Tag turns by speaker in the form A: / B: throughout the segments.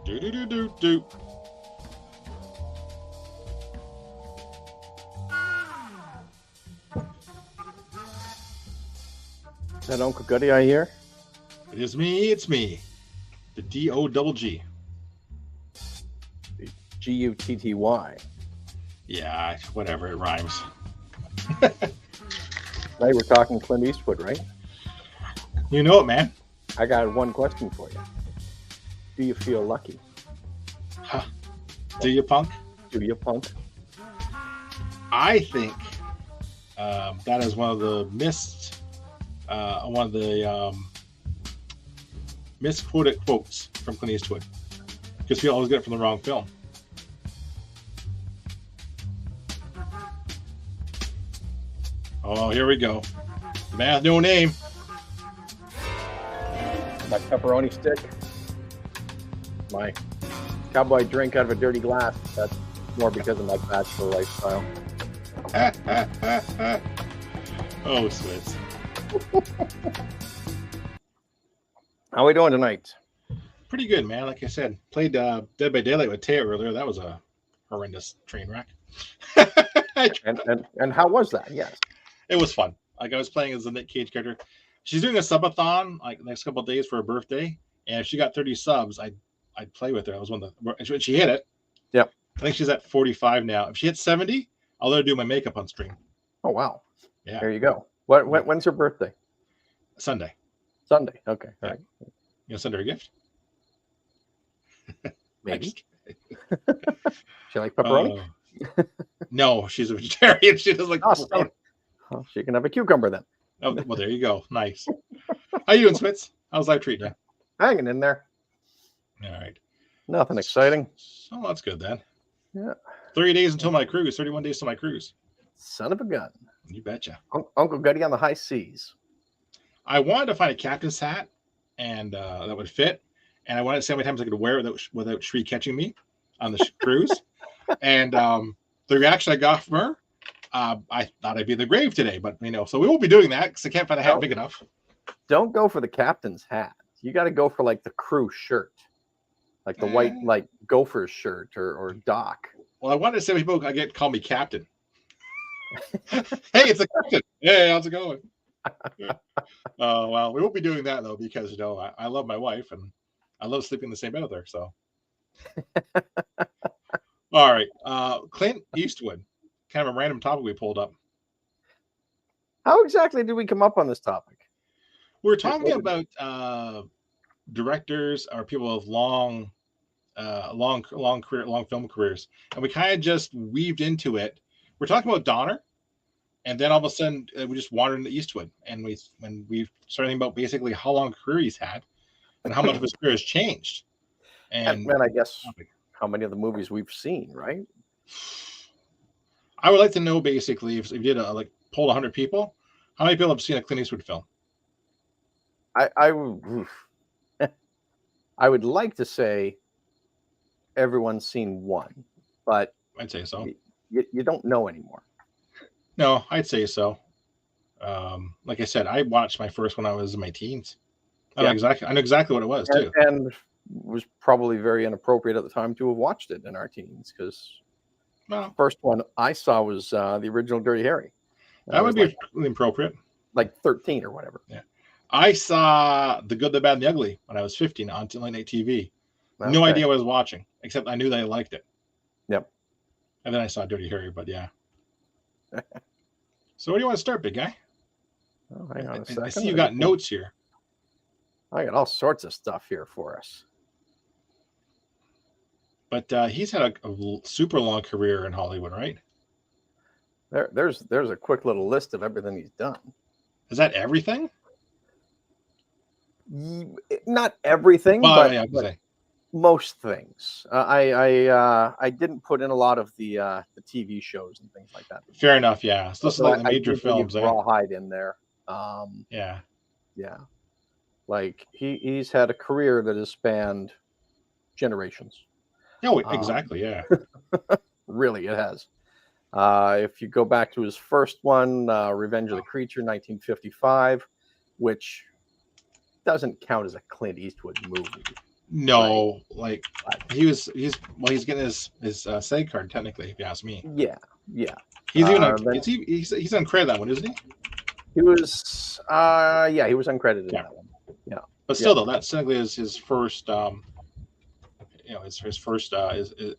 A: Do do do do do.
B: Is that Uncle Goody I hear?
A: It is me. It's me. The D-O-double-G.
B: Gutty.
A: Yeah, whatever. It rhymes.
B: Right, we're talking Clint Eastwood, right?
A: You know it, man.
B: I got one question for you. Do you feel lucky?
A: Huh. Do you, punk?
B: Do you, punk?
A: I think that is one of the misquoted quotes from Clint Eastwood, because we always get it from the wrong film. Oh, here we go. The man with no name.
B: My pepperoni stick. My cowboy drink out of a dirty glass. That's more because of my bachelor lifestyle.
A: Oh, Switz.
B: How are we doing tonight?
A: Pretty good, man. Like I said, played Dead by Daylight with Teo earlier. That was a horrendous train wreck.
B: And how was that? Yes.
A: It was fun. Like, I was playing as the Nick Cage character. She's doing a subathon like the next couple of days for her birthday, and if she got 30 subs, I'd play with her. I was one of the. She hit it.
B: Yep.
A: I think she's at 45 now. If she hits 70, I'll let her do my makeup on stream.
B: Oh wow.
A: Yeah.
B: There you go. When's her birthday?
A: Sunday.
B: Sunday. Okay.
A: Yeah.
B: All right.
A: You gonna send her a gift?
B: Maybe. She like pepperoni?
A: No, she's a vegetarian. She doesn't like pepperoni.
B: Oh, she can have a cucumber then.
A: Oh, well, there you go. Nice. How you doing, Switz? How's life treating you?
B: Hanging in there.
A: All right.
B: Nothing exciting.
A: Oh, that's good then.
B: Yeah.
A: 30 days until my cruise. 31 days till my cruise.
B: Son of a gun.
A: You betcha.
B: Uncle Goody on the high seas.
A: I wanted to find a captain's hat and that would fit. And I wanted to see how many times I could wear it without Shree catching me on the cruise. And the reaction I got from her, I thought I'd be in the grave today, but so we won't be doing that because I can't find a hat big enough.
B: Don't go for the captain's hat. You got to go for like the crew shirt, like the white like gopher shirt or Doc.
A: Well, I wanted to say people call me Captain. Hey, it's the captain. Hey, how's it going? Well, we won't be doing that though because I love my wife and I love sleeping in the same bed with her. So, all right, Clint Eastwood. Kind of a random topic we pulled up.
B: How exactly did we come up on this topic?
A: We're talking about directors or people with long film careers, and we kind of just weaved into it. We're talking about Donner, and then all of a sudden we just wandered into Eastwood, and we started thinking about basically how long a career he's had and how much of his career has changed. And
B: I guess how many of the movies we've seen, right?
A: I would like to know basically if you did poll 100 people, how many people have seen a Clint Eastwood film?
B: I would like to say everyone's seen one, but
A: I'd say so.
B: You don't know anymore.
A: No, I'd say so. Like I said, I watched my first when I was in my teens. I know exactly what it was too,
B: and was probably very inappropriate at the time to have watched it in our teens because the first one I saw was the original Dirty Harry.
A: That would be appropriate.
B: Like 13 or whatever.
A: Yeah. I saw The Good, the Bad, and the Ugly when I was 15 on late night TV. Okay. No idea what I was watching, except I knew that I liked it.
B: Yep.
A: And then I saw Dirty Harry, but yeah. So where do you want to start, big guy?
B: Oh, hang on a second.
A: I see you got notes here.
B: I got all sorts of stuff here for us.
A: But he's had a super long career in Hollywood, right?
B: There's a quick little list of everything he's done.
A: Is that everything?
B: Not everything,
A: but
B: most things. I didn't put in a lot of the TV shows and things like that.
A: Fair enough, yeah. So this is like the major films.
B: Rawhide in there.
A: Yeah.
B: Like he's had a career that has spanned generations.
A: Oh, exactly, yeah.
B: Really, it has. If you go back to his first one, Revenge of the Creature, 1955, which doesn't count as a Clint Eastwood movie.
A: No, like he's getting his SAG card technically, if you ask me.
B: Yeah.
A: He's even he's uncredited that one, isn't he?
B: He was he was uncredited in that one. Yeah.
A: But still though, that's technically his first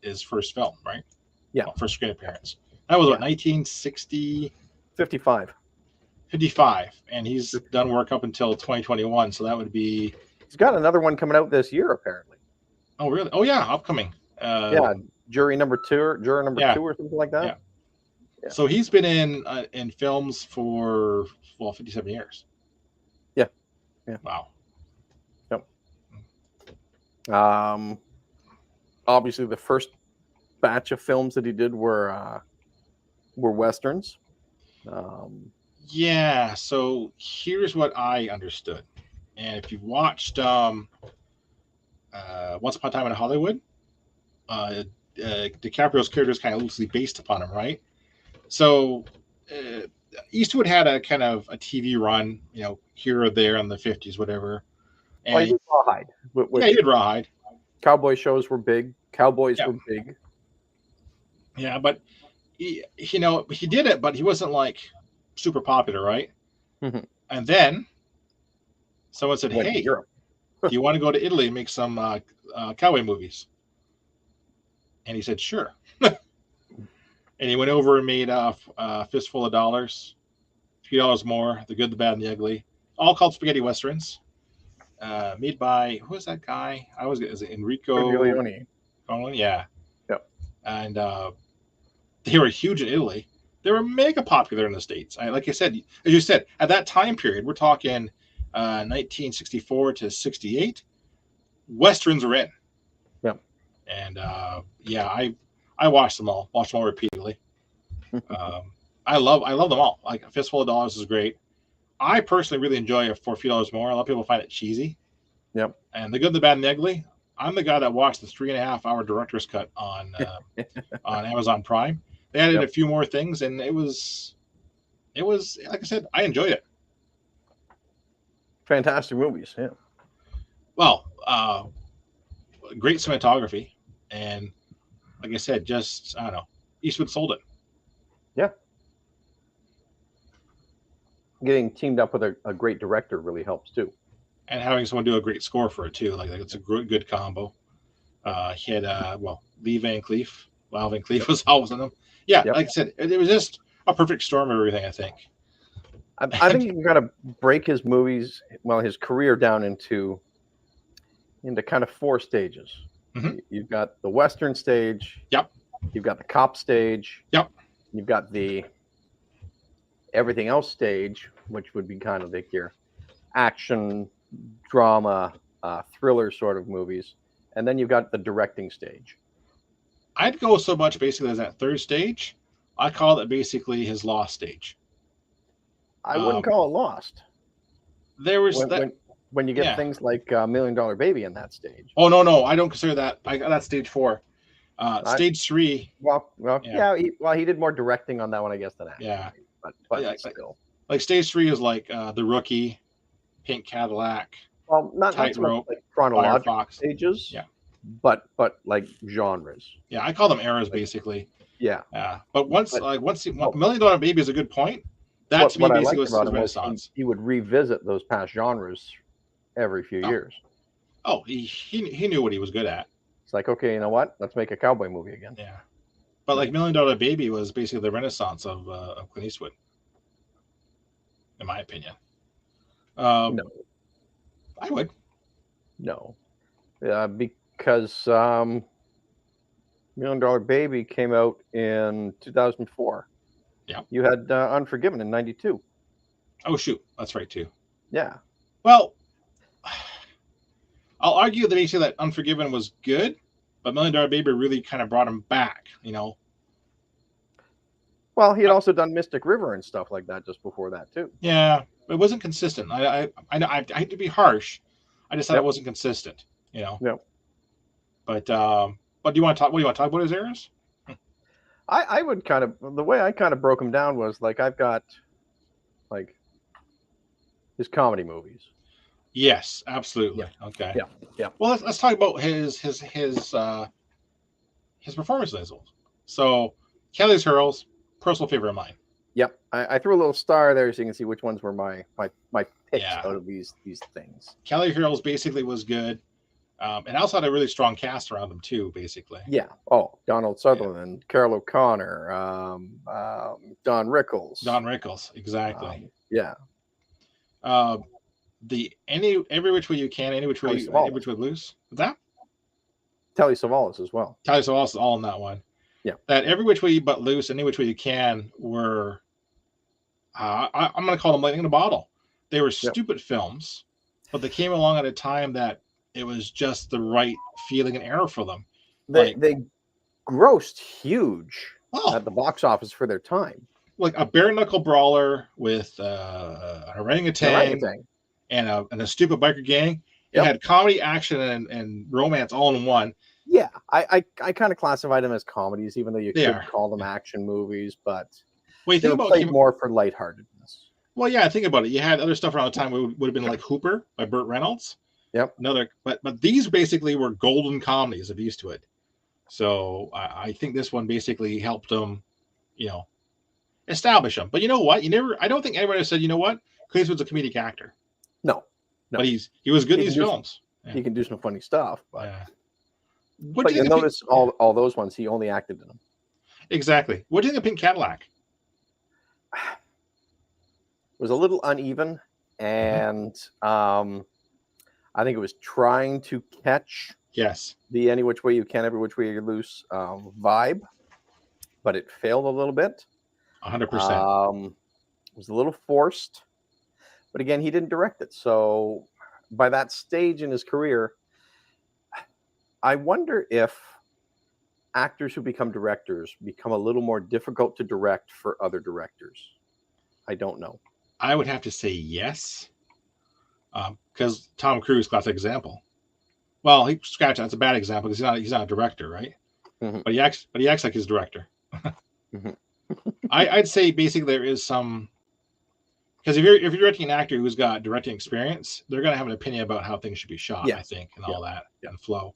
A: his first film, right?
B: Yeah.
A: Well, first screen appearance. That was what, 1960
B: 55.
A: And he's done work up until 2021, so that would be.
B: He's got another one coming out this year, apparently.
A: Oh, really? Oh, yeah, upcoming.
B: Juror number 2 or something like that.
A: Yeah. So he's been in films for 57 years.
B: Yeah.
A: Wow.
B: Yep. Obviously, the first batch of films that he did were westerns.
A: Yeah. So here's what I understood, and if you've watched Once Upon a Time in Hollywood, DiCaprio's character is kind of loosely based upon him, right? So Eastwood had a kind of a TV run, here or there in the 50s, whatever. And
B: he did Rawhide.
A: He did Rawhide.
B: Cowboy shows were big. Cowboys were big.
A: Yeah, but he did it, but he wasn't like super popular, right?
B: Mm-hmm.
A: And then someone said, "Hey, do you want to go to Italy and make some cowboy movies?" And he said, "Sure." And he went over and made a Fistful of Dollars, $3 More, The Good, the Bad, and the Ugly, all called spaghetti westerns. Made by, who was that guy? Is it Enrico
B: Leone?
A: Yeah.
B: Yep.
A: And they were huge in Italy. They were mega popular in the States. Like I said, as you said, at that time period, we're talking 1964 to 68. Westerns are in.
B: Yep.
A: And I watched them all repeatedly. I love them all. Like A Fistful of Dollars is great. I personally really enjoy it for $3 More. A lot of people find it cheesy.
B: Yep.
A: And The Good, the Bad, and the Ugly. I'm the guy that watched the 3.5-hour director's cut on Amazon Prime. They added a few more things, and it was like I said, I enjoyed it.
B: Fantastic movies, yeah.
A: Well, great cinematography, and like I said, just I don't know, Eastwood sold it.
B: Yeah. Getting teamed up with a great director really helps too.
A: And having someone do a great score for it too, like it's a good combo. He had Lee Van Cleef. Val Van Cleef was always in them. Yeah, like I said, it was just a perfect storm of everything, I think.
B: I think you've got to break his career down into kind of 4 stages.
A: Mm-hmm.
B: You've got the Western stage.
A: Yep.
B: You've got the cop stage.
A: Yep.
B: You've got the everything else stage, which would be kind of like your action, drama, thriller sort of movies. And then you've got the directing stage.
A: I'd go so much basically as that third stage. I call it basically his lost stage.
B: I wouldn't call it lost.
A: There was
B: when you get things like $1 Million Baby in that stage.
A: Oh no, I don't consider that. I got that stage 4. Stage 3.
B: He did more directing on that one, I guess, than acting.
A: Yeah,
B: but still,
A: like stage 3 is like The Rookie, Pink Cadillac.
B: Well, not so much like chronological stages.
A: Yeah,
B: but like genres.
A: Yeah, I call them eras basically.
B: Yeah.
A: But once $1 Million Baby is a good point. That's me basically was Renaissance.
B: He would revisit those past genres every few years.
A: Oh, he knew what he was good at.
B: It's like, okay, you know what? Let's make a cowboy movie again.
A: Yeah. But like $1 Million Baby was basically the Renaissance of Clint Eastwood, in my opinion.
B: No.
A: I would.
B: No. Because $1 Million Baby came out in 2004.
A: Yeah.
B: You had Unforgiven in 92.
A: Oh, shoot. That's right, too.
B: Yeah.
A: Well, I'll argue that basically that Unforgiven was good, but $1 Million Baby really kind of brought him back,
B: Well, he had also done Mystic River and stuff like that just before that, too.
A: Yeah. It wasn't consistent. I hate to be harsh. I just thought it wasn't consistent,
B: Yep.
A: But do you want to talk? What do you want to talk about his eras?
B: I would the way I kind of broke him down was like I've got like his comedy movies.
A: Yes, absolutely.
B: Yeah,
A: Okay.
B: yeah, yeah.
A: Well, let's talk about his performances. So, Kelly's Hurls, personal favorite of mine.
B: Yep. I threw a little star there so you can see which ones were my picks
A: Yeah,
B: out of these things.
A: Kelly Hurls basically was good, and also had a really strong cast around him too. Basically,
B: Yeah. Oh, Donald
A: yeah.
B: Sutherland, Carol O'Connor, Don Rickles.
A: Don Rickles, exactly.
B: Yeah.
A: Uh, the every which way you can,
B: Telly
A: any
B: Savalas.
A: which way loose. That
B: Telly Savalas as well.
A: Tyler Savalas is all in that one.
B: Yeah.
A: That every which way but loose, any which way you can were. I'm going to call them lightning in a bottle. They were
B: Yep.
A: stupid films, but they came along at a time that it was just the right feeling and era for them.
B: They grossed huge
A: Oh,
B: at the box office for their time.
A: like a bare knuckle brawler with an orangutan and a stupid biker gang. It
B: Yep.
A: had comedy, action, and romance all in one.
B: Yeah, I kind of classified them as comedies, even though you
A: They
B: could
A: are.
B: call them action movies, but
A: Well, you
B: they
A: think
B: were
A: about
B: played more for lightheartedness.
A: well, yeah, think about it. You had other stuff around the time would have been like Hooper by Burt Reynolds.
B: Yep.
A: But these basically were golden comedies of Eastwood. So I think this one basically helped them, establish them. But you know what? I don't think anybody said, you know what? Clint Eastwood's a comedic actor.
B: No.
A: But he was good in these films.
B: He can do some funny stuff, but
A: Yeah.
B: But you notice all those ones he only acted in them.
A: Exactly. What do you think of Pink Cadillac?
B: It was a little uneven, and I think it was trying to catch the any which way you can, every which way you loose vibe, but it failed a little bit.
A: 100%.
B: It was a little forced, but again, he didn't direct it. So by that stage in his career, I wonder if actors who become directors become a little more difficult to direct for other directors. I don't know.
A: I would have to say yes, because Tom Cruise, classic example. Well, that's a bad example because he's not a director, right?
B: Mm-hmm.
A: But he acts like his director. Mm-hmm. I'd say basically there is some, because if you're directing an actor who's got directing experience, they're going to have an opinion about how things should be shot, I think, and all that and flow.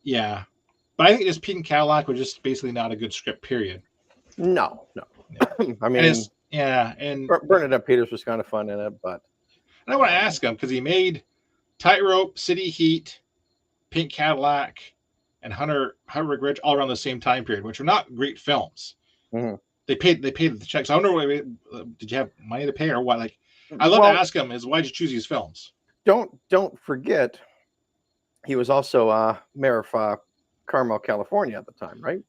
A: Yeah, but I think just Pete and Cadillac was just basically not a good script. Period.
B: No.
A: Yeah.
B: I mean,
A: and
B: Bernadette Peters was kind of fun in it, but
A: I want to ask him because he made Tightrope, City Heat, Pink Cadillac, and Hunter Ridge all around the same time period, which are not great films.
B: Mm-hmm.
A: They paid the checks. I wonder, did you have money to pay or what? Like, I love to ask him is why'd you choose these films?
B: Don't forget, he was also mayor of Carmel, California at the time, right?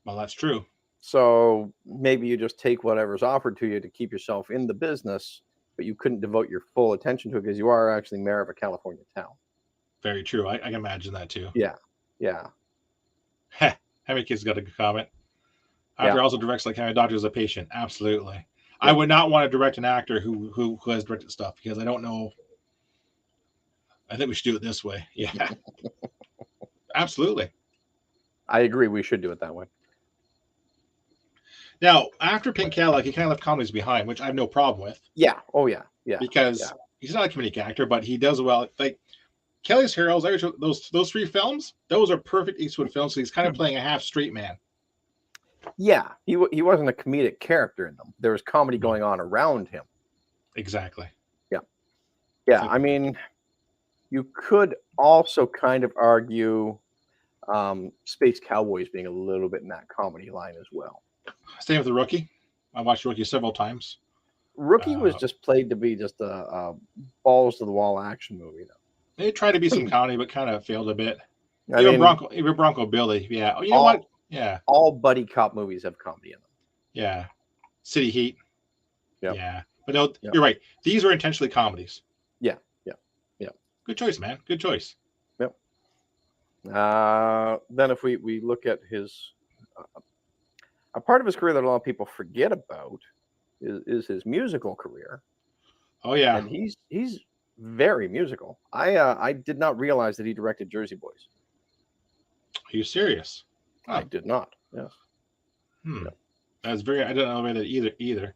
A: Well, that's true.
B: So maybe you just take whatever's offered to you to keep yourself in the business, but you couldn't devote your full attention to it because you are actually mayor of a California town.
A: Very true. I can imagine that too.
B: Yeah.
A: How many kids got a good comment? Actor also directs like how a doctor is a patient. Absolutely. Yeah. I would not want to direct an actor who has directed stuff because I don't know. I think we should do it this way. Yeah. Absolutely.
B: I agree. We should do it that way.
A: Now, after Pink Cadillac, he kind of left comedies behind, which I have no problem with.
B: Yeah. Oh, yeah.
A: Because he's not a comedic actor, but he does well. Like Kelly's Heroes, those three films, those are perfect Eastwood films. So he's kind of playing a half straight man.
B: Yeah, he wasn't a comedic character in them. There was comedy going on around him.
A: Exactly.
B: Yeah. I mean, you could also kind of argue Space Cowboys being a little bit in that comedy line as well.
A: Same with The Rookie. I watched Rookie several times.
B: Rookie was just played to be just a balls to the wall action movie, though.
A: They tried to be some comedy, but kind of failed a bit. Even Bronco Billy. Yeah. Oh, you know what? Yeah.
B: All buddy cop movies have comedy in them.
A: Yeah. City Heat.
B: Yep.
A: Yeah. But no, you're right. These are intentionally comedies.
B: Yeah.
A: Good choice, man. Good choice.
B: Yep. Then if we look at his a part of his career that a lot of people forget about is his musical career.
A: Oh yeah.
B: And he's very musical. I did not realize that he directed Jersey Boys.
A: Are you serious?
B: I did not. Yes.
A: That's very. I don't know about that either.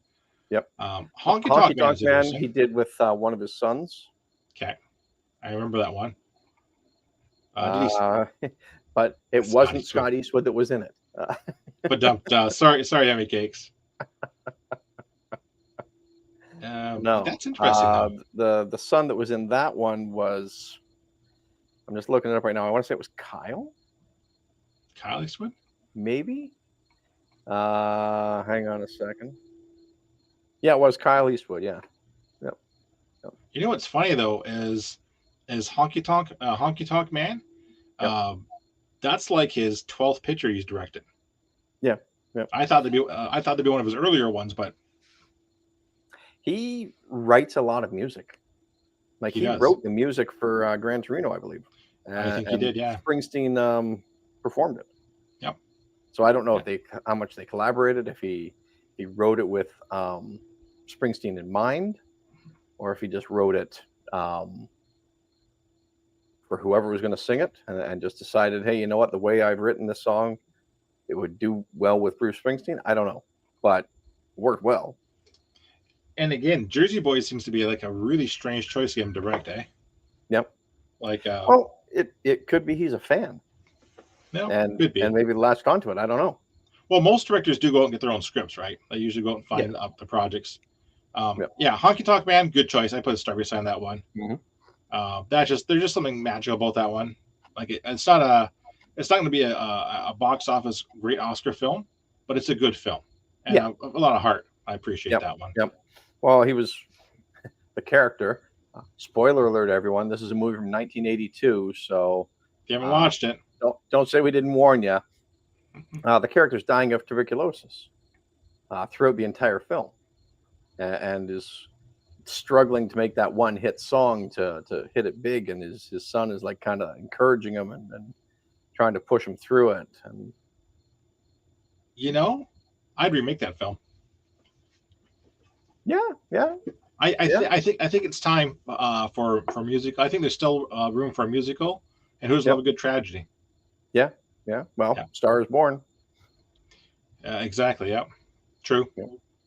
B: Yep.
A: Honky Tonk Man.
B: He did with one of his sons.
A: Okay, I remember that one. Did he?
B: Uh, but it
A: Scott
B: wasn't
A: Eastwood.
B: Scott Eastwood that was in it.
A: But dumped. Sorry, Yummy Cakes.
B: No,
A: That's interesting though.
B: the son that was in that one was. I'm just looking it up right now. I want to say it was Kyle,
A: Kyle Eastwood.
B: maybe. Hang on a second. Yeah, it was Kyle Eastwood. Yeah. Yep.
A: You know what's funny though is Honky Tonk Man.
B: Yep.
A: That's like his 12th picture he's directed.
B: Yeah. Yep.
A: I thought that'd be one of his earlier ones, but
B: he writes a lot of music. Like
A: he
B: he
A: does.
B: wrote the music for Gran Torino, I believe.
A: I think he did. Yeah.
B: Springsteen performed it.
A: Yep.
B: So I don't know how much they collaborated. If he wrote it with Springsteen in mind, or if he just wrote it for whoever was going to sing it, and just decided, hey, you know what? The way I've written this song, it would do well with Bruce Springsteen. I don't know, but worked well.
A: And again, Jersey Boys seems to be like a really strange choice to get him direct, eh?
B: Yep.
A: Like,
B: well, it could be he's a fan.
A: No,
B: and
A: could be.
B: And maybe latched onto it. I don't know.
A: Well, most directors do go out and get their own scripts, right? They usually go out and find up the projects. Yeah, Honky Tonk Man, good choice. I put a star beside that one.
B: Mm-hmm.
A: There's just something magical about that one. Like it's not going to be a box office great Oscar film, but it's a good film and a lot of heart. I appreciate that one.
B: Yep. Well, he was the character. Spoiler alert, everyone! This is a movie from 1982, so
A: if you haven't watched it,
B: don't say we didn't warn you. The character's dying of tuberculosis throughout the entire film, and is struggling to make that one hit song to hit it big, and his son is like kind of encouraging him and trying to push him through it. And
A: I'd remake that film.
B: Yeah.
A: I think it's time for music. I think there's still room for a musical, and who doesn't love a good tragedy?
B: Yeah. Well, Star is Born.
A: Exactly. Yep. True.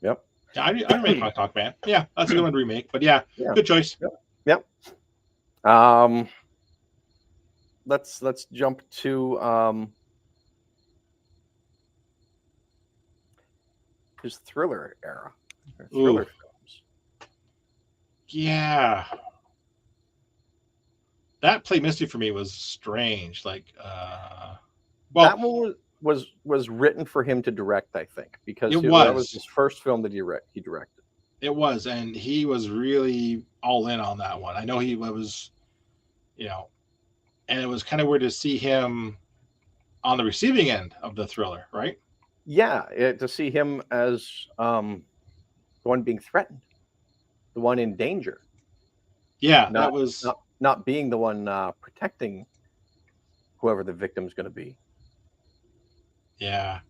B: Yep.
A: Yeah, I remake Honky Tonk Man. Yeah, that's a good one to remake. But yeah, good choice.
B: Yep. Let's jump to his thriller era. Thriller films.
A: Yeah. That Play Misty for me was strange. Like
B: that one was written for him to direct, I think, because that was his first film that he directed.
A: It was, and he was really all in on that one. I know he was, and it was kind of weird to see him on the receiving end of the thriller, right?
B: Yeah, to see him as the one being threatened, the one in danger.
A: Yeah, that was
B: not being the one protecting whoever the victim's going to be.
A: Yeah.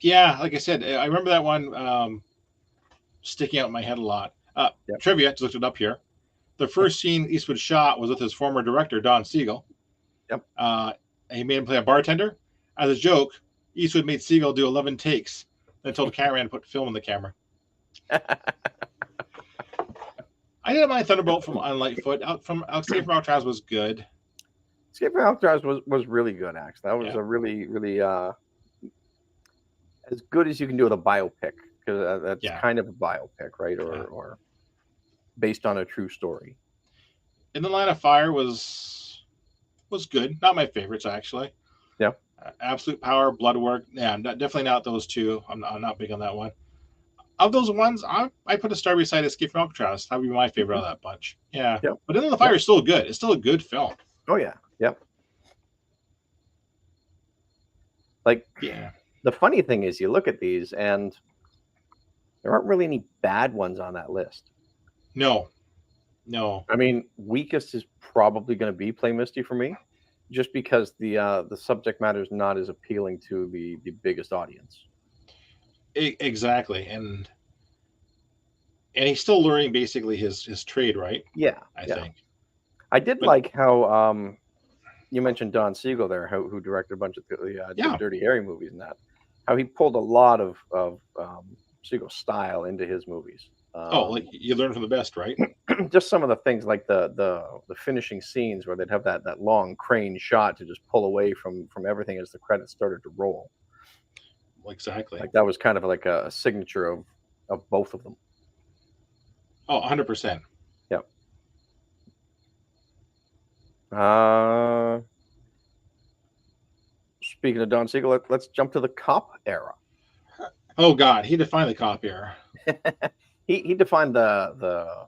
A: Yeah, like I said, I remember that one sticking out in my head a lot. Trivia, just looked it up here. The first scene Eastwood shot was with his former director, Don Siegel.
B: Yep.
A: He made him play a bartender. As a joke, Eastwood made Siegel do 11 takes, then told the cameraman to put film in the camera. I didn't mind Thunderbolt from On Lightfoot. Escape from Alcatraz was good.
B: Escape from Alcatraz was really good, actually. That was a really, really as good as you can do with a biopic, because that's kind of a biopic, right? Or based on a true story.
A: In the Line of Fire was good. Not my favorites, actually.
B: Yeah.
A: Absolute Power, Bloodwork. Yeah, definitely not those two. I'm not big on that one. Of those ones, I put a star beside Escape from Alcatraz. That would be my favorite of that bunch. Yeah. Yep. But In the Fire is still good. It's still a good film.
B: Oh, yeah. Yep. Like, the funny thing is, you look at these, and there aren't really any bad ones on that list.
A: No.
B: I mean, weakest is probably going to be Play Misty for me, just because the subject matter is not as appealing to the biggest audience.
A: Exactly, and he's still learning basically his trade, right?
B: Yeah,
A: I think.
B: I did like how you mentioned Don Siegel there, who directed a bunch of the Dirty Harry movies and that. How he pulled a lot of Siegel's style into his movies.
A: Like you learn from the best, right?
B: Just some of the things like the finishing scenes where they'd have that long crane shot to just pull away from everything as the credits started to roll.
A: Exactly.
B: Like that was kind of like a signature of both of them.
A: 100%.
B: Yep. Speaking of Don Siegel, let's jump to the cop era.
A: Oh God, he defined the cop era.
B: he defined the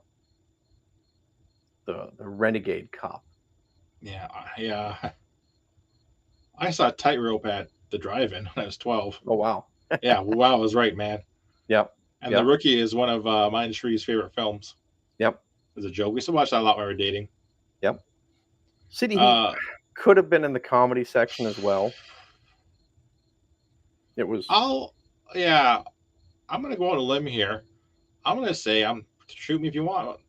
B: renegade cop.
A: Yeah. I saw Tightrope at the drive-in when I was 12.
B: Oh wow.
A: Yeah, wow, I was right, man.
B: Yep.
A: And The Rookie is one of mine and Shree's favorite films.
B: Yep.
A: As a joke, we used to watch that a lot when we were dating.
B: Yep. City Heat could have been in the comedy section as well. It was.
A: I'm gonna go on a limb here. I'm gonna say, shoot me if you want.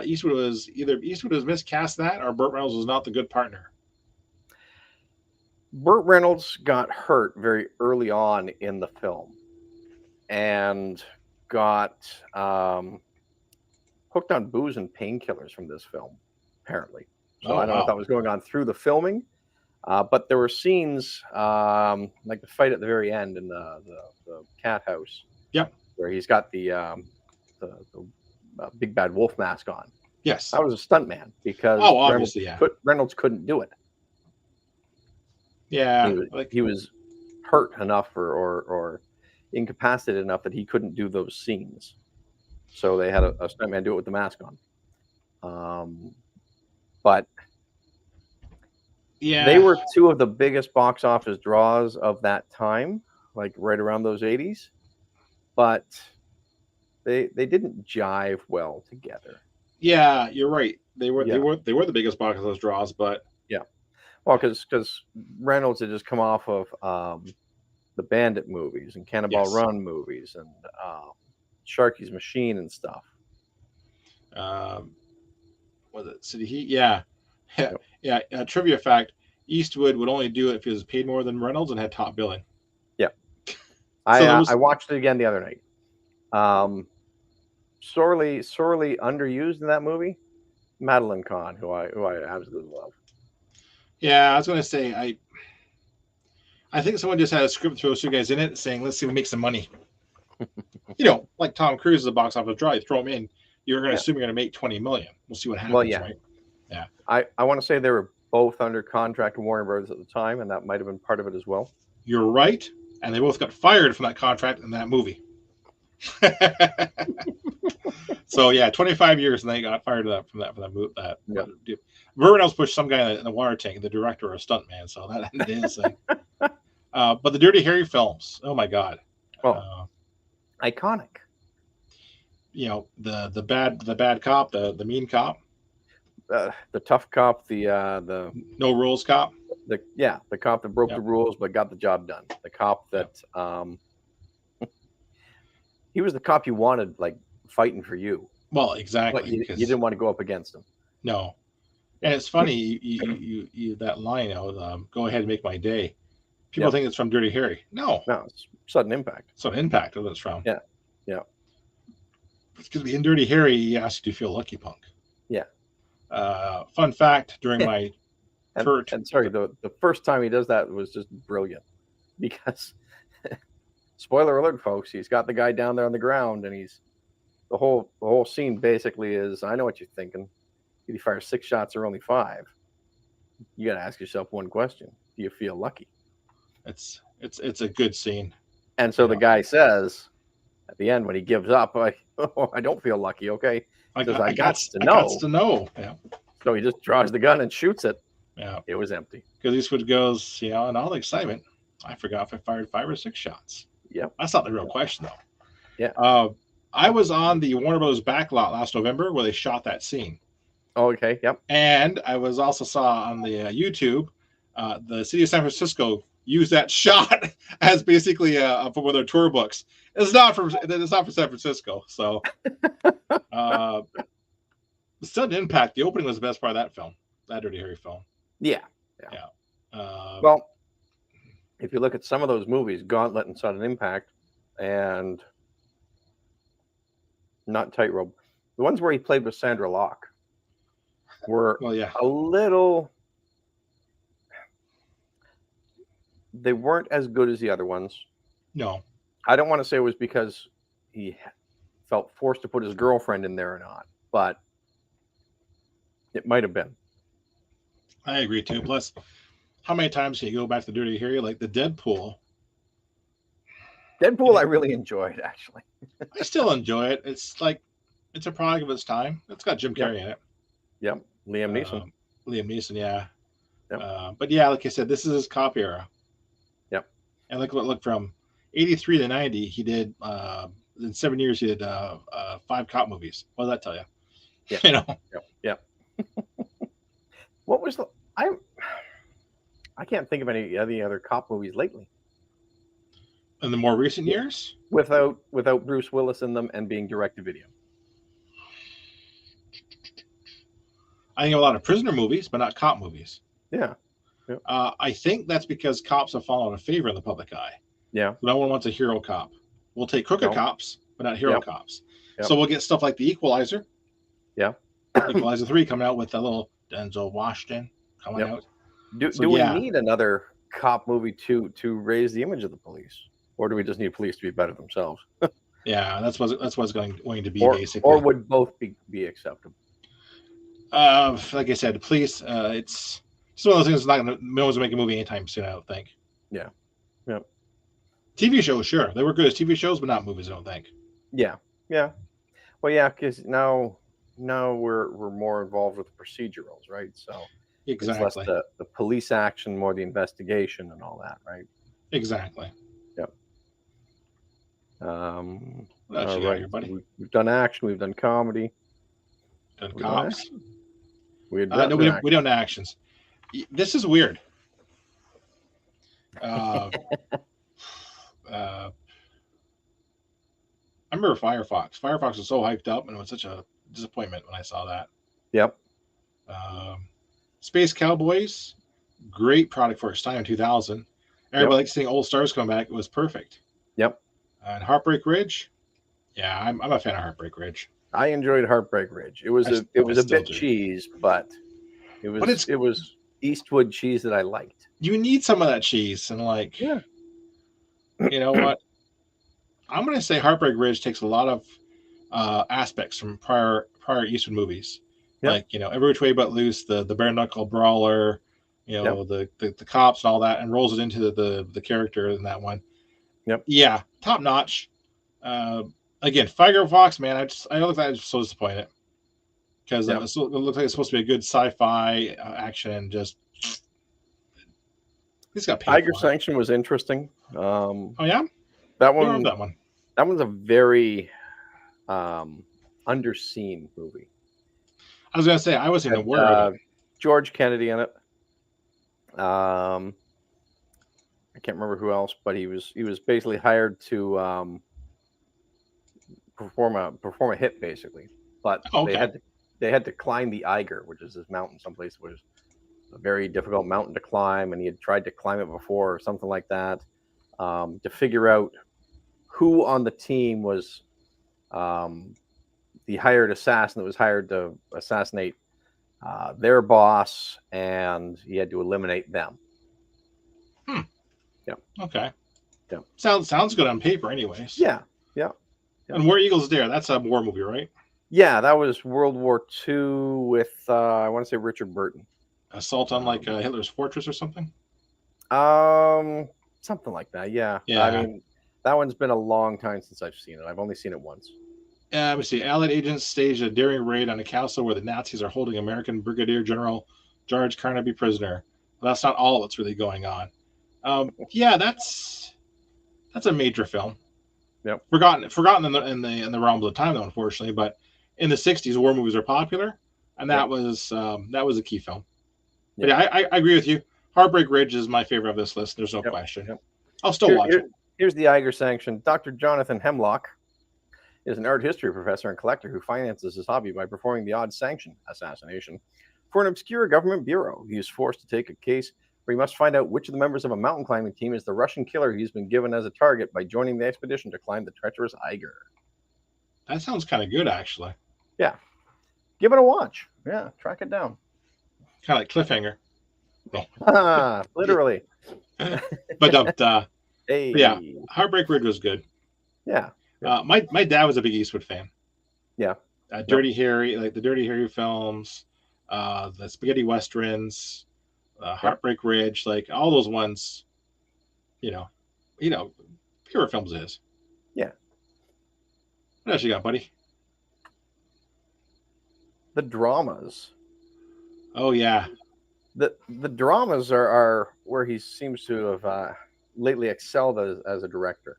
A: Eastwood was miscast that, or Burt Reynolds was not the good partner.
B: Burt Reynolds got hurt very early on in the film, and got hooked on booze and painkillers from this film, apparently. So I don't know if that was going on through the filming, but there were scenes like the fight at the very end in the cat house.
A: Yep.
B: Where he's got the big bad wolf mask on.
A: Yes.
B: That was a stuntman because
A: obviously,
B: Reynolds couldn't do it.
A: Yeah.
B: He was hurt enough or incapacitated enough that he couldn't do those scenes. So they had a stuntman do it with the mask on. But
A: yeah,
B: they were two of the biggest box office draws of that time, like right around those 80s. But they didn't jive well together. Yeah,
A: you're right. They were the biggest box office draws, but
B: yeah. Well, because Reynolds had just come off of the Bandit movies and Cannonball Run movies and Sharky's Machine and stuff.
A: Was it City Heat? Yeah. Trivia fact: Eastwood would only do it if he was paid more than Reynolds and had top billing. Yeah.
B: I watched it again the other night. Sorely underused in that movie. Madeline Kahn, who I absolutely love.
A: Yeah, I was going to say I think someone just had a script throw two guys in it, saying, "Let's see if we make some money." Like Tom Cruise is a box office draw. You throw him in, you're going to assume you're going to make $20 million. We'll see what happens.
B: Well, yeah.
A: Right? Yeah.
B: I want to say they were both under contract to Warner Brothers at the time, and that might have been part of it as well.
A: You're right, and they both got fired from that contract in that movie. So 25 years, and they got fired from that movie. Burt Reynolds pushed some guy in the water tank, the director or a stuntman. So that is. But the Dirty Harry films, oh my God,
B: iconic.
A: The bad cop, the mean cop,
B: the tough cop, the
A: no rules cop.
B: The cop that broke the rules but got the job done. The cop that he was the cop you wanted, like fighting for you.
A: Well, exactly.
B: But you didn't want to go up against him.
A: No, and it's funny you that line go ahead and make my day. People think it's from Dirty Harry. No,
B: it's Sudden Impact.
A: Sudden Impact is what it's from.
B: Yeah.
A: Because in Dirty Harry, he asked you to feel lucky, punk.
B: Yeah.
A: Fun fact: during my
B: the first time he does that was just brilliant, because spoiler alert, folks, he's got the guy down there on the ground, and he's the whole scene basically is, I know what you're thinking. Did he fire 6 shots or only 5? You got to ask yourself one question: do you feel lucky?
A: It's a good scene.
B: And so the guy says at the end when he gives up, I don't feel lucky. Okay, I got to know. Yeah. So he just draws the gun and shoots it.
A: Yeah,
B: it was empty.
A: Because Eastwood goes, in all the excitement, I forgot if I fired 5 or 6 shots.
B: Yep.
A: That's not the real question, though.
B: Yeah.
A: I was on the Warner Bros. Backlot last November where they shot that scene.
B: Oh, okay. Yep.
A: And I saw on the YouTube, the city of San Francisco used that shot as basically for one of their tour books. It's not for San Francisco. So, Sudden Impact. The opening was the best part of that film, that Dirty Harry film.
B: Yeah. Well, if you look at some of those movies, Gauntlet and Sudden Impact, and not Tightrope. The ones where he played with Sandra Locke were
A: Well, yeah.
B: a little. They weren't as good as the other ones.
A: No.
B: I don't want to say it was because he felt forced to put his girlfriend in there or not, but it might have been.
A: I agree too. Plus, how many times can you go back to Dirty Harry? Like the Deadpool.
B: Deadpool, I really enjoyed, actually.
A: I still enjoy it. It's like it's a product of its time. It's got Jim Carrey in it.
B: Yep. Liam Neeson.
A: Liam Neeson, yeah.
B: Yep.
A: But yeah, like I said, this is his cop era.
B: Yep.
A: And look from 83 to 90, he did in 7 years he did 5 cop movies. What does that tell you?
B: Yeah.
A: You know.
B: Yep. What was the I can't think of any other cop movies lately.
A: In the more recent years?
B: Without Bruce Willis in them and being direct to video.
A: I think a lot of prisoner movies, but not cop movies.
B: Yeah.
A: I think that's because cops have fallen out of favor in the public eye.
B: Yeah.
A: No one wants a hero cop. We'll take crooked cops, but not hero cops.
B: Yep.
A: So we'll get stuff like The Equalizer.
B: Yeah.
A: Equalizer 3 coming out with a little Denzel Washington coming out.
B: Do we need another cop movie to raise the image of the police? Or do we just need police to be better themselves?
A: Yeah, that's what's going to be basically.
B: Or would both be acceptable?
A: Like I said, police. It's one of those things. No one's gonna make a movie anytime soon. I don't think.
B: Yeah. Yep.
A: TV shows, sure, they were good as TV shows, but not movies. I don't think.
B: Yeah. Yeah. Well, yeah, because now we're more involved with procedurals, right? So
A: exactly,
B: it's less the police action, more the investigation and all that, right?
A: Exactly.
B: Yep.
A: All
B: right.
A: here, buddy.
B: We've done action. We've done comedy.
A: Done cops.
B: We
A: don't actions. This is weird. I remember Firefox. Firefox was so hyped up, and it was such a disappointment when I saw that.
B: Yep.
A: Space Cowboys, great product for its time in 2000. Everybody likes seeing old stars come back. It was perfect.
B: Yep.
A: And Heartbreak Ridge, yeah, I'm a fan of Heartbreak Ridge.
B: I enjoyed Heartbreak Ridge. It was a bit cheese, but it was Eastwood cheese that I liked.
A: You need some of that cheese, and you know what? I'm going to say Heartbreak Ridge takes a lot of aspects from prior Eastwood movies, like Every Which Way But Loose, the bare knuckle brawler, the cops and all that, and rolls it into the character in that one.
B: Yep.
A: Yeah, top notch. Again, Firefox, man, I look at it so disappointed because it looks like it's supposed to be a good sci-fi action. Just he's got
B: Tiger Sanction was interesting.
A: Oh yeah,
B: that one.
A: That
B: one's a very underseen movie.
A: I was gonna say I wasn't even aware of it.
B: George Kennedy in it. I can't remember who else, but he was basically hired to perform a hit basically. But they had to climb the Eiger, which is this mountain someplace where it's a very difficult mountain to climb, and he had tried to climb it before or something like that, to figure out who on the team was the hired assassin that was hired to assassinate their boss, and he had to eliminate them. Yeah.
A: Okay.
B: Yeah.
A: Sounds good on paper, anyways.
B: Yeah.
A: And War Eagles Dare, that's a war movie, right?
B: Yeah, that was World War II with I want to say Richard Burton.
A: Assault on Hitler's Fortress or something.
B: Something like that. Yeah.
A: Yeah.
B: I mean, that one's been a long time since I've seen it. I've only seen it once.
A: Let me see. Allied agents staged a daring raid on a castle where the Nazis are holding American Brigadier General George Carnaby prisoner. Well, that's not all that's really going on. Yeah, that's a major film.
B: Yep.
A: Forgotten in the realm of the time, though, unfortunately. But in the '60s, war movies are popular, and that was a key film. But yeah, I agree with you. Heartbreak Ridge is my favorite of this list. There's no question.
B: Yep.
A: I'll still watch it.
B: Here's the Eiger sanction. Dr. Jonathan Hemlock is an art history professor and collector who finances his hobby by performing the odd sanction assassination for an obscure government bureau. He is forced to take a case where he must find out which of the members of a mountain climbing team is the Russian killer he's been given as a target by joining the expedition to climb the treacherous Eiger.
A: That sounds kind of good, actually.
B: Yeah, give it a watch. Yeah, track it down.
A: Kind of like Cliffhanger.
B: Literally.
A: But yeah,
B: Hey.
A: Heartbreak Ridge was good.
B: Yeah.
A: My dad was a big Eastwood fan.
B: Yeah.
A: Dirty Harry, like the Dirty Harry films, the Spaghetti Westerns, Heartbreak Ridge, like all those ones. You know, pure films of his.
B: Yeah.
A: What else you got, buddy?
B: The dramas.
A: Oh yeah,
B: The dramas are where he seems to have lately excelled as a director.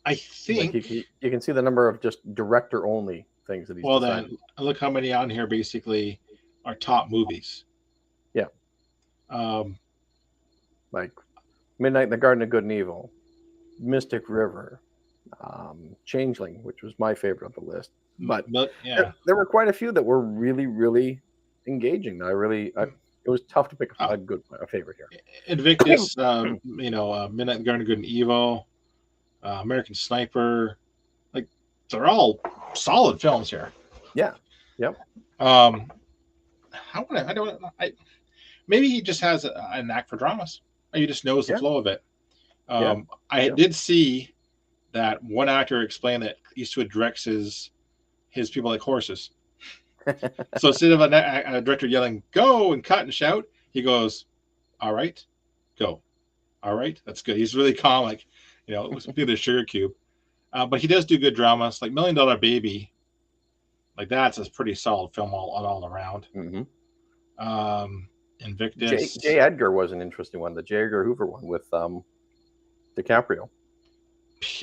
A: I think.
B: Like you can see the number of just director only things that he's decided.
A: Then look how many on here basically are top movies.
B: Yeah. Like Midnight in the Garden of Good and Evil, Mystic River, Changeling, which was my favorite of the list. But
A: yeah,
B: there were quite a few that were really, really engaging. It was tough to pick a favorite here.
A: Invictus, Midnight in the Garden of Good and Evil, American Sniper, like they're all solid films here.
B: Yeah. Yep.
A: Maybe he just has a knack for dramas. He just knows the flow of it. I did see that one actor explained that Eastwood directs his people like horses. So instead of a director yelling "go" and cut and shout, he goes, "All right, go. All right, that's good." He's really calm, like the Sugar Cube. But he does do good dramas, like $1 Million Baby. Like that's a pretty solid film all around.
B: Mm-hmm.
A: Invictus.
B: J. Edgar was an interesting one. The J. Edgar Hoover one with DiCaprio.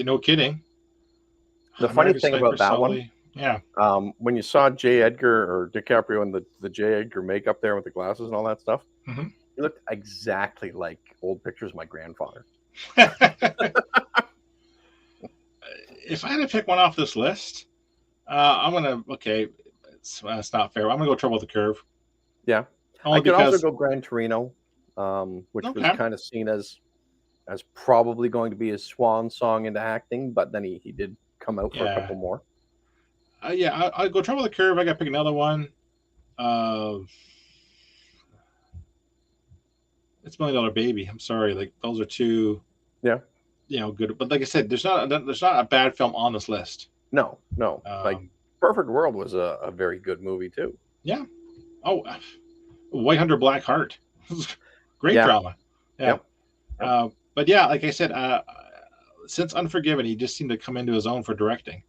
A: No kidding.
B: The funny thing about that one,
A: yeah.
B: When you saw J. Edgar or DiCaprio in the J. Edgar makeup there with the glasses and all that stuff, he looked exactly like old pictures of my grandfather.
A: If I had to pick one off this list, I'm gonna. Okay, it's not fair. I'm gonna go Trouble with the Curve.
B: Yeah, I could also go Gran Torino, which was kind of seen as probably going to be his swan song into acting, but then he did come out for a couple more.
A: I'll go Trouble with the Curve. I got to pick another one. It's $1 Million Baby. I'm sorry, like those are two.
B: Yeah.
A: Good. But like I said, there's not a bad film on this list.
B: No. Like Perfect World was a very good movie too.
A: Yeah. Oh, White Hunter Black Heart. Great drama. Yeah. Yep. But yeah, like I said, since Unforgiven, he just seemed to come into his own for directing,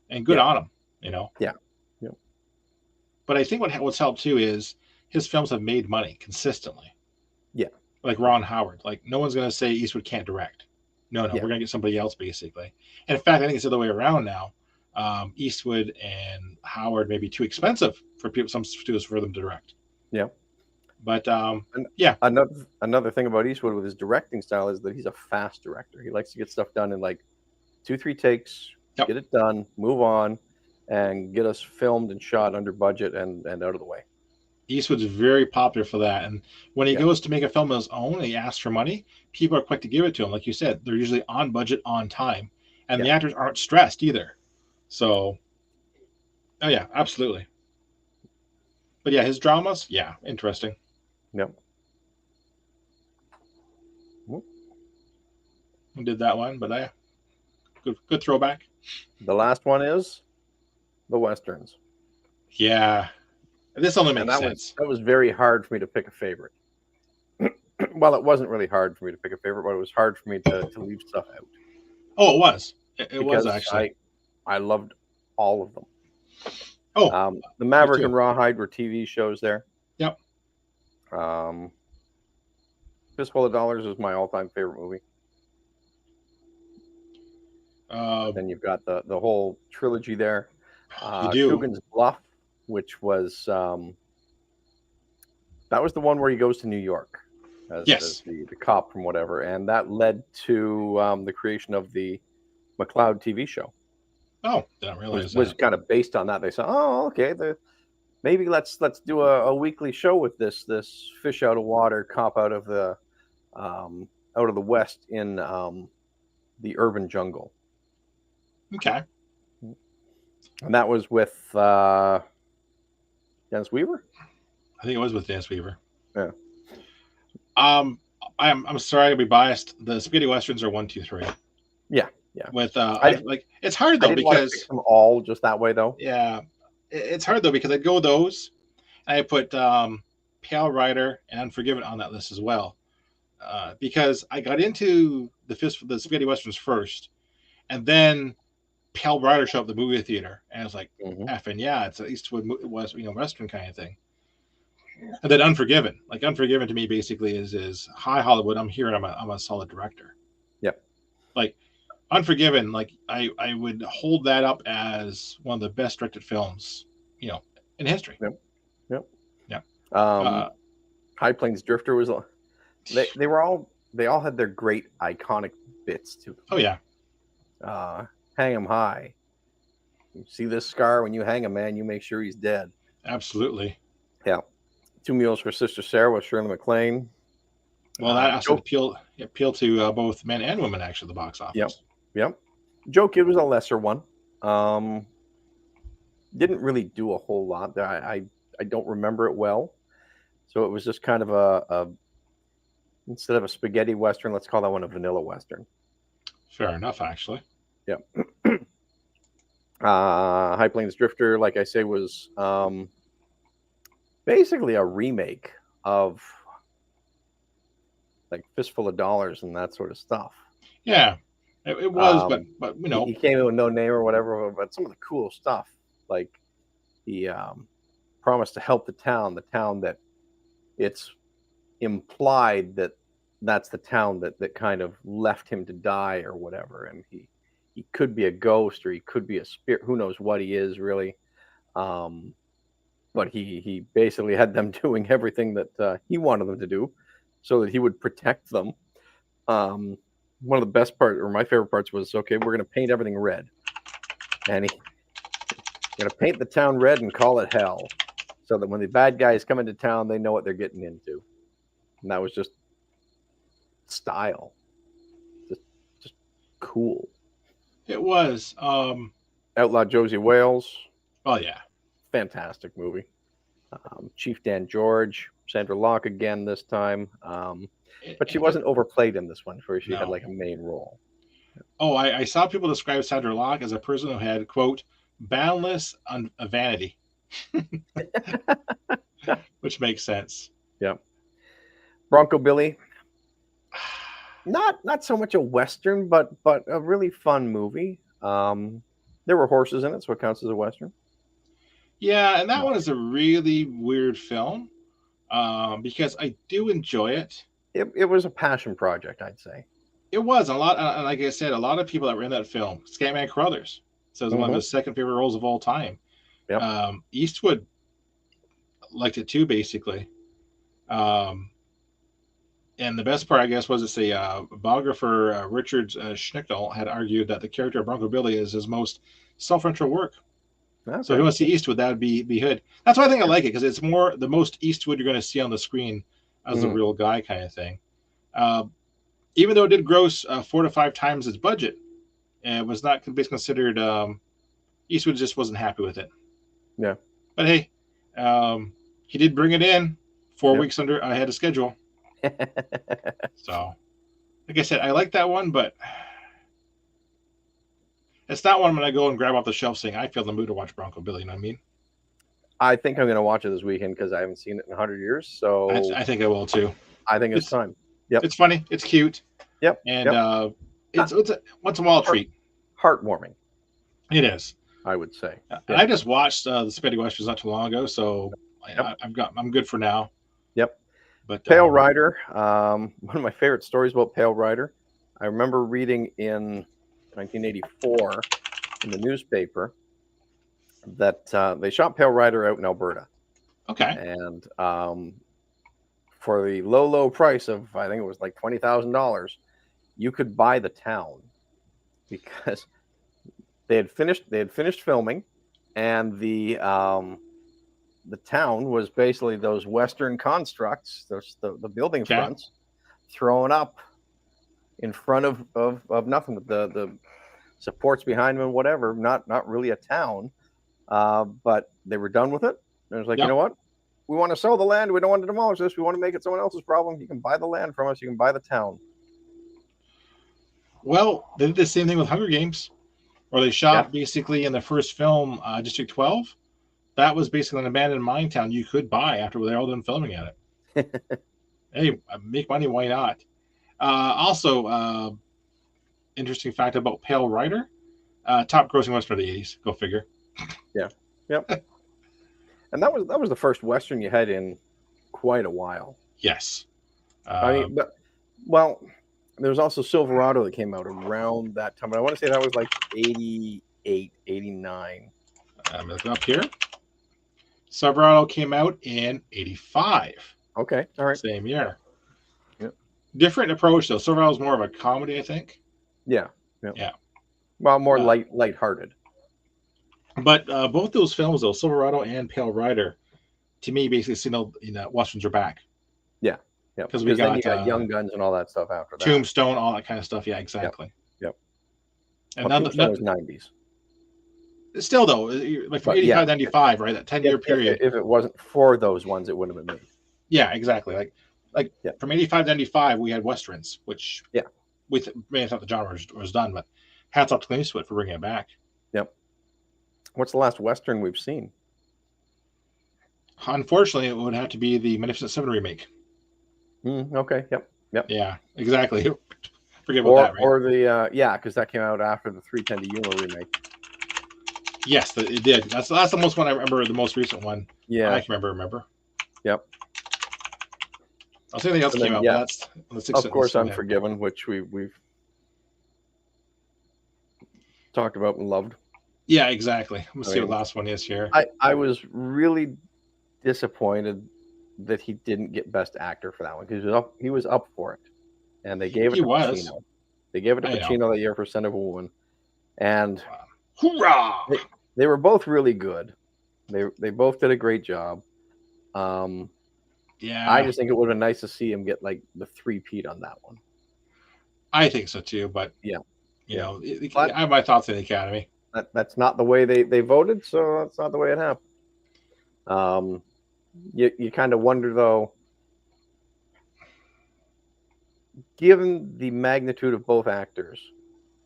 A: and good on him.
B: Yeah.
A: But I think what's helped too is his films have made money consistently.
B: Yeah.
A: Like Ron Howard. Like no one's gonna say Eastwood can't direct. No, we're gonna get somebody else basically. And in fact, I think it's the other way around now. Eastwood and Howard may be too expensive for some studios for them to direct.
B: Yeah.
A: But
B: another thing about Eastwood with his directing style is that he's a fast director. He likes to get stuff done in like 2-3 takes, get it done, move on, and get us filmed and shot under budget and out of the way.
A: Eastwood's very popular for that. And when he goes to make a film of his own and he asks for money, people are quick to give it to him. Like you said, they're usually on budget, on time. And the actors aren't stressed either. So, absolutely. But yeah, his dramas, interesting.
B: Yep.
A: We did that one, but good throwback.
B: The last one is the Westerns.
A: Yeah. This only makes sense.
B: That was very hard for me to pick a favorite. Well, it wasn't really hard for me to pick a favorite, but it was hard for me to leave stuff out.
A: Oh, it was. It was actually.
B: I loved all of them.
A: Oh,
B: the Maverick and Rawhide were TV shows there.
A: Yep.
B: Fistful of Dollars is my all-time favorite movie. Then you've got the whole trilogy there.
A: You do.
B: Coogan's Bluff, which was that was the one where he goes to New York as the cop from whatever, and that led to the creation of the McCloud TV show.
A: Oh, didn't realize
B: that. Was kind of based on that. They said, "Oh, okay, maybe let's do a weekly show with this fish out of water cop out of the West in the urban jungle."
A: Okay.
B: And that was with Dennis Weaver.
A: I think it was with Dennis Weaver.
B: Yeah.
A: I'm sorry to be biased. The spaghetti westerns are 1, 2, 3.
B: Yeah.
A: With
B: like
A: it's hard
B: I
A: though
B: didn't want to pick
A: because
B: them all just that way though.
A: yeah, it's hard though because I go with those. And I put Pale Rider and Unforgiven on that list as well, because I got into the spaghetti westerns first, and then Pale Rider showed up at the movie theater, and I was like, "Effing yeah, it's an Eastwood western kind of thing." And then Unforgiven to me basically is hi Hollywood. I'm here and I'm a solid director.
B: Yep.
A: Like Unforgiven, like I would hold that up as one of the best directed films, in history.
B: Yep.
A: Yeah.
B: High Plains Drifter was they all had their great iconic bits to them.
A: Oh yeah.
B: Hang 'em high. You see this scar when you hang a man, you make sure he's dead.
A: Absolutely.
B: Yeah. Two Mules for Sister Sarah with Shirley MacLaine.
A: Well, that also appeal to both men and women actually at the box office.
B: Yep. Joe Kid was a lesser one. Didn't really do a whole lot. I don't remember it well. So it was just kind of a instead of a spaghetti western, let's call that one a vanilla western.
A: Fair enough, actually.
B: Yep. High Plains Drifter, like I say, was basically a remake of like Fistful of Dollars and that sort of stuff.
A: Yeah, it was, but
B: he came in with no name or whatever. But some of the cool stuff, like he promised to help the town that it's implied that that's the town that kind of left him to die or whatever, and he could be a ghost or he could be a spirit. Who knows what he is really? But he basically had them doing everything that he wanted them to do, so that he would protect them. One of the best parts, or my favorite parts, was okay. We're going to paint everything red, and he's going to paint the town red and call it hell, so that when the bad guys come into town, they know what they're getting into. And that was just style, just cool.
A: It was.
B: Outlaw Josie Wales.
A: Oh yeah,
B: fantastic movie. Chief Dan George, Sandra Locke again this time, but she wasn't overplayed in this one, where she had like a main role.
A: Oh, I saw people describe Sandra Locke as a person who had, quote, boundless vanity, which makes sense.
B: Yep. Bronco Billy, not so much a western, but a really fun movie. There were horses in it, so it counts as a western.
A: Yeah, and that one is a really weird film, because I do enjoy it.
B: It was a passion project, I'd say.
A: It was a lot, and like I said, a lot of people that were in that film. Scatman Crothers, so it was one of his second favorite roles of all time.
B: Yep.
A: Eastwood liked it too, basically. And the best part, I guess, was the biographer Richard Schnicknell had argued that the character of Bronco Billy is his most self-central work. Okay. So if you want to see Eastwood, that would be Hood. That's why I think I like it, because it's more the most Eastwood you're going to see on the screen as a real guy kind of thing. Even though it did gross 4 to 5 times its budget, it was not considered. Eastwood just wasn't happy with it.
B: Yeah.
A: But hey, he did bring it in 4 weeks ahead of schedule. So, like I said, I like that one, but it's not one I'm going to go and grab off the shelf saying I feel the mood to watch Bronco Billy. You know what I mean?
B: I think I'm going to watch it this weekend because I haven't seen it in 100 years. So
A: I think I will too.
B: I think it's time. Yep.
A: It's funny. It's cute.
B: Yep.
A: And it's a once in a while treat.
B: Heartwarming.
A: It is.
B: I would say.
A: And I just watched the Spaghetti Westerns not too long ago, so I'm good for now.
B: Yep.
A: But
B: Pale Rider. One of my favorite stories about Pale Rider. I remember reading in 1984 in the newspaper that they shot Pale Rider out in Alberta.
A: Okay.
B: And for the low price of, I think it was like $20,000, you could buy the town, because they had finished filming, and the town was basically those Western constructs, the building fronts thrown up in front of nothing. The supports behind them and whatever. Not really a town, but they were done with it. And it was like, you
A: Yep.
B: know what? We want to sell the land. We don't want to demolish this. We want to make it someone else's problem. You can buy the land from us. You can buy the town.
A: Well, they did the same thing with Hunger Games, where they shot basically in the first film, District 12. That was basically an abandoned mine town you could buy after they're all done filming at it. Hey, make money, why not? Also, interesting fact about Pale Rider, top grossing Western of the 80s. Go figure.
B: Yeah. Yep. And that was the first Western you had in quite a while.
A: Yes.
B: I mean, well, there was also Silverado that came out around that time. But I want to say that was like 88, 89.
A: I'm looking up here. Silverado came out in 85.
B: Okay. All right.
A: Same year.
B: Yep.
A: Different approach, though. Silverado was more of a comedy, I think.
B: Yeah.
A: Yeah.
B: Well, more lighthearted.
A: But both those films, though, Silverado and Pale Rider, to me, basically signaled Westerns are back.
B: Yeah. Yeah.
A: Because
B: then you got Young Guns and all that stuff after that.
A: Tombstone, all that kind of stuff. Yeah, exactly.
B: Yep.
A: And
B: Tombstone was 90s.
A: Still, though, like from 85 to 95, right? That 10-year period.
B: If it wasn't for those ones, it wouldn't have been made.
A: Yeah, exactly. Like from 85 to 95, we had Westerns, which we may have thought the genre was done, but hats off to Clint Eastwood for bringing it back.
B: Yep. What's the last Western we've seen?
A: Unfortunately, it would have to be the Magnificent Seven remake.
B: Okay. Yep.
A: Yeah, exactly. Forget about that, right?
B: Or the because that came out after the 310 to Yuma remake.
A: Yes, it did. That's the most one I remember. The most recent one.
B: Yeah,
A: I can remember.
B: Yep.
A: I'll say anything else came out.
B: Yeah.
A: But that's
B: of course, Unforgiven, which we've talked about and loved.
A: Yeah, exactly. Let's see what the last one is here.
B: I was really disappointed that he didn't get Best Actor for that one because he was up for it, and they gave it to Pacino. They gave it to Pacino that year for Son of a Woman, and
A: hoorah!
B: They were both really good. They both did a great job.
A: Yeah,
B: I just think it would have been nice to see him get like the 3-peat on that one.
A: I think so too, but
B: yeah,
A: you know, I have my thoughts on the Academy.
B: That's not the way they voted, so that's not the way it happened. You kind of wonder though, given the magnitude of both actors,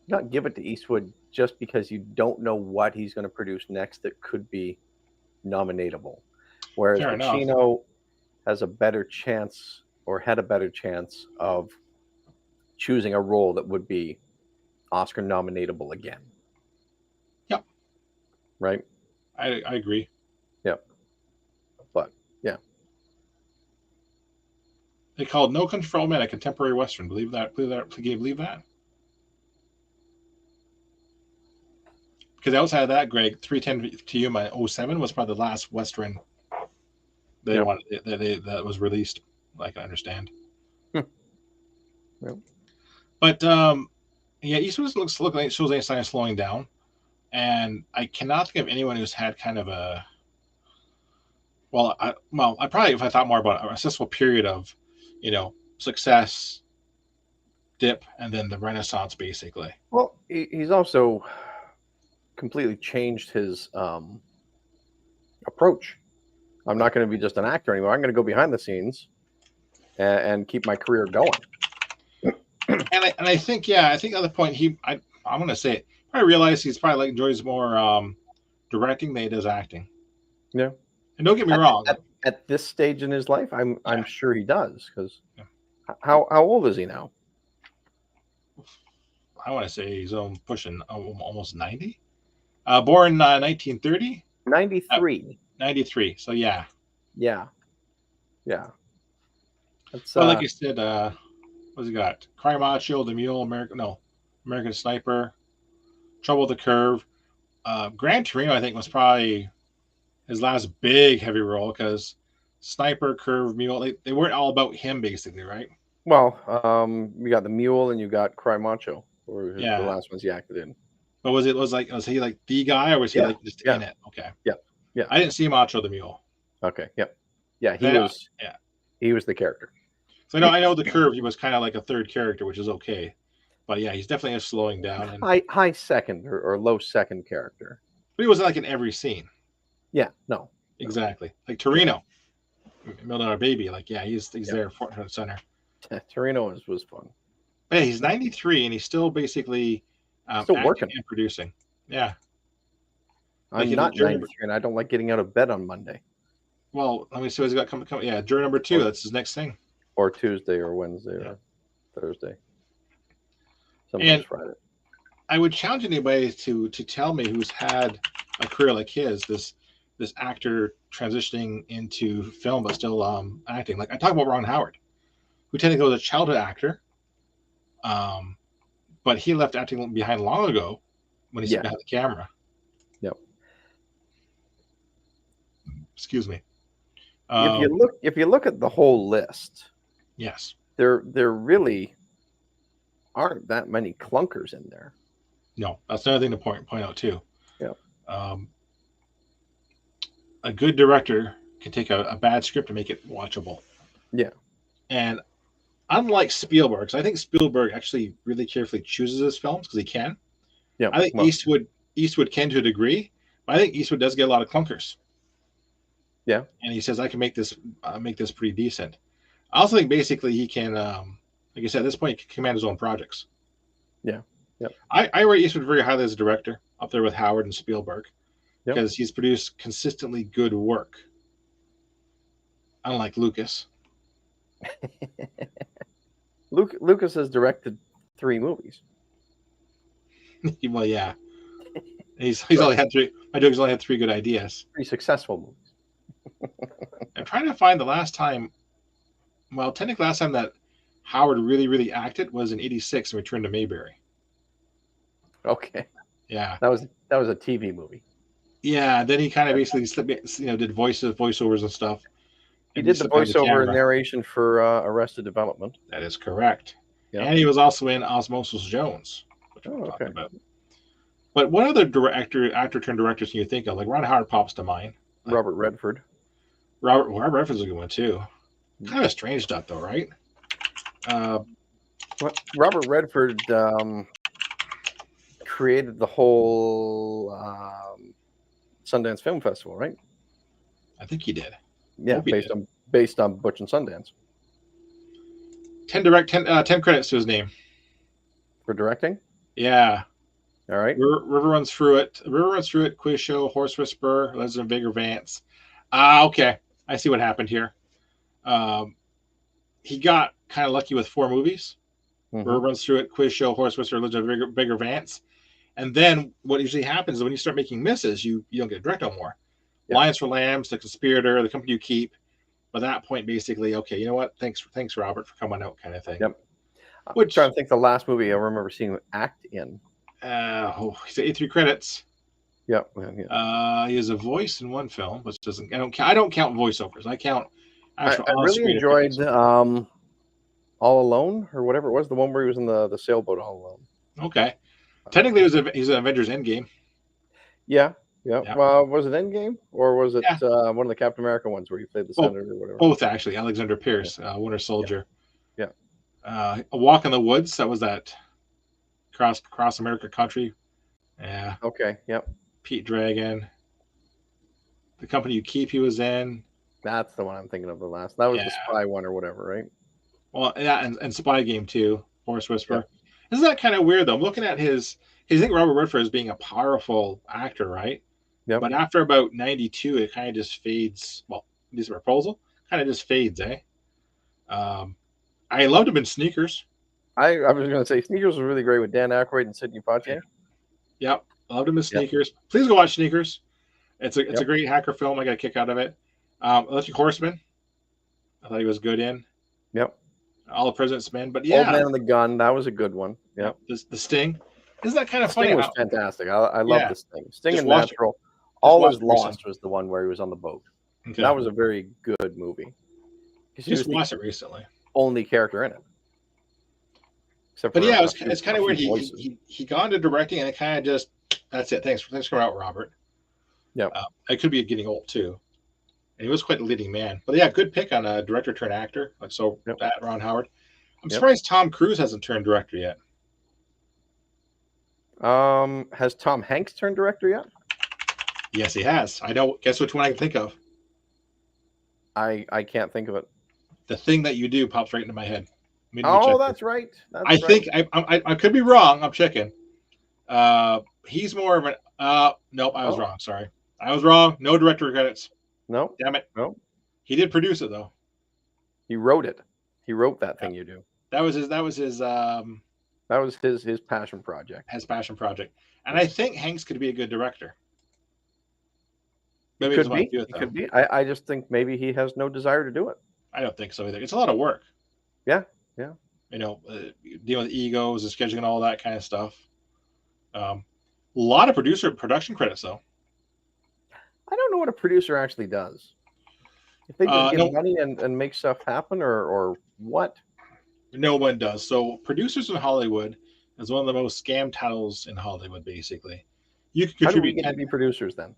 B: not give it to Eastwood just because you don't know what he's going to produce next that could be nominatable. Whereas Pacino has a better chance or had a better chance of choosing a role that would be Oscar nominatable again.
A: Yep.
B: Right?
A: I agree.
B: Yep. But, yeah.
A: They called No Country for Old Men a contemporary Western. Believe that? Believe that? Because outside of that, Greg, 310 to Yuma 07 was probably the last Western that was released, like I understand.
B: Yep.
A: But Eastwood looks like it shows any sign of slowing down, and I cannot think of anyone who's had kind of a I probably, if I thought more about a successful period of, success, dip, and then the Renaissance, basically.
B: Well, he's also completely changed his approach. I'm not going to be just an actor anymore. I'm going to go behind the scenes and keep my career going.
A: And I think at the point I'm going to say it. I realize he's probably enjoys more directing than he does acting.
B: Yeah.
A: And don't get me wrong.
B: At this stage in his life, I'm sure he does. Because how old is he now?
A: I want to say he's pushing almost 90. Born 1930.
B: 93.
A: 93. So yeah.
B: Yeah. Yeah. That's,
A: like you said, what's he got? Cry Macho, The Mule, American Sniper, Trouble with the Curve. Gran Torino, I think, was probably his last big heavy role because Sniper, Curve, Mule, they weren't all about him, basically, right?
B: Well, you got The Mule and you got Cry Macho, or the last ones he acted in.
A: But was he like the guy, or was he like just in it? Okay.
B: Yeah.
A: I didn't see Macho the Mule.
B: Okay. Yep. Yeah, he was the character.
A: So I know the Curve, he was kind of like a third character, which is okay. But yeah, he's definitely slowing down, and
B: High second or low second character.
A: but he wasn't like in every scene.
B: Yeah, no.
A: Exactly. Like Torino, Million Dollar Baby. Like, yeah, he's there front and center.
B: Torino was fun.
A: But yeah, he's 93 and he's still basically
B: Still
A: acting
B: working.
A: and producing. Yeah.
B: I'm
A: Like
B: not 93 and I don't like getting out of bed on Monday.
A: Well, let me see what he's got coming. Yeah, jury number 2. That's his next thing.
B: Or Tuesday or Wednesday or Thursday. Sometimes
A: And
B: Friday.
A: I would challenge anybody to tell me who's had a career like his, this actor transitioning into film but still acting. Like I talk about Ron Howard, who technically was a childhood actor, but he left acting behind long ago when he stepped behind the camera.
B: Yep.
A: Excuse me.
B: If you look at the whole list,
A: yes,
B: there really aren't that many clunkers in there.
A: No, that's another thing to point out too.
B: Yeah.
A: A good director can take a bad script and make it watchable.
B: Yeah.
A: And unlike Spielberg, so I think Spielberg actually really carefully chooses his films because he can.
B: Yeah.
A: I think Eastwood can to a degree, but I think Eastwood does get a lot of clunkers.
B: Yeah.
A: And he says, I can make this pretty decent. I also think basically he can, like I said, at this point, he can command his own projects.
B: Yeah. Yep.
A: I rate Eastwood very highly as a director, up there with Howard and Spielberg, because
B: yep.
A: he's produced consistently good work. Unlike Lucas.
B: Lucas has directed 3 movies.
A: Well, yeah. He's only had 3. My joke, he's only had 3 good ideas.
B: 3 successful movies.
A: I'm trying to find the last time. Well, technically, last time that Howard really, really acted was in '86 and Return to Mayberry.
B: Okay.
A: Yeah.
B: That was a TV movie.
A: Yeah. Then he kind of basically did voiceovers and stuff.
B: He did the voiceover and narration for Arrested Development.
A: That is correct.
B: Yep.
A: And he was also in Osmosis Jones, which we're talking about. But what other actor turned directors can you think of? Like Ron Howard pops to mind. Like
B: Robert Redford.
A: Robert Redford's a good one too. Kind of strange stuff though, right?
B: Robert Redford created the whole Sundance Film Festival, right?
A: I think he did.
B: Yeah, based on Butch and Sundance.
A: 10 credits to his name
B: for directing.
A: Yeah.
B: All right.
A: River Runs Through It. Quiz Show. Horse Whisperer. Legend of Vigor Vance. Okay. I see what happened here. He got kind of lucky with 4 movies. Mm-hmm. River Runs Through It. Quiz Show. Horse Whisperer. Legend of Vigor Vance. And then what usually happens is when you start making misses, you don't get to direct no more. Yep. Lions for Lambs, The Conspirator, The Company You Keep. By that point, basically, okay, you know what? Thanks, Robert, for coming out, kind of thing.
B: Yep. I'm trying to think the last movie I remember seeing him act in.
A: He's at 83 credits.
B: Yep.
A: He has a voice in 1 film, which doesn't. I don't count voiceovers. I count.
B: I really enjoyed All Alone or whatever it was, the one where he was in the sailboat all alone.
A: Okay. Technically, he's an Avengers Endgame.
B: Yeah. Yeah. Was it Endgame or was it one of the Captain America ones where he played the senator or whatever?
A: Both actually. Alexander Pierce, Winter Soldier.
B: Yeah.
A: A Walk in the Woods. That was that cross America country. Yeah.
B: Okay. Yep.
A: Pete Dragon. The Company You Keep. He was in.
B: That's the one I'm thinking of. The last. That was the spy one or whatever, right?
A: Well, yeah, and Spy Game too. Horse Whisperer. Yeah. Isn't that kind of weird though? I'm looking at his. I think Robert Redford as being a powerful actor, right?
B: Yep.
A: But after about 92, it kind of just fades. Well, this proposal kind of just fades, eh? I loved him in Sneakers.
B: I was going to say Sneakers was really great with Dan Aykroyd and Sidney Poitier.
A: Yep, loved him in Sneakers. Yep. Please go watch Sneakers. It's a great hacker film. I got a kick out of it. Electric Horseman. I thought he was good in.
B: Yep.
A: All the President's Men, but yeah.
B: Old Man and the Gun. That was a good one. Yep.
A: The Sting. Isn't that kind of funny?
B: Sting was fantastic. I love the Sting. Sting and Natural.
A: All
B: Is Lost was the one where he was on the boat. Okay. That was a very good movie.
A: Just watched it recently.
B: Only character in it.
A: But yeah, it's kind of weird. He got into directing and it kind of just that's it. Thanks for out, Robert.
B: Yeah,
A: I could be getting old too. And he was quite a leading man. But yeah, good pick on a director turned actor. Like that Ron Howard. I'm surprised Tom Cruise hasn't turned director yet.
B: Has Tom Hanks turned director yet?
A: Yes, he has. I know. Guess which one I can think of?
B: I can't think of it.
A: The Thing That You Do pops right into my head. Let me check
B: Oh,
A: here.
B: that's right. That's
A: I
B: right.
A: think I could be wrong. I'm checking. He's more of an. Nope, I was wrong. Sorry, I was wrong. No director credits.
B: No.
A: Damn it.
B: No.
A: He did produce it though.
B: He wrote it. He wrote That Thing You Do.
A: That was his. That was his
B: passion project.
A: His passion project. And I think Hanks could be a good director. Maybe
B: Could be. It could be. I just think maybe he has no desire to do it.
A: I don't think so either. It's a lot of work.
B: Yeah.
A: You know, dealing with egos and scheduling and all that kind of stuff. A lot of production credits though.
B: I don't know what a producer actually does. If they just get money and make stuff happen, or what?
A: No one does. So producers in Hollywood is one of the most scam titles in Hollywood. Basically, you can contribute.
B: How do we get to be producers then?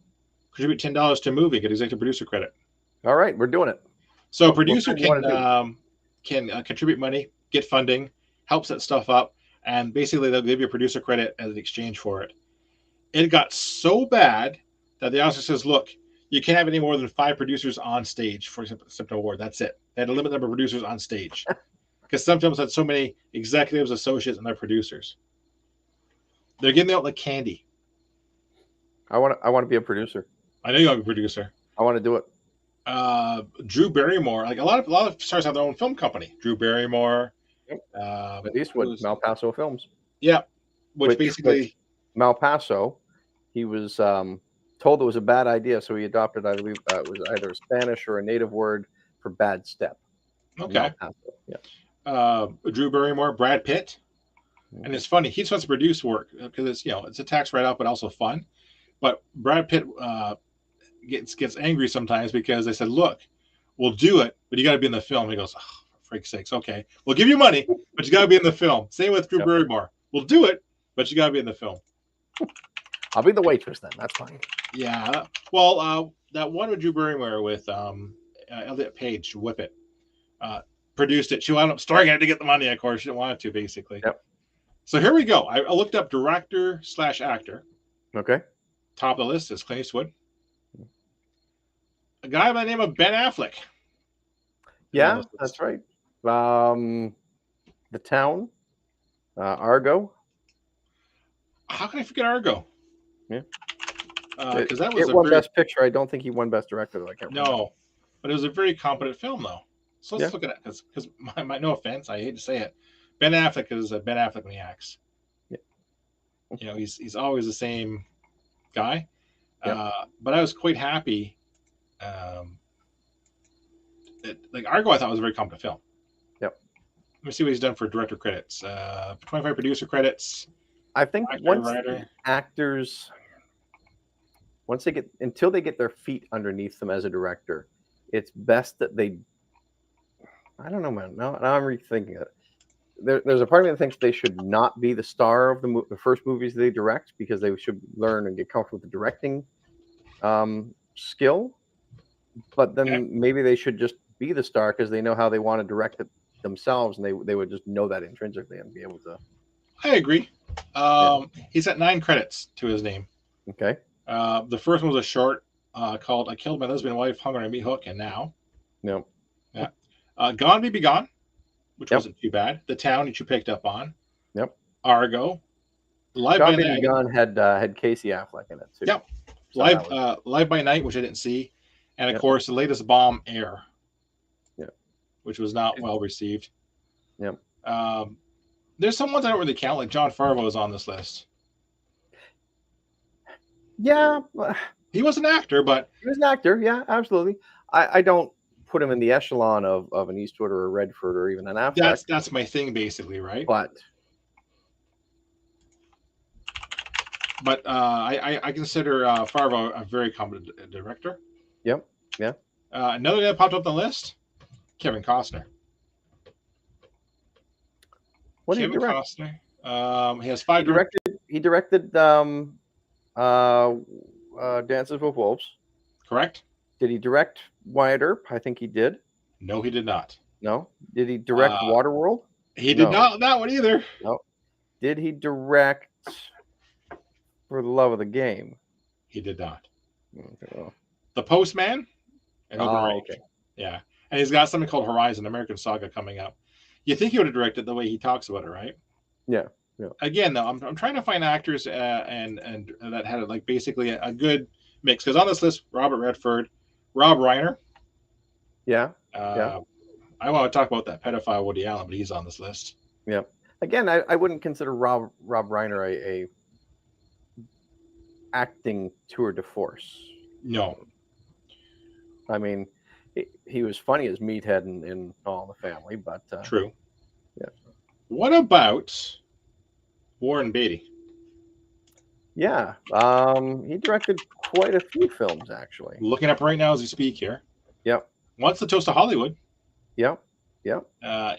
A: Contribute $10 to a movie, get executive producer credit.
B: All right, we're doing it.
A: So a producer can contribute money, get funding, help set stuff up, and basically they'll give you a producer credit as an exchange for it. It got so bad that the Oscar says, look, you can't have any more than 5 producers on stage for example, accept an award. That's it. They had a limited number of producers on stage. Because some films had so many executives, associates, and their producers. They're getting out like candy.
B: I want to be a producer.
A: I know you want to be a producer.
B: I want to do it.
A: Drew Barrymore, like a lot of stars have their own film company. Drew Barrymore,
B: Clint Eastwood, Malpaso Films.
A: Yeah, which basically
B: Malpaso, he was told it was a bad idea, so he adopted, I believe, it was either a Spanish or a native word for bad step.
A: Okay.
B: Malpaso, yeah.
A: Drew Barrymore, Brad Pitt, and it's funny. He's supposed to produce work because it's a tax write-off, but also fun. But Brad Pitt gets angry sometimes because they said, "Look, we'll do it, but you got to be in the film." He goes, oh, "For freak's sakes, okay, we'll give you money, but you got to be in the film." Same with Drew Barrymore. We'll do it, but you got to be in the film.
B: I'll be the waitress then. That's fine.
A: Yeah. Well, that one with Drew Barrymore with Elliot Page, Whip It, produced it. She wound up starring it to get the money. Of course, she didn't want it to, basically.
B: Yep.
A: So here we go. I looked up director/actor.
B: Okay.
A: Top of the list is Clint Eastwood. A guy by the name of Ben Affleck.
B: Yeah, that's right. The Town, Argo.
A: How can I forget Argo?
B: Yeah.
A: Because that was
B: won Best Picture. I don't think he won Best Director, though. I can't remember.
A: No, but it was a very competent film, though. So let's look at it. Because my no offense, I hate to say it, Ben Affleck is a Ben Affleck when he acts. Yeah. He's always the same guy. But I was quite happy. Like Argo, I thought was a very competent film.
B: Yep.
A: Let me see what he's done for director credits. 25 producer credits.
B: I think once actors, until they get their feet underneath them as a director, it's best that they. I don't know, man. Now I'm rethinking it. There's a part of me that thinks they should not be the star of the first movies they direct because they should learn and get comfortable with the directing skill. But then maybe they should just be the star because they know how they want to direct it themselves, and they would just know that intrinsically and be able to.
A: I agree. He's got 9 credits to his name.
B: Okay.
A: The first one was a short called "I Killed My Lesbian Wife, Hung on a Meat Hook, and Now."
B: No.
A: Yeah. Gone Baby Gone, which wasn't too bad. The Town, that you picked up on.
B: Yep.
A: Argo. Live
B: Gone
A: by
B: Baby
A: Night.
B: Gone had Casey Affleck in it too.
A: Yep.
B: So
A: Live by Night, which I didn't see, and of course the latest bomb, Air.
B: Yeah.
A: Which was not well received.
B: Yep.
A: There's some ones I don't really count, like John Farvo is on this list.
B: Yeah.
A: He was an actor, but
B: he was an actor. Yeah, absolutely. I don't put him in the echelon of an Eastwood or a Redford or even an Affleck.
A: That's my thing, basically, right?
B: But
A: I consider Farvo a very competent director.
B: Yep. Yeah.
A: Another guy that popped up on the list, Kevin Costner.
B: What did he direct?
A: Costner. He has 5
B: directed. He directed Dances with Wolves.
A: Correct.
B: Did he direct Wyatt Earp? I think he did.
A: No, he did not.
B: No. Did he direct Waterworld?
A: He did not that one either.
B: No. Did he direct For the love of the game.
A: He did not.
B: Okay, well.
A: The Postman and Open Range.
B: Okay.
A: Yeah. And he's got something called Horizon, American Saga coming up. You think he would have directed the way he talks about it, right?
B: Yeah.
A: Again, though, I'm trying to find actors and that had like basically a good mix. Because on this list, Robert Redford, Rob Reiner.
B: Yeah.
A: I want to talk about that pedophile Woody Allen, but he's on this list.
B: Yeah. Again, I wouldn't consider Rob Reiner a acting tour de force.
A: No.
B: I mean, he was funny as Meathead in All in the Family, but
A: true.
B: Yeah.
A: What about Warren Beatty?
B: Yeah. He directed quite a few films, actually.
A: Looking up right now as we speak here.
B: Yep.
A: What's the Toast of Hollywood?
B: Yep.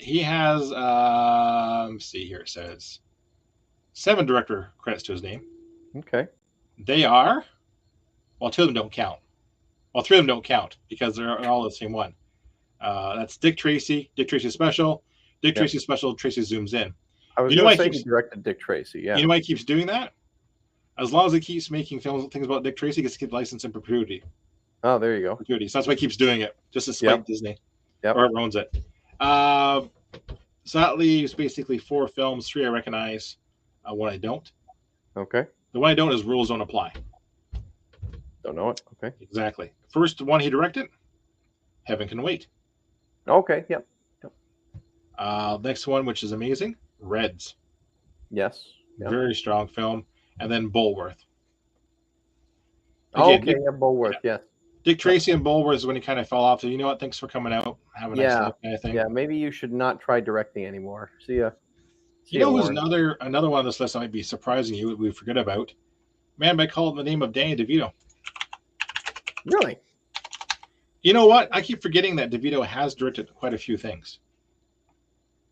A: He has, let's see here, it says 7 director credits to his name.
B: Okay.
A: They are, well, 2 of them don't count. Well, 3 of them don't count because they're all the same one. That's Dick Tracy Special, Tracy Special, Tracy Zooms In.
B: I was going to say he directed Dick Tracy, yeah.
A: You know why he keeps doing that? As long as he keeps making things about Dick Tracy, he gets to keep license in perpetuity.
B: Oh, there you go.
A: So that's why he keeps doing it, just to spite Disney.
B: Yep.
A: Or it owns it. So that leaves basically 4 films. 3 I recognize, 1 I don't.
B: Okay.
A: The one I don't is Rules Don't Apply.
B: Don't know it. Okay.
A: Exactly. First one he directed, Heaven Can Wait.
B: Okay. Yep.
A: Next one, which is amazing, Reds.
B: Yes. Yep.
A: Very strong film. And then Bulworth. Again,
B: Bulworth, yes.
A: Dick Tracy and Bulworth is when he kind of fell off. So you know what? Thanks for coming out. Have a nice day, kind of thing.
B: Yeah, maybe you should not try directing anymore. See ya.
A: You know who's another one on this list that might be surprising you, we forget about? Man by called the name of Danny DeVito.
B: Really?
A: You know what? I keep forgetting that DeVito has directed quite a few things.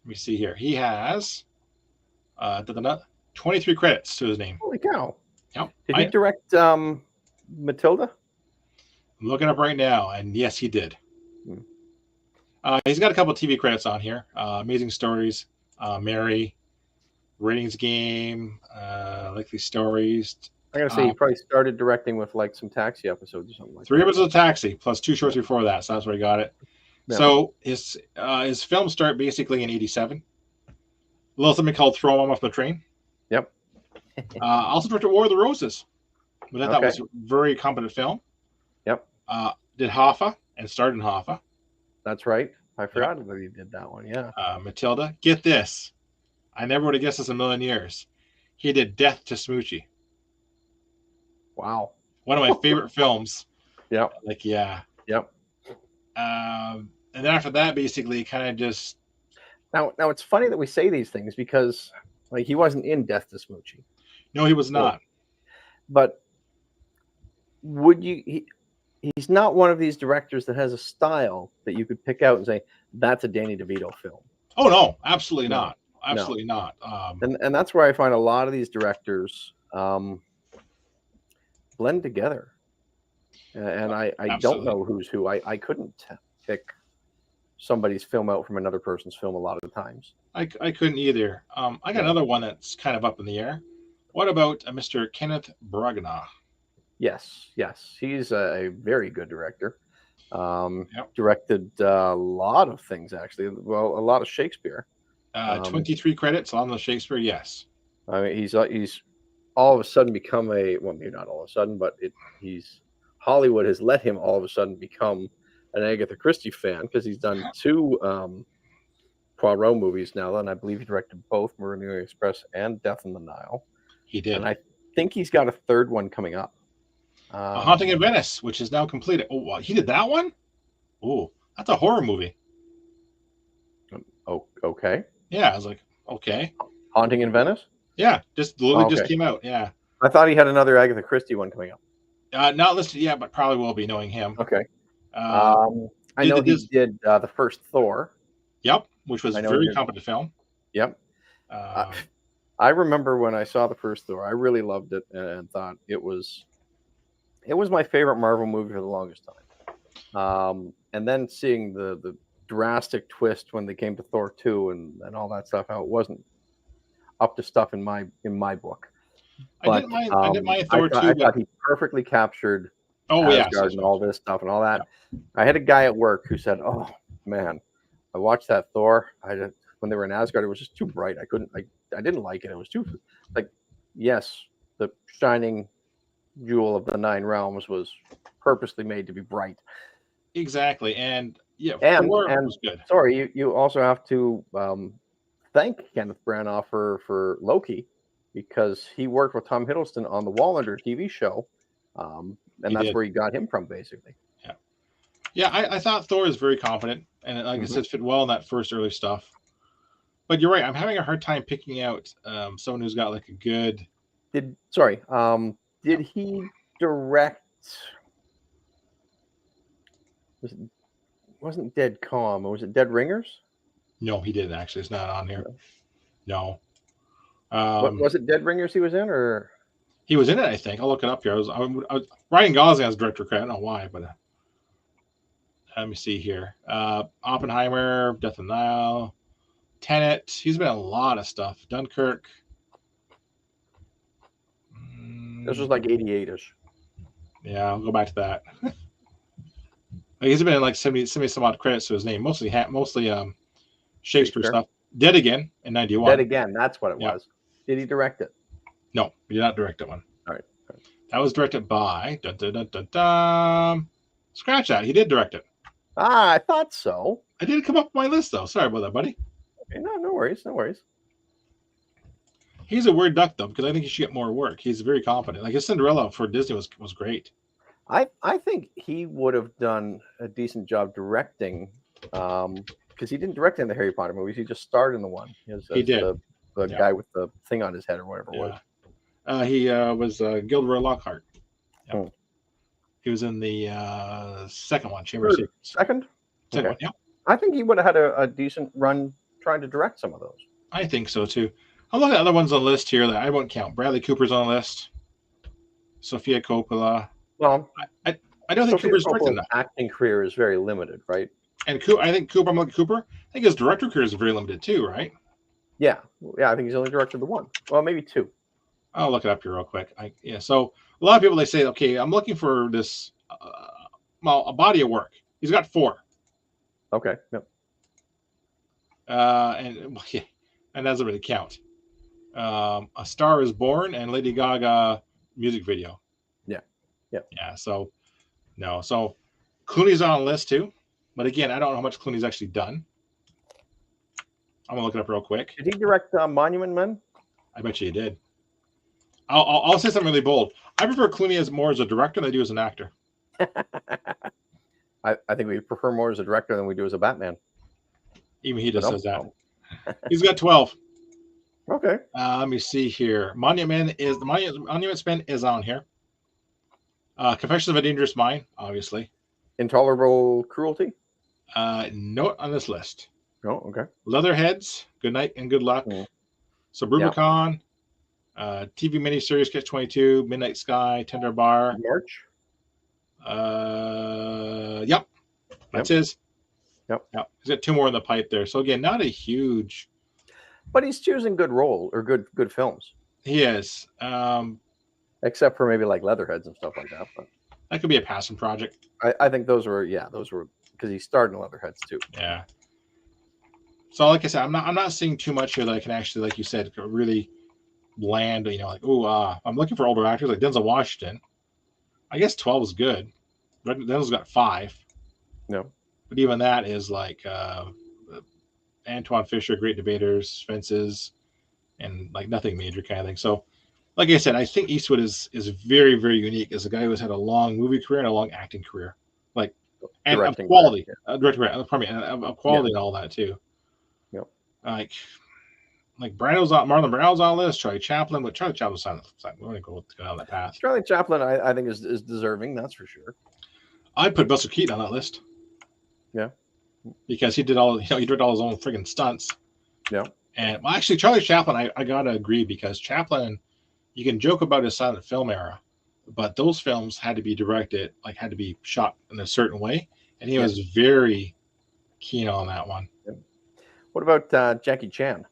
A: Let me see here. He has 23 credits to his name.
B: Holy cow.
A: Yep.
B: Did he direct Matilda?
A: I'm looking up right now, and yes, he did. He's got a couple of TV credits on here. Amazing Stories, Mary, Ratings Game, Likely Stories.
B: I gotta say, he probably started directing with like some Taxi episodes or something like
A: 3 episodes of Taxi, plus 2 shorts before that, so that's where he got it. Yeah. So his films start basically in 87. A little something called Throw Mom Off the Train.
B: Yep.
A: Also directed War of the Roses, which I thought was a very competent film.
B: Yep.
A: Did Hoffa and starred in Hoffa.
B: That's right. I forgot that he did that one. Yeah.
A: Matilda. Get this. I never would have guessed this in a million years. He did Death to Smoochie.
B: Wow.
A: One of my favorite films.
B: Yep.
A: Yep. And then after that, basically, kind of just.
B: Now it's funny that we say these things because, like, he wasn't in Death to Smoochie.
A: No, he was not.
B: But would you? He's not one of these directors that has a style that you could pick out and say that's a Danny DeVito film.
A: Oh no, absolutely not. Absolutely not.
B: And that's where I find a lot of these directors blend together. And I don't know who's who. I couldn't pick somebody's film out from another person's film a lot of the times.
A: I couldn't either. I got another one that's kind of up in the air. What about Mr. Kenneth Branagh?
B: Yes. He's a very good director. Directed a lot of things, actually. Well, a lot of Shakespeare.
A: 23 credits on the Shakespeare, yes.
B: I mean, he's all of a sudden become maybe not all of a sudden, but Hollywood has let him all of a sudden become an Agatha Christie fan because he's done 2 Poirot movies now, and I believe he directed both Meridian Express and Death on the Nile.
A: He did.
B: And I think he's got a 3rd one coming up.
A: A Haunting in Venice, which is now completed. Oh, he did that one? Oh, that's a horror movie.
B: Oh, okay.
A: Yeah, I was like, okay.
B: Haunting in Venice?
A: Yeah, just came out. Yeah.
B: I thought he had another Agatha Christie one coming up.
A: Not listed yet, but probably will be, knowing him.
B: Okay. I know he did the first Thor.
A: Yep, which was a very competent film.
B: Yep. I remember when I saw the first Thor, I really loved it and thought it was my favorite Marvel movie for the longest time. And then seeing the drastic twist when they came to Thor 2 and all that stuff, how it wasn't up to stuff in my book. But
A: I didn't mind Thor
B: I
A: 2, but
B: thought he perfectly captured
A: oh yes,
B: Asgard
A: yes,
B: and
A: yes.
B: all this stuff and all
A: Yeah.
B: that. I had a guy at work who said, "Oh man, I watched that Thor. When they were in Asgard, it was just too bright. I didn't like it. It was too like, yes, the shining jewel of the nine realms was purposely made to be bright.
A: Exactly. And yeah,
B: And
A: Thor was good.
B: sorry, you also have to thank Kenneth Branagh for Loki, because he worked with Tom Hiddleston on the Wallander TV show, and
A: He
B: that's
A: did.
B: where he got him from, basically.
A: Yeah. Yeah, I thought Thor was very confident, and like I
B: Mhm.
A: said, fit well in that first early stuff. But you're right. I'm having a hard time picking out someone who's got like a good.
B: Did he direct? Was it, wasn't Dead Calm? Or was it Dead Ringers?
A: No, he didn't actually. It's not on here. No.
B: What was it? Dead Ringers he was in, or
A: He was in it, I think. I'll look it up here. Ryan Gosling has director credit. I don't know why, but let me see here. Oppenheimer, Death of the Nile, Tenet. He's been in a lot of stuff. Dunkirk.
B: this was like 88ish.
A: Yeah, I'll go back to that. He's been in like 70 some odd credits to his name, mostly Shakespeare stuff. Dead Again in '91.
B: Dead Again, that's what it was. Did he direct it?
A: No, he did not direct that one.
B: All right.
A: That was directed by Scratch that. He did direct it.
B: I thought so.
A: I didn't come up with my list though. Sorry about that, buddy.
B: Okay, no worries.
A: He's a weird duck though, because I think he should get more work. He's very competent. Like his Cinderella for Disney was great.
B: I think he would have done a decent job directing, because he didn't direct in the Harry Potter movies. He just starred in the one.
A: He did.
B: The guy with the thing on his head or whatever it was.
A: He was Gilderoy Lockhart. Yep.
B: Hmm.
A: He was in the second one, Chamber of Secrets.
B: Second
A: Second one, yeah.
B: I think he would have had a decent run trying to direct some of those.
A: I think so too. I'll look at other ones on the list here that I won't count. Bradley Cooper's on the list. Sofia Coppola.
B: Well,
A: I don't think Cooper's directed enough.
B: Acting career is very limited, right?
A: And I think Cooper. I'm looking at Cooper. I think his director career is very limited too, right?
B: Yeah. I think he's only directed the one. Well, maybe two.
A: I'll look it up here real quick. So a lot of people, they say, okay, I'm looking for this, a body of work. He's got 4.
B: Okay. Yep.
A: And that doesn't really count. A Star Is Born and Lady Gaga music video. Yeah. So no. So Clooney's on the list too, but again, I don't know how much Clooney's actually done. I'm gonna look it up real quick.
B: Did he direct Monument Men?
A: I bet you he did. I'll say something really bold. I prefer Clooney as a director than I do as an actor.
B: I think we prefer more as a director than we do as a Batman.
A: Even he just says that. He's got 12.
B: Okay.
A: Let me see here. Monument Men is on here. Confessions of a Dangerous Mind, obviously.
B: Intolerable Cruelty?
A: Not on this list.
B: Oh, okay.
A: Leatherheads, Good Night and Good Luck. Suburbicon, TV miniseries Catch 22, Midnight Sky, Tender Bar.
B: March?
A: Yep. That's his.
B: Yep.
A: He's got 2 more in the pipe there. So again, not a huge.
B: But he's choosing good role or good films.
A: He is.
B: Except for maybe like Leatherheads and stuff like that. But
A: that could be a passing project.
B: I think those were because he starred in Leatherheads too.
A: Yeah. So like I said, I'm not seeing too much here that I can actually, like you said, really land. I'm looking for older actors like Denzel Washington. I guess 12 is good. Denzel's got 5.
B: No.
A: But even that is like Antoine Fisher, Great Debaters, Fences, and like nothing major kind of thing. So, like I said, I think Eastwood is very, very unique as a guy who's had a long movie career and a long acting career, and of quality, of quality and all that too.
B: Yep.
A: Like Marlon Brando's on the list, Charlie Chaplin, but Charlie Chaplin's on. We're going to go down that path.
B: Charlie Chaplin, I think is deserving. That's for sure.
A: I'd put Buster Keaton on that list.
B: Yeah.
A: Because he did all, he did all his own friggin' stunts.
B: Yeah.
A: And actually, Charlie Chaplin, I gotta agree, because Chaplin, you can joke about his silent film era, but those films had to be directed, had to be shot in a certain way, and he was very keen on that one.
B: Yeah. What about Jackie Chan?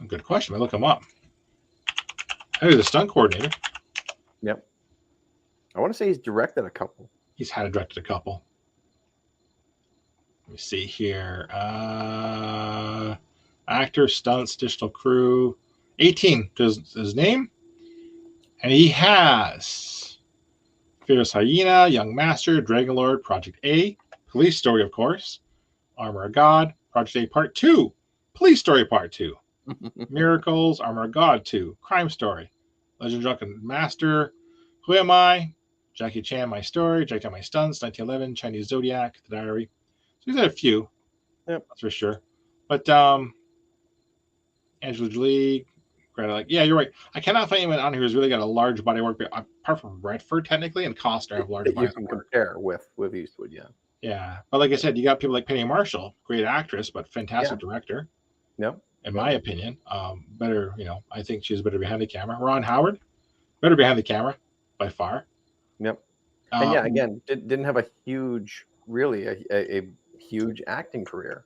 A: Good question. I look him up. I know he's a stunt coordinator.
B: Yep. I want to say he's directed a couple.
A: He's had directed a couple. Let me see here. Actor, stunts, digital crew. 18 is his name. And he has Fierce Hyena, Young Master, Dragon Lord, Project A, Police Story, of course, Armor of God, Project A Part 2, Police Story Part 2, Miracles, Armor of God 2, Crime Story, Legend of Drunken Master, Who Am I, Jackie Chan, My Story, Jackie Chan, My Stunts, 1911, Chinese Zodiac, The Diary. So he's had a few,
B: Yep,
A: that's for sure. But Angela Jolie, Greta, yeah, you're right. I cannot find anyone on here who's really got a large body of work, apart from Redford, technically, and Costner have large
B: that you
A: bodies
B: can
A: of work.
B: compare with Eastwood, yeah.
A: Yeah, but like I said, you got people like Penny Marshall, great actress, but fantastic director.
B: Yep.
A: In my opinion, better. I think she's better behind the camera. Ron Howard, better behind the camera by far.
B: Yep. And yeah, again, didn't have a huge, really a huge acting career.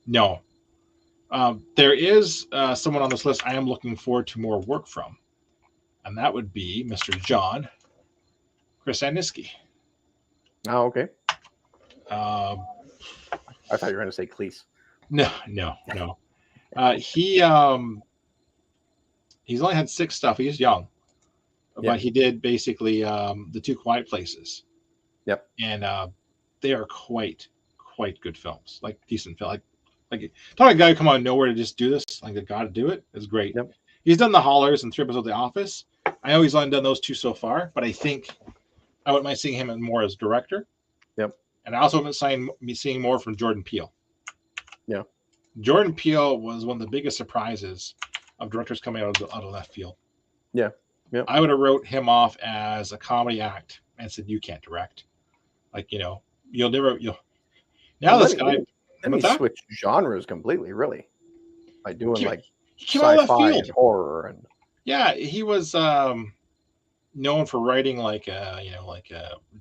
A: No. There is someone on this list I am looking forward to more work from, and that would be Mr. John Krasinski.
B: Oh, okay.
A: I
B: thought you were going to say Cleese.
A: No. He's only had 6 stuff. He's young, but he did basically the 2 Quiet Places.
B: Yep.
A: And they are quite good films, like decent film. Like talking a guy who come out of nowhere to just do this, like the guy to do it is great.
B: Yep.
A: He's done The Hollers and 3 episodes of The Office. I know he's only done those 2 so far, but I think I wouldn't mind seeing him more as director.
B: Yep.
A: And I also wouldn't mind seeing more from Jordan Peele.
B: Yeah.
A: Jordan Peele was one of the biggest surprises of directors coming out of left field.
B: Yeah. Yeah.
A: I would have wrote him off as a comedy act and said, "You can't direct." Like, now this guy.
B: Let me switch genres completely, really, by doing like
A: he came out of left
B: sci-fi
A: field.
B: and horror and.
A: Yeah, he was known for writing like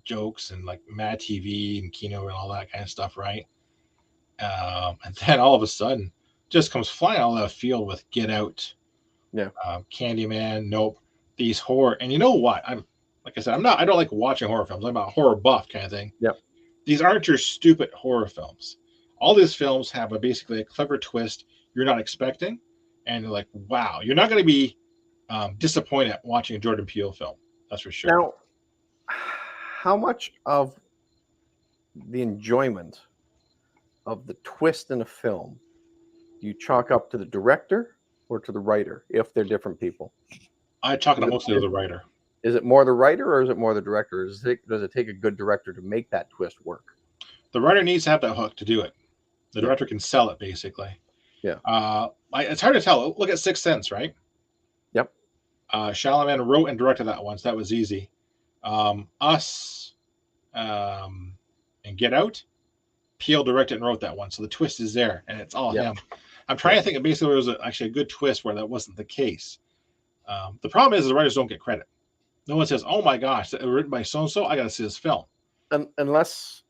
A: jokes and like Mad TV and Kino and all that kind of stuff, right? And then all of a sudden, just comes flying out of left field with Get Out, Candyman, Nope, these horror. And you know what? Like I said, I don't like watching horror films. I'm a horror buff kind of thing.
B: Yep.
A: These aren't your stupid horror films. All these films have basically a clever twist you're not expecting, and you're like, wow, you're not going to be disappointed watching a Jordan Peele film. That's for sure.
B: Now, how much of the enjoyment of the twist in a film do you chalk up to the director or to the writer, if they're different people?
A: I chalk it up mostly to the writer.
B: Is it more the writer or is it more the director? Does it take a good director to make that twist work?
A: The writer needs to have that hook to do it. The director can sell it, basically.
B: Yeah.
A: It's hard to tell. Look at Sixth Sense, right?
B: Yep.
A: Chalamet wrote and directed that one, so that was easy. Us and Get Out, Peele directed and wrote that one, so the twist is there, and it's all him. I'm trying to think of basically there was actually a good twist where that wasn't the case. The problem is the writers don't get credit. No one says, "Oh my gosh, that was written by so and so. I got to see this film."
B: Unless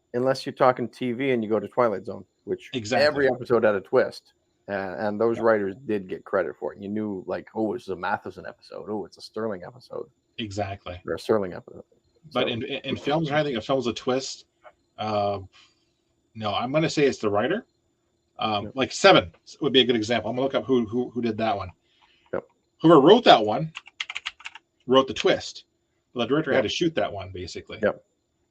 B: you're talking TV and you go to Twilight Zone, which every episode had a twist, and those writers did get credit for it. You knew, like, oh, it's a Matheson episode. Oh, it's a Sterling episode.
A: Exactly.
B: Or a Sterling episode.
A: But in films, I think a film's a twist. No, I'm going to say it's the writer. Like Seven would be a good example. I'm going to look up who did that one.
B: Yep.
A: Whoever wrote that one wrote the twist. The director had to shoot that one, basically.
B: Yep.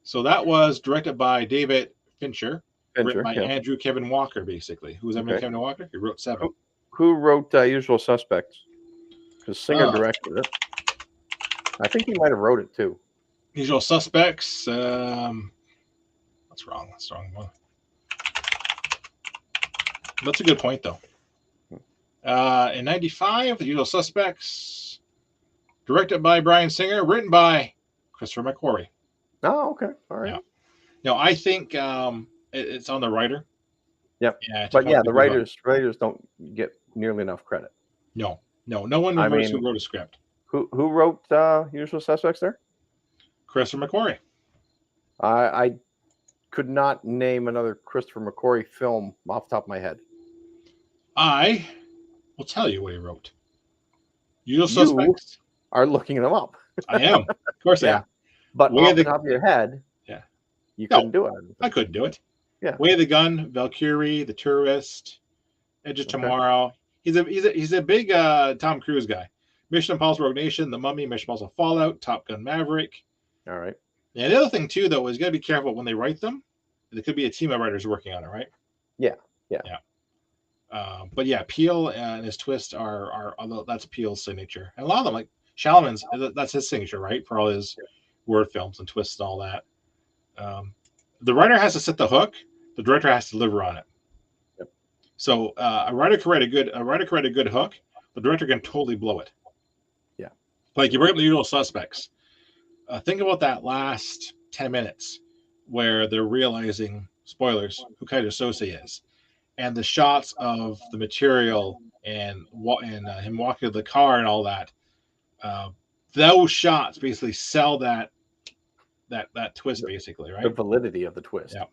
A: So that was directed by David Fincher, written by Andrew Kevin Walker, basically. Who was Kevin Walker? He wrote Seven.
B: Who wrote Usual Suspects? Because Singer directed it. I think he might have wrote it too.
A: Usual Suspects. That's wrong. That's the wrong one. That's a good point, though. In '95, The Usual Suspects, directed by Bryan Singer, written by Christopher McQuarrie.
B: Oh, okay. All right.
A: Yeah. No, I think it's on the writer.
B: Yep. Yeah, but the writers don't get nearly enough credit.
A: No one remembers who wrote a script.
B: Who wrote Usual Suspects there?
A: Christopher McQuarrie.
B: I could not name another Christopher McQuarrie film off the top of my head.
A: I will tell you what he wrote. Usual Suspects.
B: are looking them up.
A: I am. Of course I
B: Yeah.
A: am.
B: But
A: Way
B: off
A: of
B: the
A: the
B: top of your head,
A: Yeah.
B: you
A: No,
B: couldn't do it.
A: I couldn't do it.
B: Yeah.
A: Way of the Gun, Valkyrie, The Tourist, Edge of
B: Okay.
A: Tomorrow. He's a big Tom Cruise guy. Mission Impossible Rogue Nation, The Mummy, Mission Impossible Fallout, Top Gun Maverick.
B: All right.
A: Yeah, the other thing too, though, is you got to be careful when they write them. There could be a team of writers working on it, right?
B: Yeah.
A: But yeah, Peele and his twist are that's Peele's signature, and a lot of them, like Shalman's, that's his signature, right? For all his word films and twists and all that. The writer has to set the hook. The director has to deliver on it.
B: Yep.
A: So a writer can write a good hook. The director can totally blow it.
B: Yeah.
A: Like you bring up The Usual Suspects. Think about that last 10 minutes where they're realizing, spoilers, who Kaiser Sose is, and the shots of the material and him walking to the car and all that. Those shots basically sell that twist, basically, right?
B: The validity of the twist.
A: Yeah.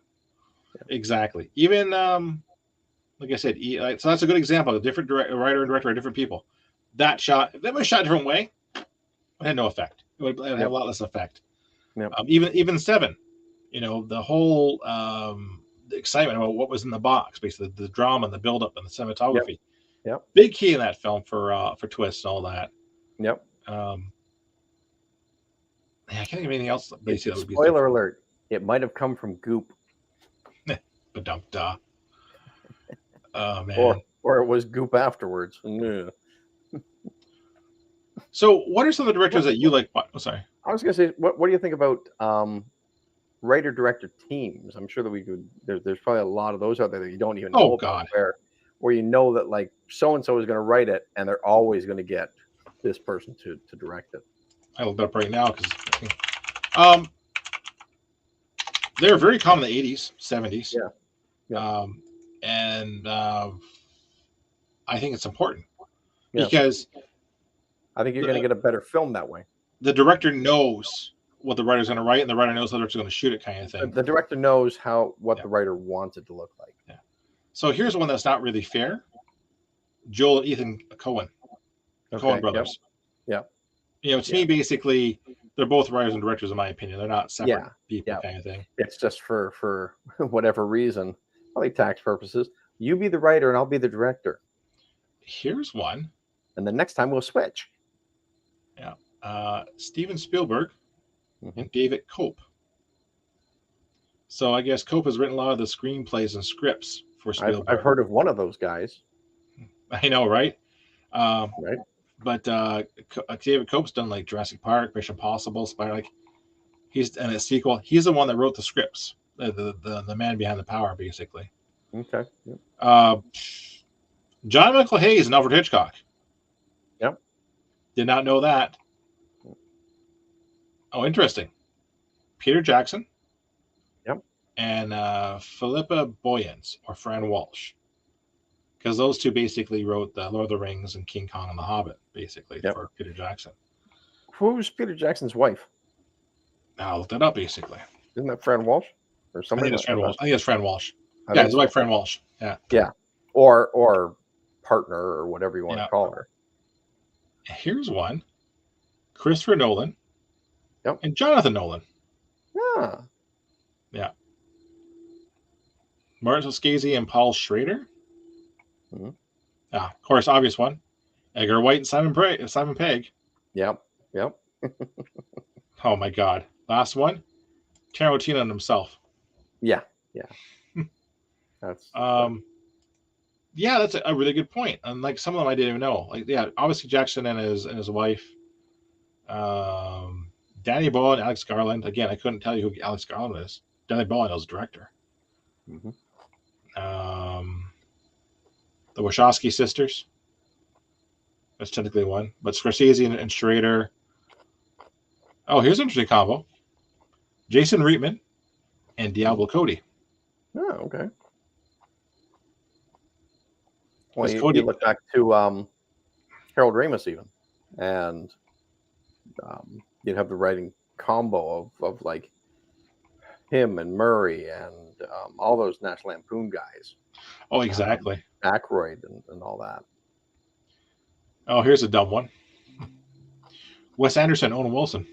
A: Exactly. Even like I said, so that's a good example. A different writer and director are different people. That shot, if that was shot a different way, it had no effect. It would have a lot less effect.
B: Yep.
A: Even Seven, the whole the excitement about what was in the box, basically the drama and the buildup and the cinematography.
B: Yep.
A: Big key in that film for twists and all that.
B: Yep.
A: I can't think of anything else. Basically,
B: Spoiler alert: it might have come from Goop.
A: Ba-dum-da. Oh man.
B: Or it was Goop afterwards. Yeah.
A: So, what are some of the directors that you like? Oh, sorry.
B: I was going to say, what do you think about writer-director teams? I'm sure that we could. There's probably a lot of those out there that you don't even know about, where you know that like so and so is going to write it, and they're always going to get this person to direct it.
A: I look up right now because they were very common in the 80s, 70s.
B: Yeah.
A: And I think it's important
B: because I think you're going to get a better film that way.
A: The director knows what the writer's going to write, and the writer knows how the director's going to shoot it, kind of thing.
B: The director knows what the writer wants it to look like.
A: Yeah. So here's one that's not really fair. Joel and Ethan Coen. Coen brothers.
B: Yep.
A: To me, basically, they're both writers and directors, in my opinion. They're not separate people, kind of thing.
B: It's just for whatever reason, probably tax purposes. You be the writer, and I'll be the director.
A: Here's one.
B: And the next time we'll switch.
A: Yeah. Steven Spielberg and David Cope. So I guess Cope has written a lot of the screenplays and scripts for Spielberg.
B: I've heard of one of those guys.
A: I know, right?
B: Right.
A: But David Cope's done like Jurassic Park, Mission Impossible, Spider. And a sequel. He's the one that wrote the scripts. The man behind the power, basically.
B: Okay.
A: Yep. John Michael Hayes and Alfred Hitchcock.
B: Yep.
A: Did not know that. Oh, interesting. Peter Jackson.
B: Yep.
A: And Philippa Boyens or Fran Walsh. Because those two basically wrote the Lord of the Rings and King Kong and the Hobbit, basically, for Peter Jackson.
B: Who's Peter Jackson's wife?
A: I'll look that up, basically.
B: Isn't that Fran Walsh? Or somebody?
A: I think it's Fran Walsh. Yeah, his wife, Fran Walsh. Yeah.
B: Yeah. Or partner or whatever you want to call her.
A: Here's one. Christopher Nolan.
B: Yep.
A: And Jonathan Nolan.
B: Yeah.
A: Yeah. Martin Scorsese and Paul Schrader.
B: Mm-hmm.
A: Of course, obvious one. Edgar White and Simon Pegg.
B: Yep.
A: Oh my God. Last one. Tarantino and himself.
B: Yeah. That's
A: that's a really good point. And like some of them I didn't even know. Obviously Jackson and his wife. Danny Boyle and Alex Garland. Again, I couldn't tell you who Alex Garland is. Danny Boyle is director.
B: Mm-hmm.
A: The Wachowski sisters. That's technically one. But Scorsese and Schrader. Oh, here's an interesting combo. Jason Reitman and Diablo Cody.
B: Oh, okay. Well, you look back to Harold Ramis even, and you'd have the writing combo of like him and Murray and all those National Lampoon guys.
A: Oh, exactly.
B: Aykroyd and all that.
A: Oh, here's a dumb one. Wes Anderson, Owen Wilson.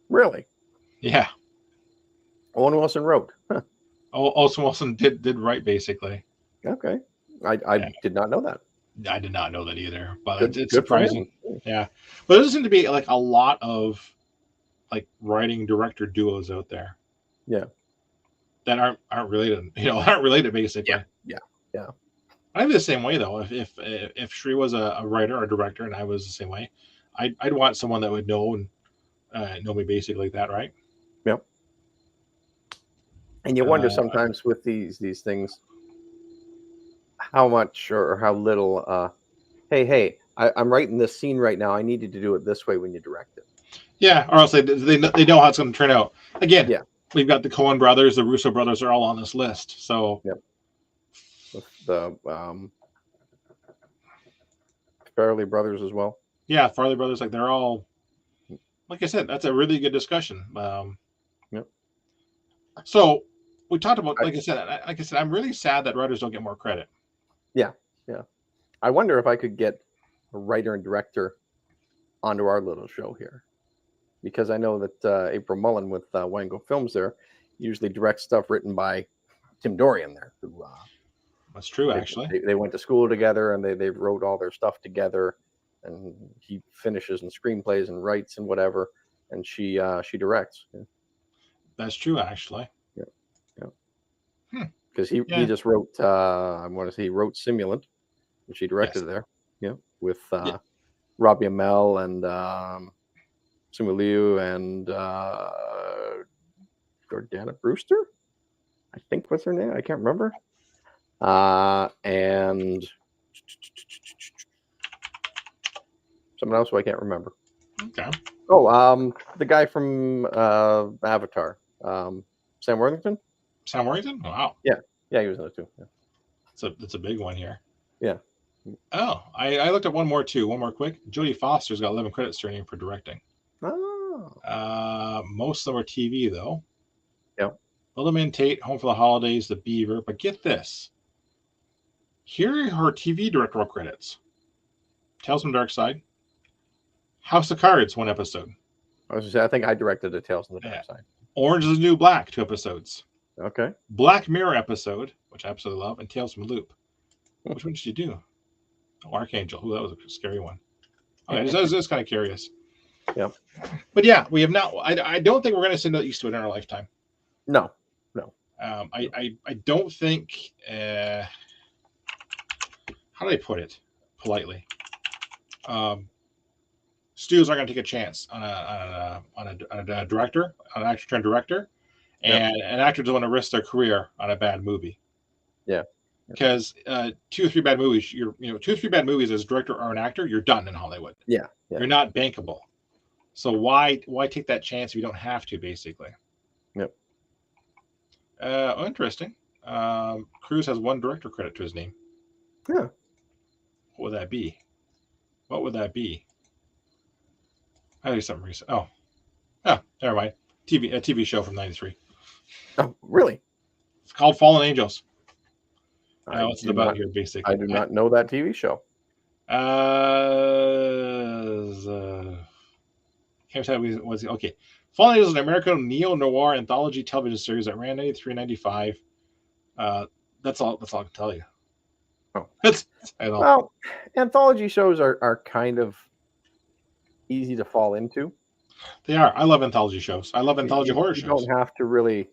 B: Really?
A: Yeah.
B: Owen Wilson wrote. Huh.
A: Owen Wilson did write basically.
B: Okay. I did not know that.
A: I did not know that either, but
B: Good,
A: it's
B: good for
A: surprising.
B: him.
A: Yeah, but there seem to be like a lot of like writing director duos out there.
B: Yeah.
A: That aren't related. Aren't related basically.
B: Yeah.
A: I'd be the same way though. If Shri was a writer or a director and I was the same way, I'd want someone that would know and know me basically like that, right?
B: Yep. And you wonder sometimes with these things, how much or how little. Hey, I'm writing this scene right now. I needed to do it this way when you direct it.
A: Yeah, or else they know how it's going to turn out. Again,
B: yeah,
A: we've got the Coen brothers, the Russo brothers are all on this list. So
B: yep. The Farrelly brothers as well.
A: Yeah, Farley brothers, like they're all. Like I said, that's a really good discussion.
B: Yep.
A: So we talked about, like I said, I'm really sad that writers don't get more credit.
B: Yeah. I wonder if I could get a writer and director onto our little show here, because I know that April Mullen with Wango Films there usually directs stuff written by Tim Dorian there. Who
A: that's true, actually.
B: They went to school together and they wrote all their stuff together, and he finishes and screenplays and writes and whatever, and she directs. Yeah.
A: That's true, actually.
B: Yeah. Because he just wrote. I want to say he wrote Simulant, and she directed there. Yeah, with Robbie Amell and Simu Liu and Jordana Brewster, I think was her name. I can't remember. And someone else who I can't remember.
A: Okay.
B: Oh, the guy from Avatar, Sam Worthington.
A: Sam Worthington? Wow.
B: Yeah, he was in it too. Yeah.
A: That's a big one here.
B: Yeah.
A: Oh, I looked at one more quick. Jodie Foster's got 11 credits to her name for directing.
B: Oh.
A: Most of them are TV though.
B: Yep.
A: Lillian Tate, Home for the Holidays, The Beaver. But get this. Here are her TV directorial credits. Tales from the Dark Side. House of Cards, 1 episode.
B: I think I directed the Tales from the Dark Side.
A: Orange is the New Black, 2 episodes.
B: Okay.
A: Black Mirror episode, which I absolutely love, and Tales from the Loop. Which one did you do? Oh, Archangel. Ooh, that was a scary one. Okay, I was just kind of curious.
B: Yep.
A: But yeah, we have not. I don't think we're going to send Eastwood in our lifetime.
B: No.
A: I don't think. How do I put it politely? Studios aren't going to take a chance on a director, an actor turned director, and an actor doesn't want to risk their career on a bad movie.
B: Yeah.
A: Because 2 or 3 bad movies, 2 or 3 bad movies as a director or an actor, you're done in Hollywood.
B: Yeah.
A: You're not bankable. So why take that chance if you don't have to, basically?
B: Yep.
A: Interesting. Cruise has 1 director credit to his name.
B: Yeah.
A: What would that be? I do something recent. Oh, never mind. A TV show from '93.
B: Oh, really?
A: It's called Fallen Angels. What's it about here, basically?
B: I do not know that TV show.
A: Can't tell you was okay. Fallen Angels is an American neo-noir anthology television series that ran 93-95. That's all I can tell you.
B: Oh,
A: well,
B: anthology shows are kind of easy to fall into.
A: They are. I love anthology shows. I love anthology horror shows.
B: You don't have to really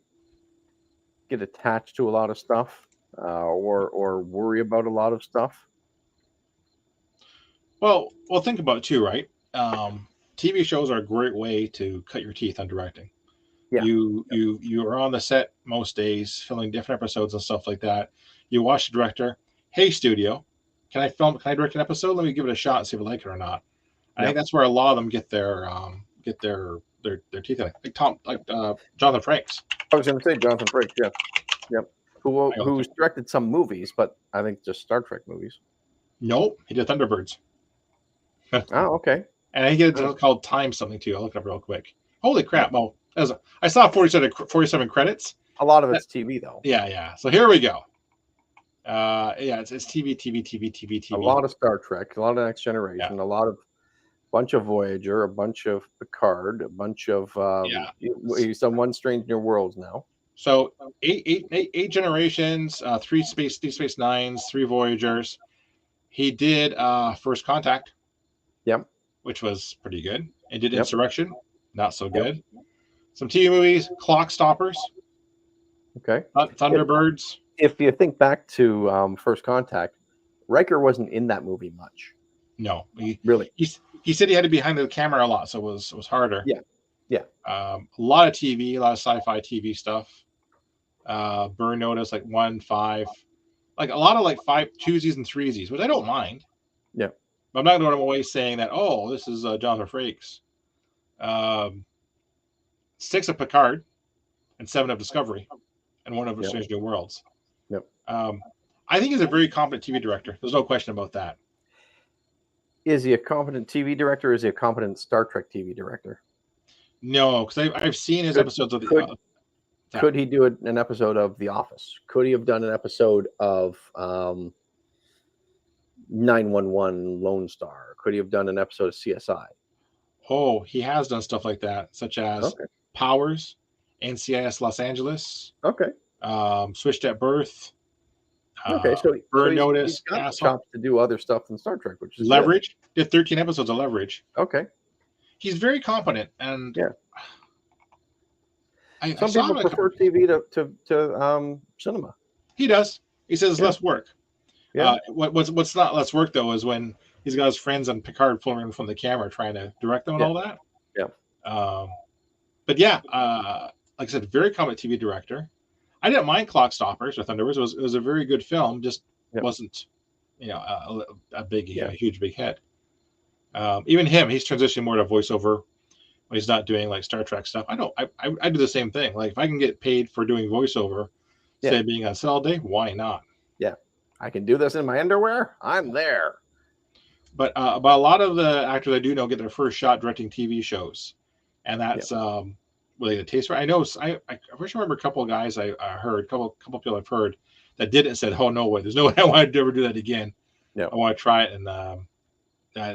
B: get attached to a lot of stuff or worry about a lot of stuff.
A: Well, think about it too, right? TV shows are a great way to cut your teeth on directing. Yeah. You are on the set most days, filming different episodes and stuff like that. You watch the director. Hey, studio, can I direct an episode? Let me give it a shot and see if I like it or not. I think that's where a lot of them get their teeth in. Like Jonathan Frakes.
B: I was going to say Jonathan Frakes. Yeah. Yep. Who's directed some movies, but I think just Star Trek movies.
A: Nope, he did Thunderbirds.
B: Oh, okay.
A: And I think it's called Time something too. I'll look it up real quick. Holy crap! Well, I saw 47 credits.
B: A lot of it's TV though.
A: Yeah. So here we go. It's TV.
B: A lot of Star Trek, a lot of Next Generation, a lot of bunch of Voyager, a bunch of Picard, a bunch of
A: Yeah.
B: he's done one Strange New Worlds now.
A: So eight generations, three Deep Space Nines, three Voyagers. He did First Contact.
B: Yep.
A: Which was pretty good. He did
B: Yep.
A: Insurrection, not so good.
B: Yep.
A: Some TV movies, Clock Stoppers.
B: Okay.
A: Thunderbirds.
B: If you think back to First Contact, Riker wasn't in that movie much.
A: No,
B: really.
A: He said he had to be behind the camera a lot, so it was harder.
B: Yeah.
A: A lot of TV, a lot of sci-fi TV stuff. Burn Notice, like 1, 5, like a lot of like 5 twosies and threesies, which I don't mind.
B: Yeah.
A: But I'm not going away saying that, oh, this is Jonathan Frakes. 6 of Picard and 7 of Discovery and 1 of Strange New Worlds.
B: Yep.
A: I think he's a very competent TV director. There's no question about that.
B: Is he a competent TV director or is he a competent Star Trek TV director?
A: No, because I've seen his episodes of the...
B: Could he do an episode of The Office? Could he have done an episode of 911 Lone Star? Could he have done an episode of CSI?
A: Oh, he has done stuff like that, such as Powers, NCIS Los Angeles.
B: Okay.
A: Switched at Birth.
B: Okay, so
A: Burn Notice.
B: He's got chops to do other stuff than Star Trek, which is
A: Leverage. Good. Did 13 episodes of Leverage.
B: Okay.
A: He's very competent, and
B: some people prefer TV to cinema.
A: He does. He says it's less work.
B: Yeah.
A: What's not less work though is when he's got his friends on Picard pulling from the camera trying to direct them and all that.
B: Yeah.
A: But yeah, like I said, very competent TV director. I didn't mind Clock Stoppers or Thunderbirds. It was a very good film. Just wasn't, a huge big hit. Even him, he's transitioning more to voiceover. When he's not doing like Star Trek stuff. I do the same thing. Like if I can get paid for doing voiceover instead of being on set all day, why not?
B: Yeah, I can do this in my underwear. I'm there.
A: But a lot of the actors I do know get their first shot directing TV shows, and that's really the taste for. I know I wish I remember a couple of guys I heard, a couple people I've heard that did it and said, "Oh no way, there's no way I want to ever do that again. I want to try it," and I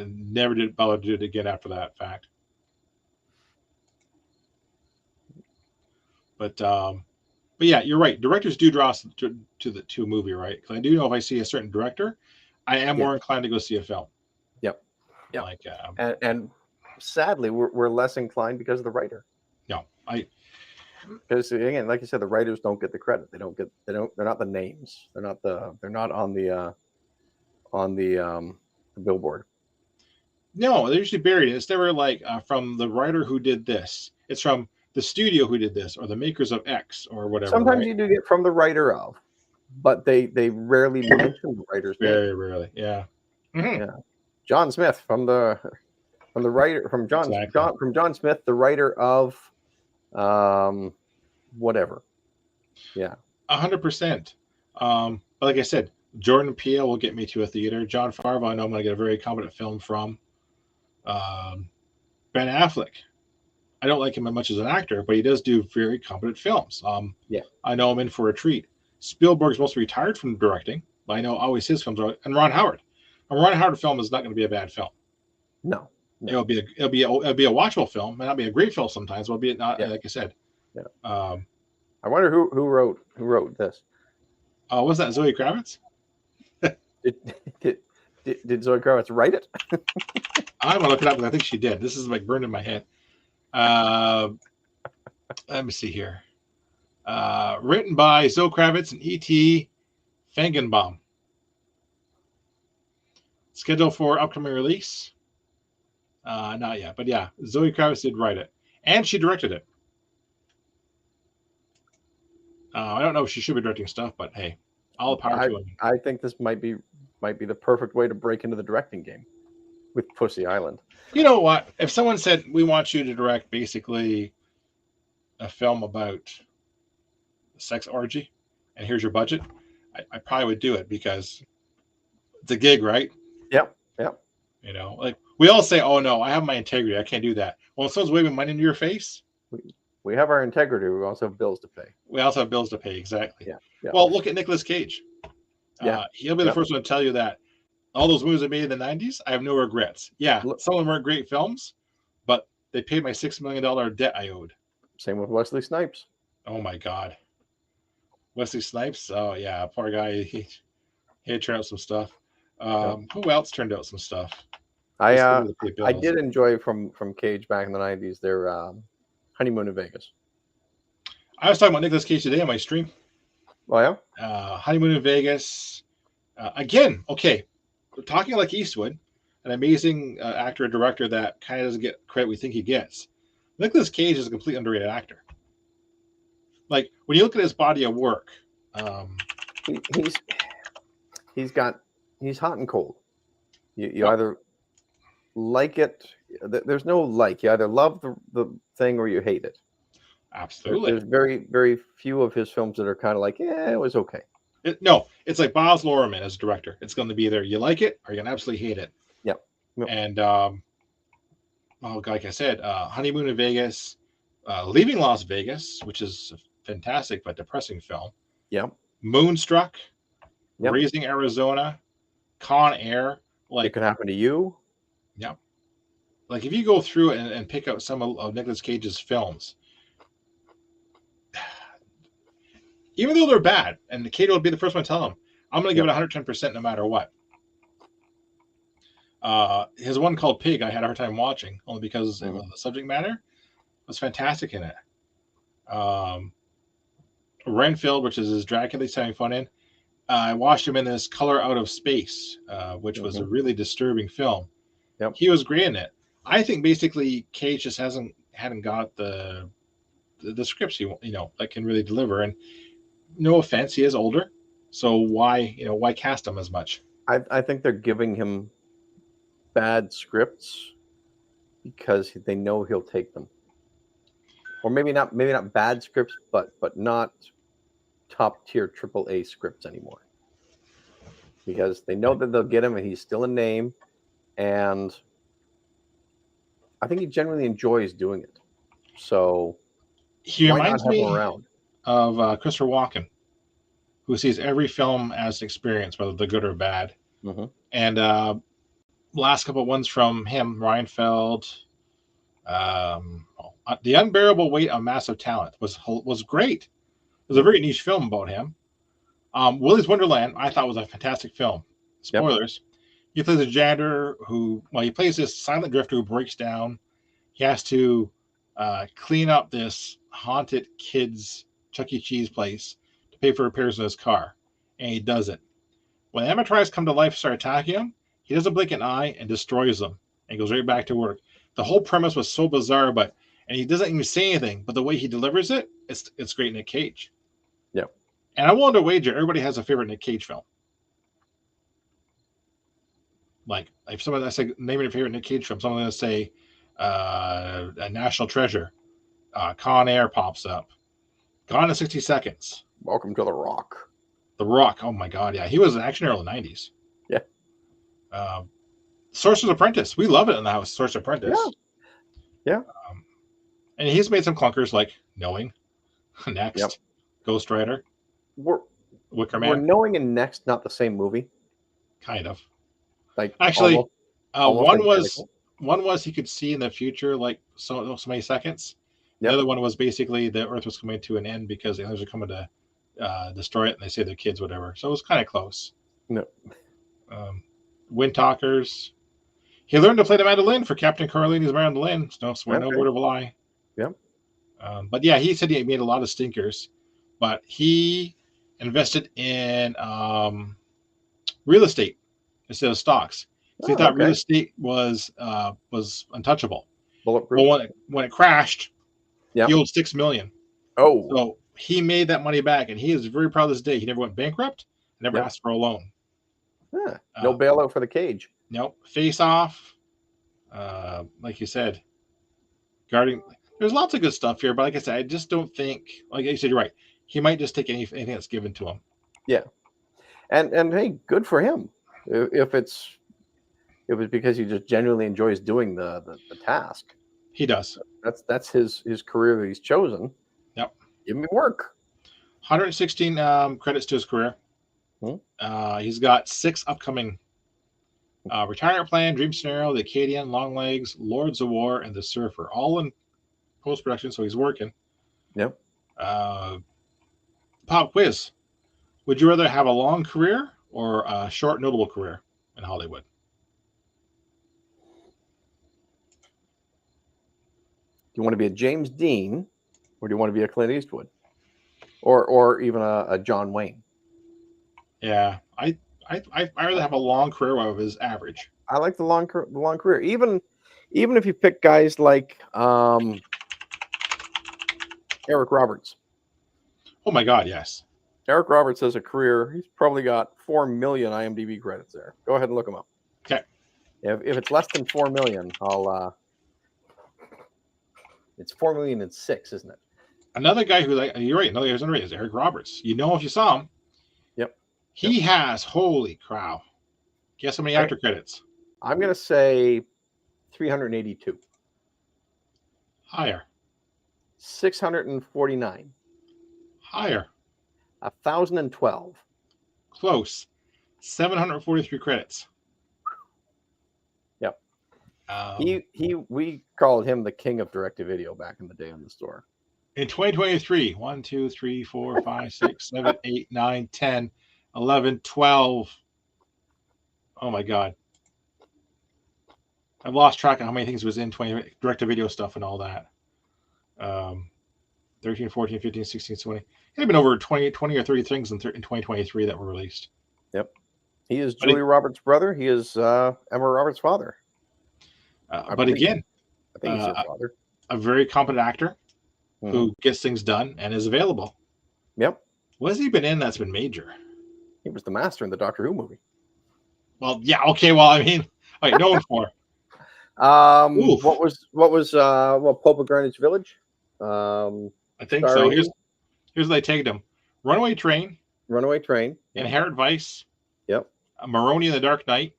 A: never did bother to do it again after that fact. But yeah, you're right. Directors do draw us to a movie, right? Because I do know if I see a certain director, I am more inclined to go see a film.
B: Yep.
A: Like,
B: and sadly, we're less inclined because of the writer.
A: No,
B: because again, like you said, the writers don't get the credit. They're not the names. They're not on the billboard.
A: No, they're usually buried. It's never like from the writer who did this. It's from the studio who did this, or the makers of X, or whatever.
B: Sometimes you do get from the writer of, but they rarely mention the writer's name.
A: Very rarely, yeah. Mm-hmm.
B: Yeah. John Smith from John Smith, the writer of, whatever. Yeah,
A: 100%. But like I said, Jordan Peele will get me to a theater. Jon Favreau, I know I'm going to get a very competent film from. Ben Affleck. I don't like him as much as an actor, but he does do very competent films. I know I'm in for a treat. Spielberg's mostly retired from directing, but I know always his films are. And Ron Howard. A Ron Howard film is not going to be a bad film.
B: No.
A: It'll be a watchable film. May not be a great film sometimes. It'll be not like I said.
B: Yeah. I wonder who wrote this.
A: Was that Zoe Kravitz?
B: Did Zoe Kravitz write it?
A: I'm gonna look it up because I think she did. This is like burned in my head. Let me see here. Written by Zoe Kravitz and E.T. Feigenbaum. Scheduled for upcoming release. Not yet, but yeah, Zoe Kravitz did write it, and she directed it. I don't know if she should be directing stuff, but hey, all the power to her.
B: I think this might be the perfect way to break into the directing game with Pussy Island.
A: You know what? If someone said we want you to direct basically a film about a sex orgy, and here's your budget, I probably would do it because it's a gig, right?
B: Yep.
A: You know, like we all say, "Oh no, I have my integrity. I can't do that." Well, if someone's waving money into your face,
B: we have our integrity. We also have bills to pay.
A: Exactly.
B: Yeah.
A: Well, look at Nicolas Cage.
B: Yeah.
A: He'll be the first one to tell you that all those movies I made in the '90s, I have no regrets. Yeah,
B: Look,
A: some of them aren't great films, but they paid my $6 million debt I owed.
B: same with Wesley Snipes.
A: Oh my God, Wesley Snipes. Oh yeah, poor guy. He had turned out some stuff.
B: Yep.
A: Who else turned out some stuff?
B: I
A: Just
B: uh,
A: to pay
B: I
A: bills.
B: did enjoy from Cage back in the '90s their Honeymoon in Vegas.
A: I was talking about Nicolas Cage today on my stream.
B: Oh yeah.
A: Honeymoon in Vegas. Again, okay, we're talking like Eastwood, an amazing actor and director that kind of doesn't get credit we think he gets. Nicolas Cage is a complete underrated actor. Like when you look at his body of work, um,
B: He's he's hot and cold. You
A: well,
B: either like it. There's no like. You either love the thing or you hate it.
A: absolutely.
B: There's very few of his films that are kind of like, yeah, it was okay.
A: No, it's like Baz Luhrmann as a director. It's going to be either you like it or you're going to absolutely hate it.
B: Yep. Yep.
A: And well, like I said, Honeymoon in Vegas, Leaving Las Vegas, which is a fantastic but depressing film.
B: Yep.
A: Moonstruck,
B: Yep.
A: Raising Arizona, Con Air. Like
B: It Could Happen to You.
A: yeah, like if you go through it and pick out some of Nicolas Cage's films, even though they're bad, and Cage will be the first one to tell him, I'm going to give it 110% no matter what. His one called Pig, I had a hard time watching only because of the subject matter was fantastic in it. Renfield, which is his Dracula he's having fun in. I watched him in this Color Out of Space, which was a really disturbing film.
B: Yep.
A: He was great in it. I think basically Cage just hadn't got the scripts that can really deliver. And no offense, he is older, so why cast him as much?
B: I think they're giving him bad scripts because they know he'll take them, or maybe not bad scripts, but not top tier AAA scripts anymore, because they know that they'll get him and he's still a name, and I think he genuinely enjoys doing it. So
A: he
B: why
A: reminds
B: not have
A: me
B: him around?
A: Of Christopher Walken, who sees every film as an experience, whether they're good or bad.
B: Mm-hmm.
A: And last couple of ones from him, Reinfeld, The Unbearable Weight of Massive Talent was great. It was a very niche film about him. Willy's Wonderland, I thought was a fantastic film. Spoilers. Yep. He plays a janitor he plays this silent drifter who breaks down. He has to clean up this haunted kids' Chuck E. Cheese place to pay for repairs in his car. And he does it. When amateurs come to life and start attacking him, he doesn't blink an eye and destroys them and goes right back to work. The whole premise was so bizarre, and he doesn't even say anything, but the way he delivers it, it's great Nick Cage.
B: Yeah.
A: And I wanted to wager everybody has a favorite Nick Cage film. Like if someone I say name your favorite Nick Cage film, someone's going to say A National Treasure, Con Air pops up, Gone in 60 Seconds,
B: Welcome to the Rock.
A: The Rock. Oh my God, yeah, he was an action hero in the '90s.
B: Yeah.
A: Sorcerer's Apprentice. We love it in the house. Sorcerer's Apprentice.
B: Yeah.
A: And he's made some clunkers like Knowing, Next, Ghost Rider, Wicker Man.
B: Were Knowing and Next not the same movie?
A: Kind of.
B: Like
A: actually,
B: almost
A: one was he could see in the future like so many seconds. The other one was basically the Earth was coming to an end because the aliens are coming to destroy it, and they say they're kids, whatever. So it was kind of close.
B: No.
A: Wind Talkers. He learned to play the mandolin for Captain Corleone's mandolin. No swear, no word of a lie.
B: Yep.
A: But yeah, he said he made a lot of stinkers, but he invested in real estate instead of stocks. So he thought real estate was untouchable.
B: Bulletproof.
A: Well, when it crashed, he owed $6 million.
B: Oh.
A: So he made that money back, and he is very proud of this day. He never went bankrupt, never asked for a loan.
B: Yeah. No bailout for the Cage.
A: Nope. Face Off. Like you said, Guarding. There's lots of good stuff here, but like I said, I just don't think. Like you said, you're right. He might just take anything that's given to him.
B: Yeah. And hey, good for him. If it was because he just genuinely enjoys doing the task.
A: He does.
B: That's his career that he's chosen.
A: Yep.
B: Give him work.
A: 116 credits to his career. He's got 6 upcoming Retirement Plan, Dream Scenario, The Acadian, Long Legs, Lords of War, and The Surfer, all in post production. So he's working.
B: Yep.
A: Pop quiz: would you rather have a long career or a short, notable career in Hollywood?
B: Do you want to be a James Dean, or do you want to be a Clint Eastwood, or even a John Wayne?
A: Yeah, I rather have a long career while I was average.
B: I like the long career. Even if you pick guys like Eric Roberts.
A: Oh my God, yes.
B: Eric Roberts has a career. He's probably got 4 million IMDb credits there. Go ahead and look him up.
A: Okay.
B: If it's less than 4 million, it's 4,000,006, isn't it?
A: Another guy who, like, you're right. Another guy who's underrated is Eric Roberts. You know, if you saw him,
B: Yep.
A: He has, holy cow. Guess how many actor credits?
B: I'm gonna say 382.
A: Higher.
B: 649.
A: Higher.
B: 1,012.
A: Close. 743 credits.
B: Yep. We called him the king of direct-to-video back in the day on the store.
A: In 2023, 1, 2, 3, 4, 5, 6, 7, 8, 9, 10, 11, 12. Oh my God. I've lost track of how many things was in 20 direct-to-video stuff and all that. 13, 14, 15, 16, 20. It had been over 20 or 30 things in 2023 that were released.
B: Yep. He is Julia Roberts' brother. He is Emma Roberts' father.
A: But again,
B: I think he's her father.
A: A very competent actor who gets things done and is available.
B: Yep.
A: What has he been in that's been major?
B: He was the master in the Doctor Who movie.
A: Well, yeah, okay. Well, I mean, like, known for.
B: What was Pope of Greenwich Village?
A: I think so. Here's what they tagged him: Runaway Train, Inherent Vice,
B: yep,
A: Maroni and the Dark Knight,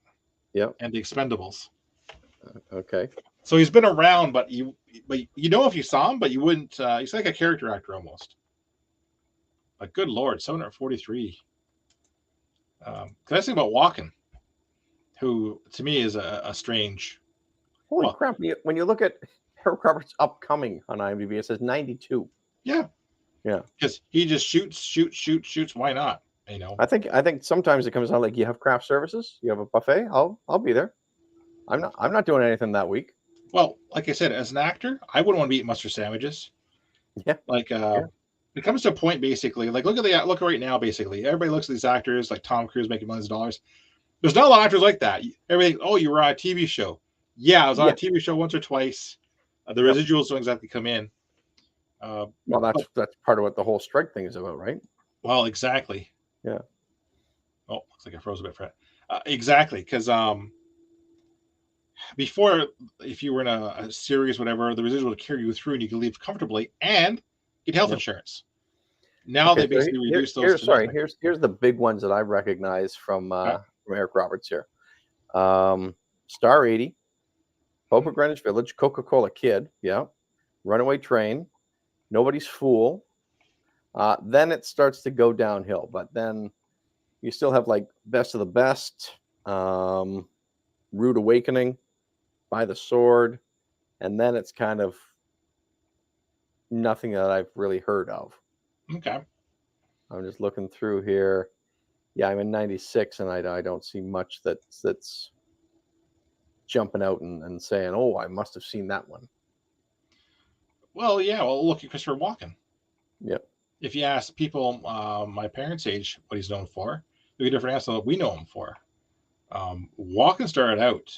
B: yep,
A: and The Expendables.
B: Okay.
A: So he's been around, but you know if you saw him, but you wouldn't. He's like a character actor almost. But good Lord, 743. Can I say about Walken, who to me is a strange.
B: Holy crap! When you look at Eric Roberts' upcoming on IMDb, it says 92.
A: Yeah. Because he just shoots. Why not? You know.
B: I think sometimes it comes out like you have craft services, you have a buffet. I'll be there. I'm not doing anything that week.
A: Well, like I said, as an actor, I wouldn't want to be eating mustard sandwiches.
B: Yeah.
A: Like it comes to a point basically. Like look right now. Basically, everybody looks at these actors like Tom Cruise making millions of dollars. There's not a lot of actors like that. Everybody, oh, you were on a TV show. Yeah, I was on a TV show once or twice. The residuals don't exactly come in.
B: Well, that's part of what the whole strike thing is about, right?
A: Well, exactly.
B: Yeah.
A: Oh, looks like I froze a bit, Fred. Exactly, because before, if you were in a series, whatever, the residual would carry you through, and you could leave comfortably and get health insurance. Now they basically reduce those.
B: Here's the big ones that I recognize from Eric Roberts here. Star 80, Pope of Greenwich Village, Coca-Cola Kid, yeah, Runaway Train, Nobody's Fool. Then it starts to go downhill, but then you still have like Best of the Best, Rude Awakening, By the Sword, and then it's kind of nothing that I've really heard of.
A: Okay.
B: I'm just looking through here. Yeah, I'm in 96, and I don't see much that's jumping out and saying, oh, I must have seen that one.
A: Well, yeah. Well, look at Christopher Walken.
B: Yep.
A: If you ask people my parents' age what he's known for, there'll be different answers than what we know him for. Walken started out,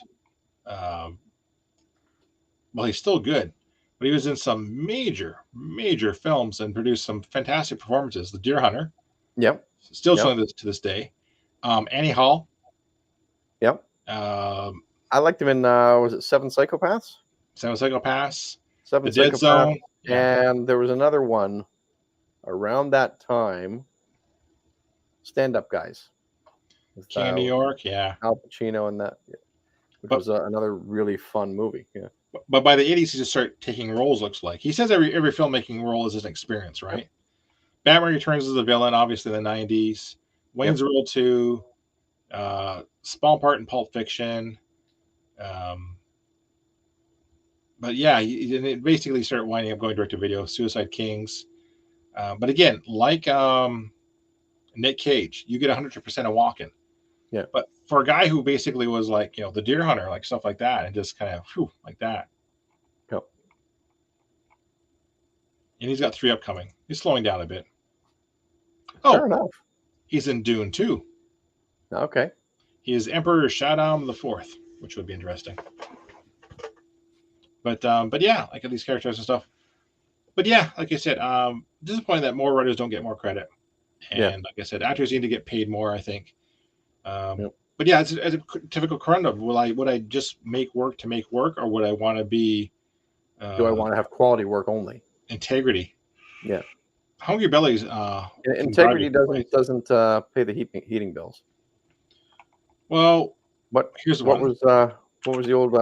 A: well, he's still good, but he was in some major films and produced some fantastic performances. The Deer Hunter.
B: Yep.
A: Still showing this to this day. Annie Hall.
B: Yep. I liked him in was it Seven Psychopaths?
A: Seven Psychopaths.
B: Seven
A: The Dead Zone.
B: Yeah. And there was another one around that time. Stand Up Guys.
A: King of New York, yeah.
B: Al Pacino and that, which was another really fun movie. Yeah.
A: But by the 80s, he just started taking roles. Looks like he says every filmmaking role is an experience, right? Yep. Batman Returns as the villain, obviously in the 90s. Wayne's World 2, Small part in Pulp Fiction. Um, but yeah, it basically started winding up going direct to video. Suicide Kings. But again, like Nick Cage, you get 100% of walking.
B: Yeah.
A: But for a guy who basically was like, the deer hunter, like stuff like that, and just kind of like that.
B: Yep.
A: And he's got 3 upcoming. He's slowing down a bit.
B: Fair enough.
A: He's in Dune too.
B: Okay.
A: He is Emperor Shaddam IV, which would be interesting. But yeah, like these characters and stuff. But yeah, like I said, disappointing that more writers don't get more credit. And like I said, actors need to get paid more, I think. But yeah, it's a typical conundrum. Would I just make work to make work, or would I want to be?
B: Do I want to have quality work only?
A: Integrity.
B: Yeah.
A: Hungry Bellies.
B: Integrity doesn't pay the heating bills.
A: Well,
B: here's what was the old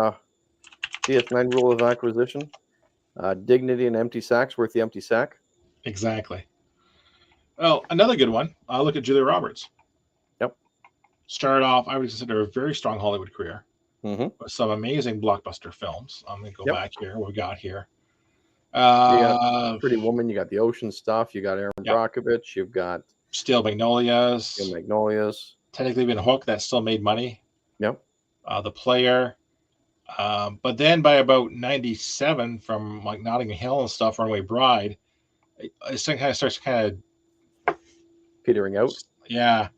B: DS9 rule of acquisition? Dignity and empty sack's worth the empty sack.
A: Exactly. Well, another good one. Look at Julia Roberts.
B: Yep.
A: Started off, I would consider a very strong Hollywood career.
B: Mm-hmm.
A: With some amazing blockbuster films. I'm going to go back here. What we got here?
B: You got Pretty Woman. You got the Ocean stuff. You got Aaron Brockovich. You've got
A: Steel Magnolias. Technically been Hook that still made money.
B: Yep.
A: The Player. But then by about 97, from like Notting Hill and stuff, Runaway Bride, it kind of starts
B: petering out.
A: Yeah.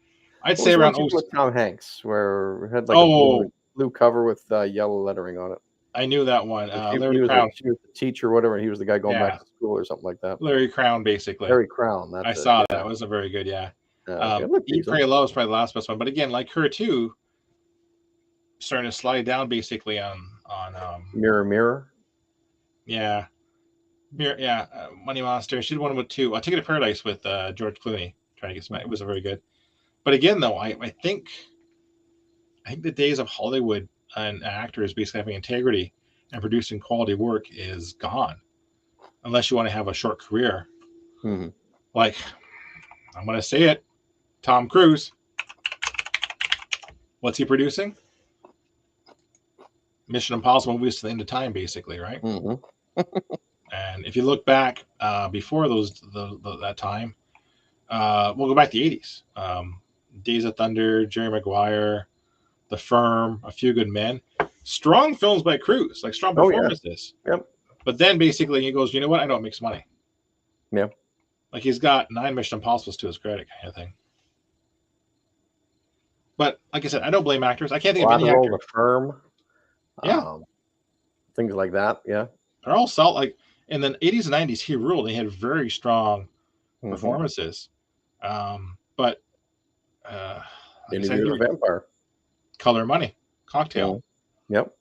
A: I'd say around
B: with Tom Hanks, where it had like a blue cover with yellow lettering on it.
A: I knew that one.
B: Larry Crown. She was the teacher or whatever, and he was the guy going back to school or something like that.
A: Larry Crown, basically.
B: Larry Crown.
A: I saw that. It wasn't very good, Eat, Pray, Love is probably the last best one. But again, like her too, starting to slide down basically on
B: Mirror.
A: Yeah. Money Monster. She did one with 2. Ticket to Paradise with George Clooney. Trying to get some. It wasn't very good. But again, though, I think the days of Hollywood and actors basically having integrity and producing quality work is gone, unless you want to have a short career.
B: Mm-hmm.
A: Like, I'm going to say it, Tom Cruise. What's he producing? Mission Impossible movies to the end of time, basically, right?
B: Mm-hmm.
A: And if you look back before that time, we'll go back to the 80s. Days of Thunder, Jerry Maguire, The Firm, A Few Good Men. Strong films by Cruise, like strong performances.
B: Yep.
A: But then basically he goes, you know what? I know it makes money.
B: Yeah.
A: Like he's got 9 Mission Impossibles to his credit, kind of thing. But like I said, I don't blame actors. I can't think of any actor.
B: The Firm. Yeah. Things like that. Yeah.
A: They're all solid. Like in the 80s and 90s, he ruled. He had very strong performances. But
B: Interview with a Vampire.
A: Color Money. Cocktail.
B: Yep.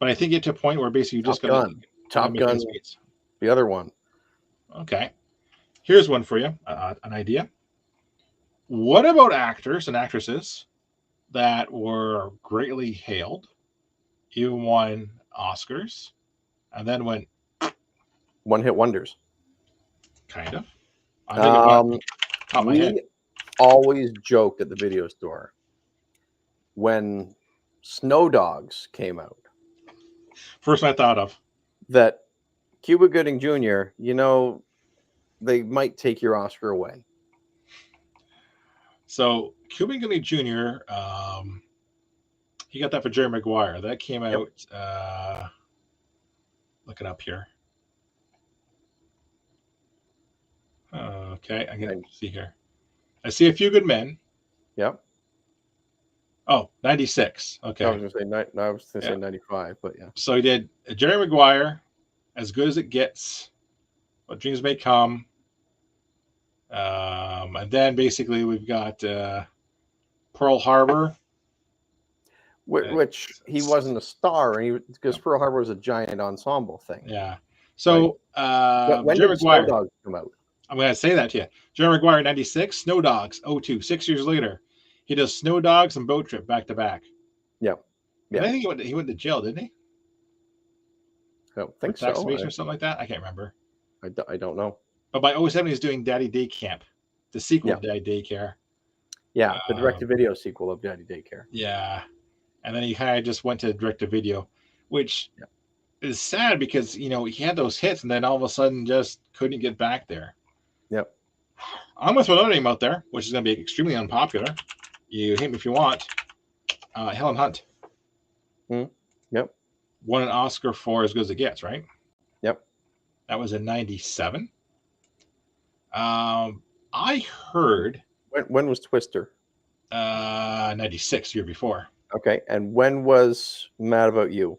A: But I think you get to a point where basically you just got
B: Top Gun. The other one.
A: Okay. Here's one for you. An idea. What about actors and actresses that were greatly hailed, even won Oscars, and then went
B: one-hit wonders?
A: Kind of.
B: We always joked at the video store when Snow Dogs came out.
A: First one I thought of.
B: That Cuba Gooding Jr., they might take your Oscar away.
A: So Cuba Gooding Jr., he got that for Jerry Maguire. That came out, look it up here. Okay, I can see here. I see A Few Good Men.
B: Yep.
A: Oh, 96. Okay.
B: I was going to say 95, but yeah.
A: So he did Jerry Maguire, As Good as It Gets, What Dreams May Come. And then basically we've got Pearl Harbor.
B: Which he wasn't a star, because Pearl Harbor was a giant ensemble thing.
A: Yeah. So
B: when
A: Jerry
B: did
A: Maguire,
B: Snow Dogs come out?
A: I'm going to say that to you. Jerry Maguire, 96, Snow Dogs, 02. 6 years later, he does Snow Dogs and Boat Trip back to back.
B: Yeah.
A: I think he went to jail, didn't he?
B: I don't think
A: tax
B: so.
A: evasion or something like that. I can't remember.
B: I don't know.
A: But by 07, he's doing Daddy Day Camp, the sequel to Daddy Daycare.
B: Yeah, the direct-to-video sequel of Daddy Daycare.
A: Yeah, and then he kind of just went to direct-to-video, which
B: Yep.
A: is sad because he had those hits and then all of a sudden just couldn't get back there.
B: Yep.
A: I'm going to throw another name out there, which is going to be extremely unpopular. You hate me if you want. Helen Hunt.
B: Yep.
A: Won an Oscar for As Good as It Gets, right?
B: Yep.
A: That was in 97. I heard.
B: When was Twister?
A: 96, year before.
B: Okay, and when was Mad About You?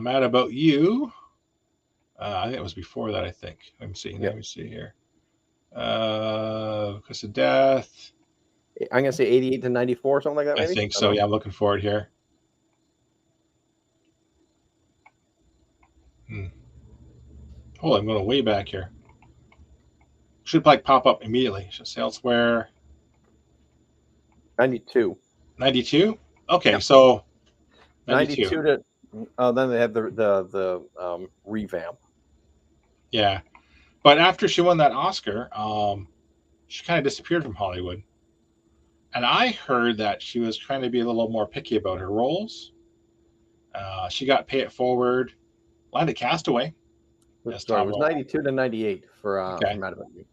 A: Mad About You. I think it was before that. I think. Let me see. Let me see here. Because of Death.
B: I'm gonna say 88 to 94, something like that. Maybe?
A: I think so. Yeah, I'm looking for it here. Hold on, I'm going way back here. Should like pop up immediately. Should say elsewhere.
B: 92.
A: 92. Okay, yeah. So
B: 92 to. Then they have the revamp.
A: Yeah, but after she won that Oscar, she kind of disappeared from Hollywood, and I heard that she was trying to be a little more picky about her roles. She got Pay It Forward, landed Castaway.
B: Sorry, it was 92 to 98 for Mad About You.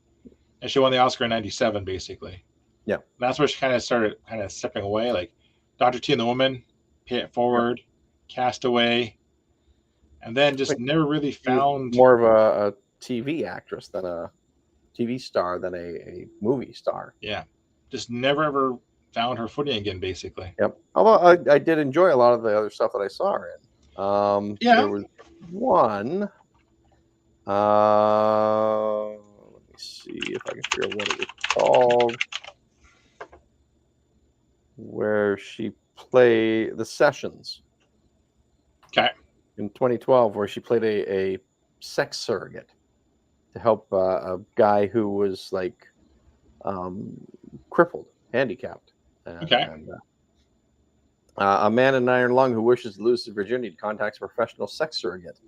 A: And she won the Oscar in 97, basically.
B: Yeah.
A: And that's where she kind of started stepping away, like Dr. T and the Woman, Pay It Forward, Castaway, and then just never really found...
B: More of a TV actress than a TV star than a movie star.
A: Yeah. Just never ever found her footing again, basically.
B: Yep. Although I did enjoy a lot of the other stuff that I saw her in. There was one... let me see if I can figure out what it was called. Where she played The Sessions.
A: Okay.
B: In 2012, where she played a sex surrogate to help a guy who was like crippled, handicapped. A man in an iron lung who wishes to lose his virginity contacts a professional sex surrogate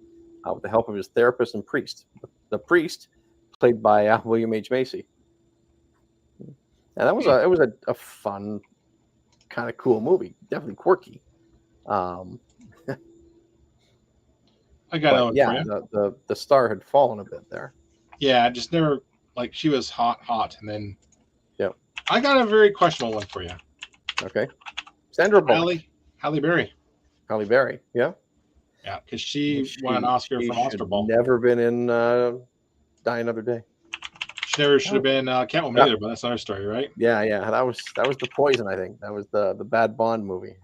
B: with the help of his therapist and priest. The priest, played by William H. Macy. And that was it was a fun, kind of cool movie. Definitely quirky.
A: I got
B: the star had fallen a bit there.
A: Yeah, just never, like, she was hot, and then...
B: Yep.
A: I got a very questionable one for you.
B: Okay. Sandra Bullock.
A: Halle Berry.
B: Halle Berry, yeah.
A: Yeah, because she won an Oscar for Monster Ball.
B: Never been in Die Another Day.
A: She never should have been Catwoman either, but that's another story, right?
B: Yeah. That was The Poison, I think. That was the bad Bond movie.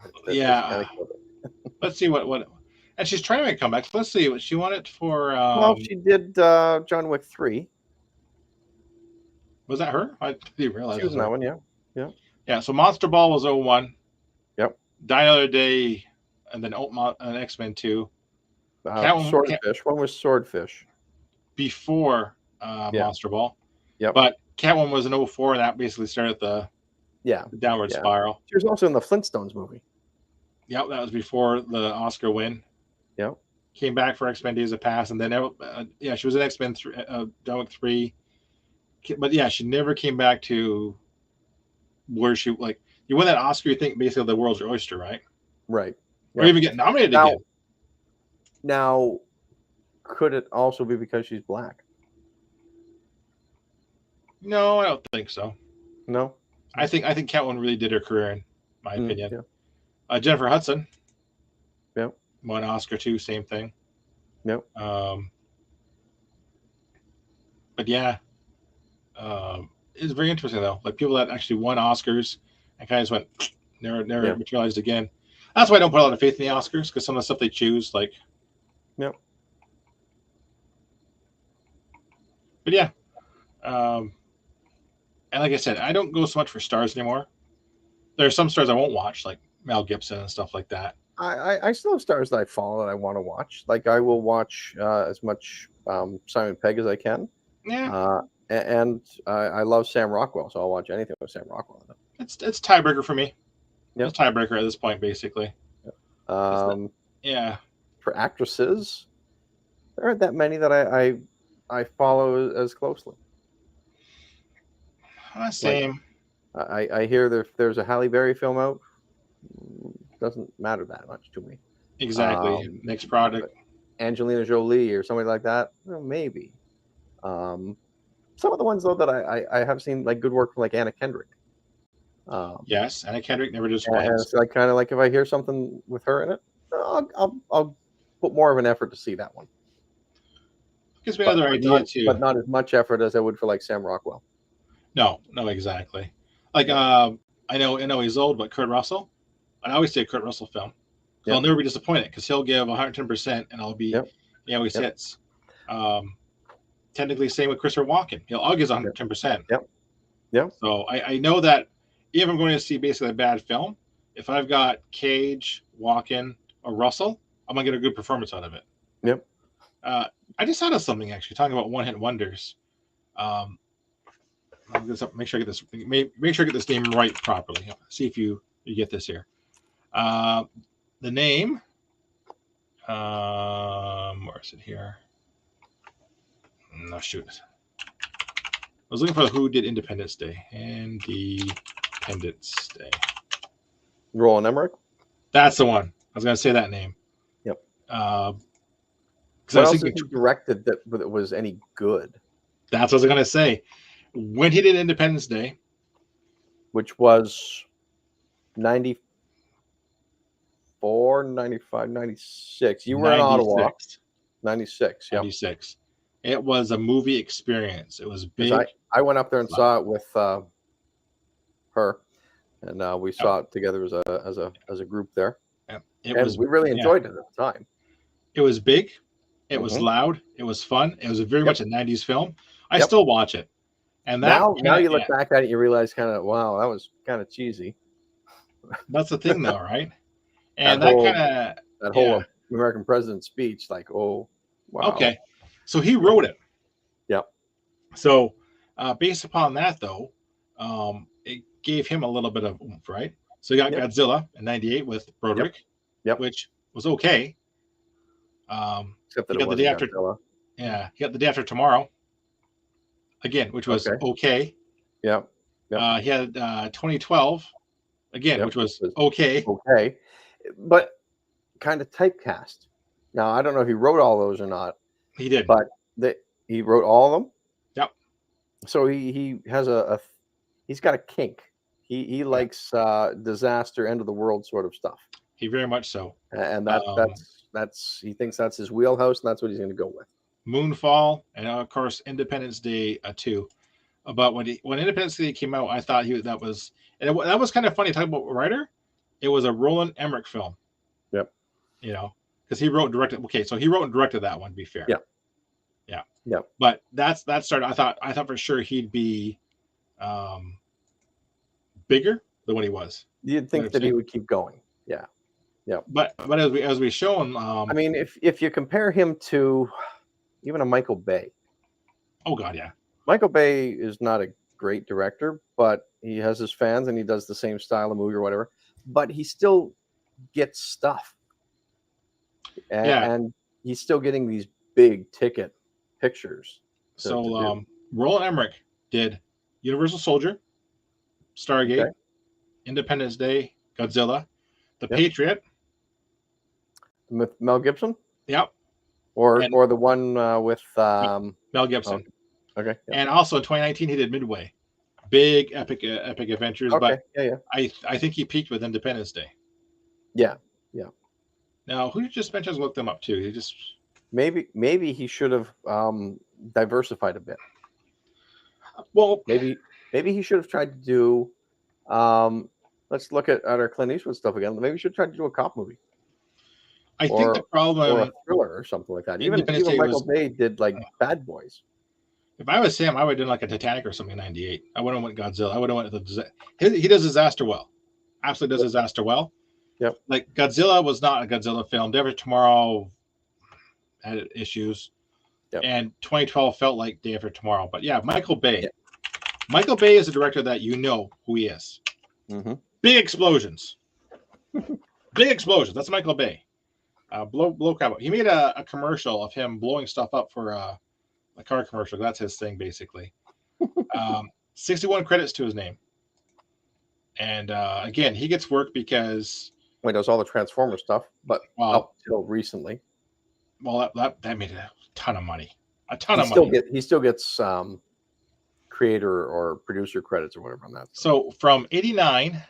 A: Let's see what. And she's trying to make comebacks. Let's see what she won it for.
B: Well, she did John Wick 3.
A: Was that her? I didn't realize.
B: She was in that one, yeah.
A: Yeah. So Monster Ball was 01.
B: Yep.
A: Die Another Day, and then X-Men 2.
B: Swordfish. One was Swordfish.
A: Before Monster Ball.
B: Yep.
A: But Catwoman was in 04, and that basically started the downward spiral.
B: She was also in the Flintstones movie.
A: Yep, that was before the Oscar win.
B: Yep.
A: Came back for X-Men Days of Past, and then she was in X-Men John Wick 3. But yeah, she never came back to where she, like, you win that Oscar, you think basically the world's your oyster, right?
B: Right.
A: Or even get nominated again.
B: Now, could it also be because she's black?
A: No, I don't think so.
B: No?
A: I think Catwoman really did her career, in my opinion. Yeah. Jennifer Hudson.
B: Yep.
A: Won Oscar too, same thing.
B: Yep.
A: But yeah. It's very interesting though. Like, people that actually won Oscars and kind of just went never materialized again. That's why I don't put a lot of faith in the Oscars, because some of the stuff they choose, like.
B: Yep.
A: But yeah. And like I said, I don't go so much for stars anymore. There are some stars I won't watch, like Mel Gibson and stuff like that.
B: I still have stars that I follow that I want to watch. Like, I will watch as much Simon Pegg as I can.
A: Yeah.
B: And I love Sam Rockwell, so I'll watch anything with Sam Rockwell.
A: It's tiebreaker for me.
B: Yeah.
A: It's tiebreaker at this point, basically.
B: Yeah. For actresses, there aren't that many that I follow as closely.
A: Same.
B: I hear there's a Halle Berry film out. Doesn't matter that much to me.
A: Exactly. Next product.
B: Angelina Jolie or somebody like that, well, maybe. Some of the ones though that I have seen like good work from like Anna Kendrick.
A: Yes, Anna Kendrick never
B: And
A: disappoints.
B: so I kind of like if I hear something with her in it, I'll put more of an effort to see that one.
A: Gives me another idea too.
B: But not as much effort as I would for like Sam Rockwell.
A: No, exactly. Like I know he's old, but Kurt Russell. I always say a Kurt Russell film. So I'll never be disappointed because he'll give 110%, and I'll be he always hits. Technically, same with Christopher Walken. He'll always 110%.
B: Yep.
A: So I know that if I'm going to see basically a bad film, if I've got Cage, Walken, or Russell, I'm gonna get a good performance out of it.
B: Yep.
A: I just thought of something actually talking about one-hit wonders. Make sure I get this. Make sure I get this name right properly. See if you get this here. The name. Where is it here? No, shoot. I was looking for who did Independence Day. Independence Day.
B: Roland Emmerich.
A: That's the one. I was going to say that name.
B: Yep.
A: What
B: else has he directed that was any good?
A: That's what I was going to say. When he did Independence Day,
B: which was 94, 95, 96. You were 96. In Ottawa. 96, yeah.
A: 96. It was a movie experience. It was big.
B: I went up there and saw it with her, and we saw it together as a group there. We really enjoyed it at the time.
A: It was big. It was loud. It was fun. It was very much a 90s film. I still watch it. And
B: now you look back at it, you realize kind of, wow, that was kind of cheesy.
A: That's the thing, though, right? And that
B: whole American president speech, like, oh, wow.
A: Okay, so he wrote it.
B: Yep.
A: So based upon that, though, it gave him a little bit of oomph, right? So you got Godzilla in '98 with Broderick, which was okay.
B: Except that he got the day after.
A: Yeah, he got The Day After Tomorrow. Again, which was okay.
B: Yeah.
A: He had 2012 again, which was okay.
B: Okay, but kind of typecast. Now I don't know if he wrote all those or not.
A: He did,
B: but he wrote all of them.
A: Yep.
B: So he has he's got a kink. He likes disaster, end of the world sort of stuff.
A: He very much so.
B: And that's he thinks that's his wheelhouse, and that's what he's going to go with.
A: Moonfall, and of course Independence Day 2. But when Independence Day came out, I thought that was kind of funny talking about writer. It was a Roland Emmerich film.
B: Yep.
A: Because he wrote and directed. Okay, so he wrote and directed that one. To be fair.
B: Yeah.
A: But that started. I thought for sure he'd be bigger than what he was.
B: You'd think that he would keep going. Yeah. Yeah.
A: But as we shown,
B: I mean, if you compare him to even a Michael Bay.
A: Oh God, yeah.
B: Michael Bay is not a great director, but he has his fans and he does the same style of movie or whatever. But he still gets stuff, and he's still getting these big ticket pictures.
A: So Roland Emmerich did Universal Soldier, Stargate, Independence Day, Godzilla, The Patriot.
B: With Mel Gibson?
A: Yep.
B: Or the one with
A: Mel Gibson.
B: Okay. Yep.
A: And also in 2019 he did Midway. Big epic adventures.
B: Okay.
A: But I think he peaked with Independence Day.
B: Yeah.
A: Now who did you just mention? Look them up too. He just
B: maybe he should have diversified a bit.
A: Well,
B: maybe he should have tried to do let's look at our Clint Eastwood stuff again. Maybe he should try to do a cop movie.
A: I think the problem,
B: or a thriller or something like that. Even Michael Bay did like Bad Boys.
A: If I was Sam, I would have done like a Titanic or something in '98. I wouldn't have went Godzilla. I would have went with he does disaster well. Absolutely does disaster well.
B: Yep.
A: Like Godzilla was not a Godzilla film. Day After Tomorrow had issues. Yep. And 2012 felt like Day After Tomorrow. But yeah, Michael Bay. Yep. Michael Bay is a director that you know who he is.
B: Mm-hmm.
A: Big explosions. Big explosions. That's Michael Bay. Blow crap up. He made a commercial of him blowing stuff up for a car commercial. That's his thing, basically. 61 credits to his name. And again, he gets work because
B: He does all the Transformer stuff, but up till recently,
A: that made a ton of money, a ton of money.
B: He still gets creator or producer credits or whatever on that.
A: So from '89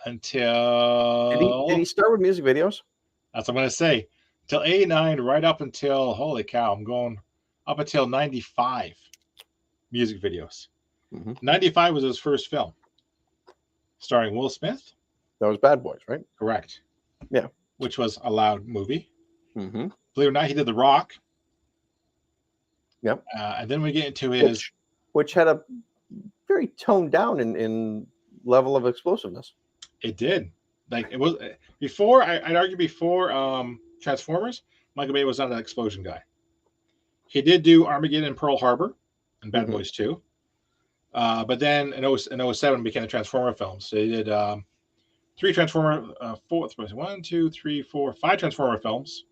A: until
B: did he start with music videos?
A: That's what I'm going to say. Till '89, right up until holy cow, I'm going up until '95. Music videos.
B: Mm-hmm.
A: '95 was his first film, starring Will Smith.
B: That was Bad Boys, right?
A: Correct.
B: Yeah.
A: Which was a loud movie.
B: Mm-hmm.
A: Believe it or not, he did The Rock.
B: Yep.
A: And then we get into his,
B: which had a very toned down in level of explosiveness.
A: It did. Like it was before. I'd argue before Transformers, Michael Bay was not an explosion guy. He did do Armageddon and Pearl Harbor and Bad Boys 2. But then in 07 became the Transformer films. So he did 5 Transformer films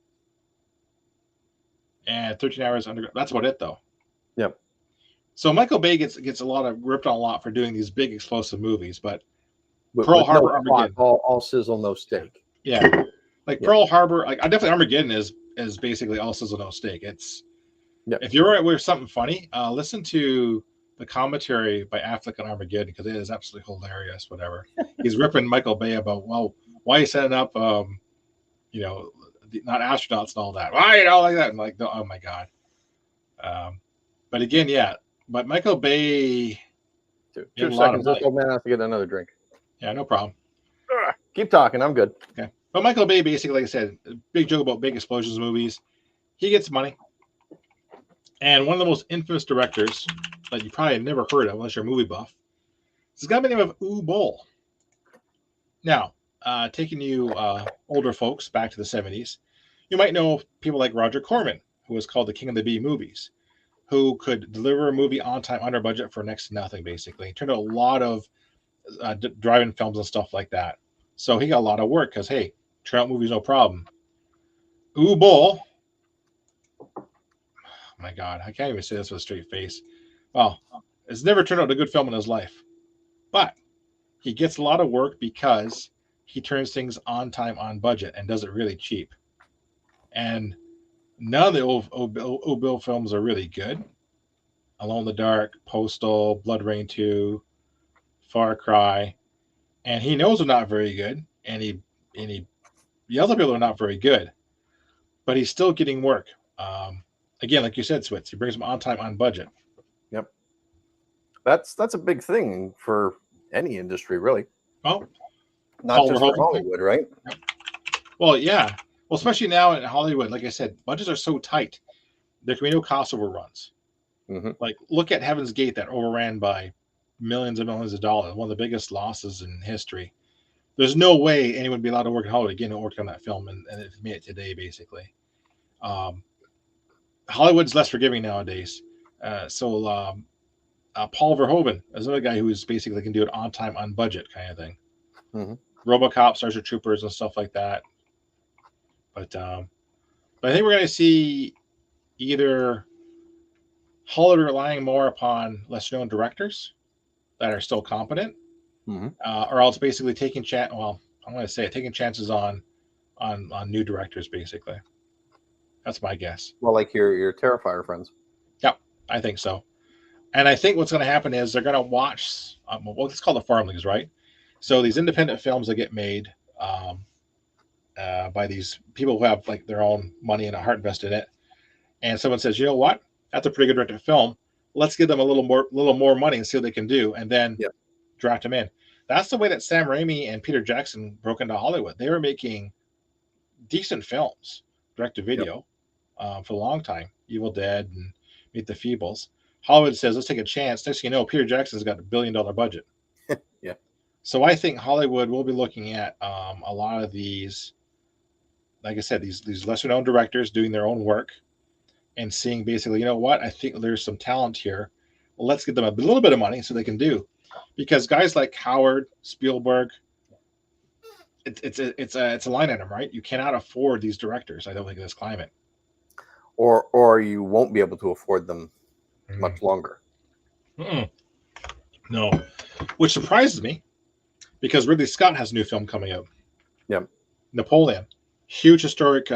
A: and 13 Hours Underground. That's about it, though.
B: Yep.
A: So Michael Bay gets ripped on a lot for doing these big explosive movies, but Pearl Harbor, Armageddon,
B: all sizzle, no steak.
A: Yeah, like Pearl Harbor, like I definitely Armageddon is basically all sizzle, no steak. It's if you're with something funny, listen to the commentary by Affleck on Armageddon because it is absolutely hilarious. Whatever he's ripping Michael Bay about, why you setting up, not astronauts and all that. Why like that? And like, oh my god. But again, but Michael Bay.
B: 2 seconds. This old man has to get another drink.
A: Yeah, no problem.
B: Keep talking. I'm good.
A: Okay. But Michael Bay, basically, like I said, big joke about big explosions movies. He gets money. And one of the most infamous directors that you probably have never heard of unless you're a movie buff is a guy by the name of Uwe Boll. Now, taking you older folks back to the 70s, you might know people like Roger Corman, who was called the King of the B movies, who could deliver a movie on time, under budget for next to nothing, basically. He turned out a lot of drive-in films and stuff like that. So he got a lot of work because, hey, turn out movies, no problem. Uwe Boll, oh my God, I can't even say this with a straight face. Well, it's never turned out a good film in his life. But he gets a lot of work because he turns things on time, on budget, and does it really cheap. And none of the old Bill films are really good. Alone in the Dark, Postal, Blood Rain 2, Far Cry. And he knows they're not very good. And the other people are not very good. But he's still getting work. Again, like you said, Switz, he brings them on time, on budget.
B: Yep. That's a big thing for any industry, really.
A: Well,
B: not just for Hollywood, right?
A: Well, yeah. Well, especially now in Hollywood, like I said, budgets are so tight. There can be no cost overruns.
B: Mm-hmm.
A: Like, look at Heaven's Gate that overran by millions and millions of dollars. One of the biggest losses in history. There's no way anyone would be allowed to work in Hollywood again and work on that film, and it made it today, basically. Hollywood's less forgiving nowadays. So Paul Verhoeven is another guy who's basically can do it on time, on budget kind of thing.
B: Mm-hmm.
A: RoboCop, Starship Troopers, and stuff like that. But I think we're going to see either Hollywood relying more upon lesser known directors that are still competent, or else basically taking taking chances on new directors, basically. That's my guess.
B: Well, like your Terrifier friends.
A: Yeah, I think so. And I think what's going to happen is they're going to watch what's called the farm leagues, right? So these independent films that get made by these people who have like their own money and a heart invested in it, and someone says, you know what, that's a pretty good directed film. Let's give them a little more money and see what they can do, and then draft them in. That's the way that Sam Raimi and Peter Jackson broke into Hollywood. They were making decent films, direct to video, for a long time. Evil Dead and Meet the Feebles. Hollywood says, let's take a chance. Next thing you know, Peter Jackson's got $1 billion budget.
B: Yeah. So
A: I think Hollywood will be looking at a lot of these, like I said, these lesser known directors doing their own work and seeing basically, you know what, I think there's some talent here. Well, let's give them a little bit of money so they can do. Because guys like Howard, Spielberg, it's a line item, right? You cannot afford these directors, I don't think, in this climate.
B: Or you won't be able to afford them much longer.
A: No. Which surprises me, because Ridley Scott has a new film coming out.
B: Yep.
A: Napoleon, huge historic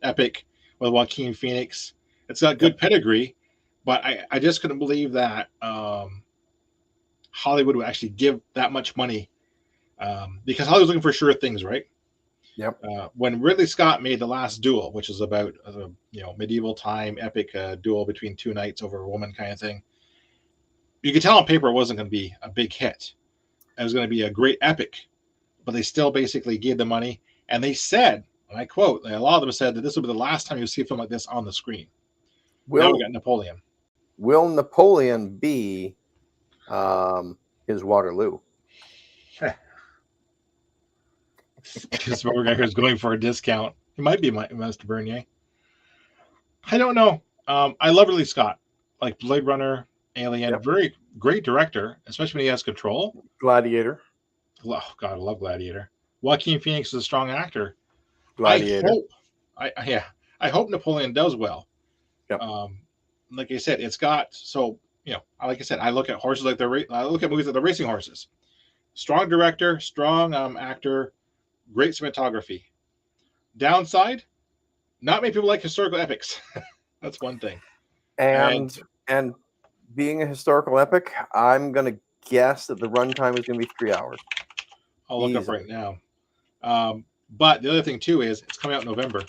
A: epic with Joaquin Phoenix. It's got good pedigree, but I just couldn't believe that Hollywood would actually give that much money because Hollywood's looking for sure things, right?
B: Yep.
A: When Ridley Scott made The Last Duel, which is about medieval time epic duel between two knights over a woman kind of thing, you could tell on paper it wasn't going to be a big hit. It was going to be a great epic, but they still basically gave the money, and they said, and I quote, a lot of them said that this will be the last time you'll see a film like this on the screen. Now we got Napoleon.
B: Will Napoleon be his Waterloo?
A: Because our guy who's going for a discount. He might be Mr. Bernier. I don't know. I love Ridley Scott. Like Blade Runner, Alien. Very great director, especially when he has control.
B: Gladiator.
A: Oh, God, I love Gladiator. Joaquin Phoenix is a strong actor.
B: Gladiator.
A: I hope Napoleon does well.
B: Yep.
A: Like I said, it's got, like I said, I look at horses like I look at movies like they're racing horses. Strong director, strong actor, great cinematography. Downside, not many people like historical epics. That's one thing.
B: And being a historical epic, I'm going to guess that the runtime is going to be 3 hours.
A: I'll look up right now. But the other thing, too, is it's coming out in November.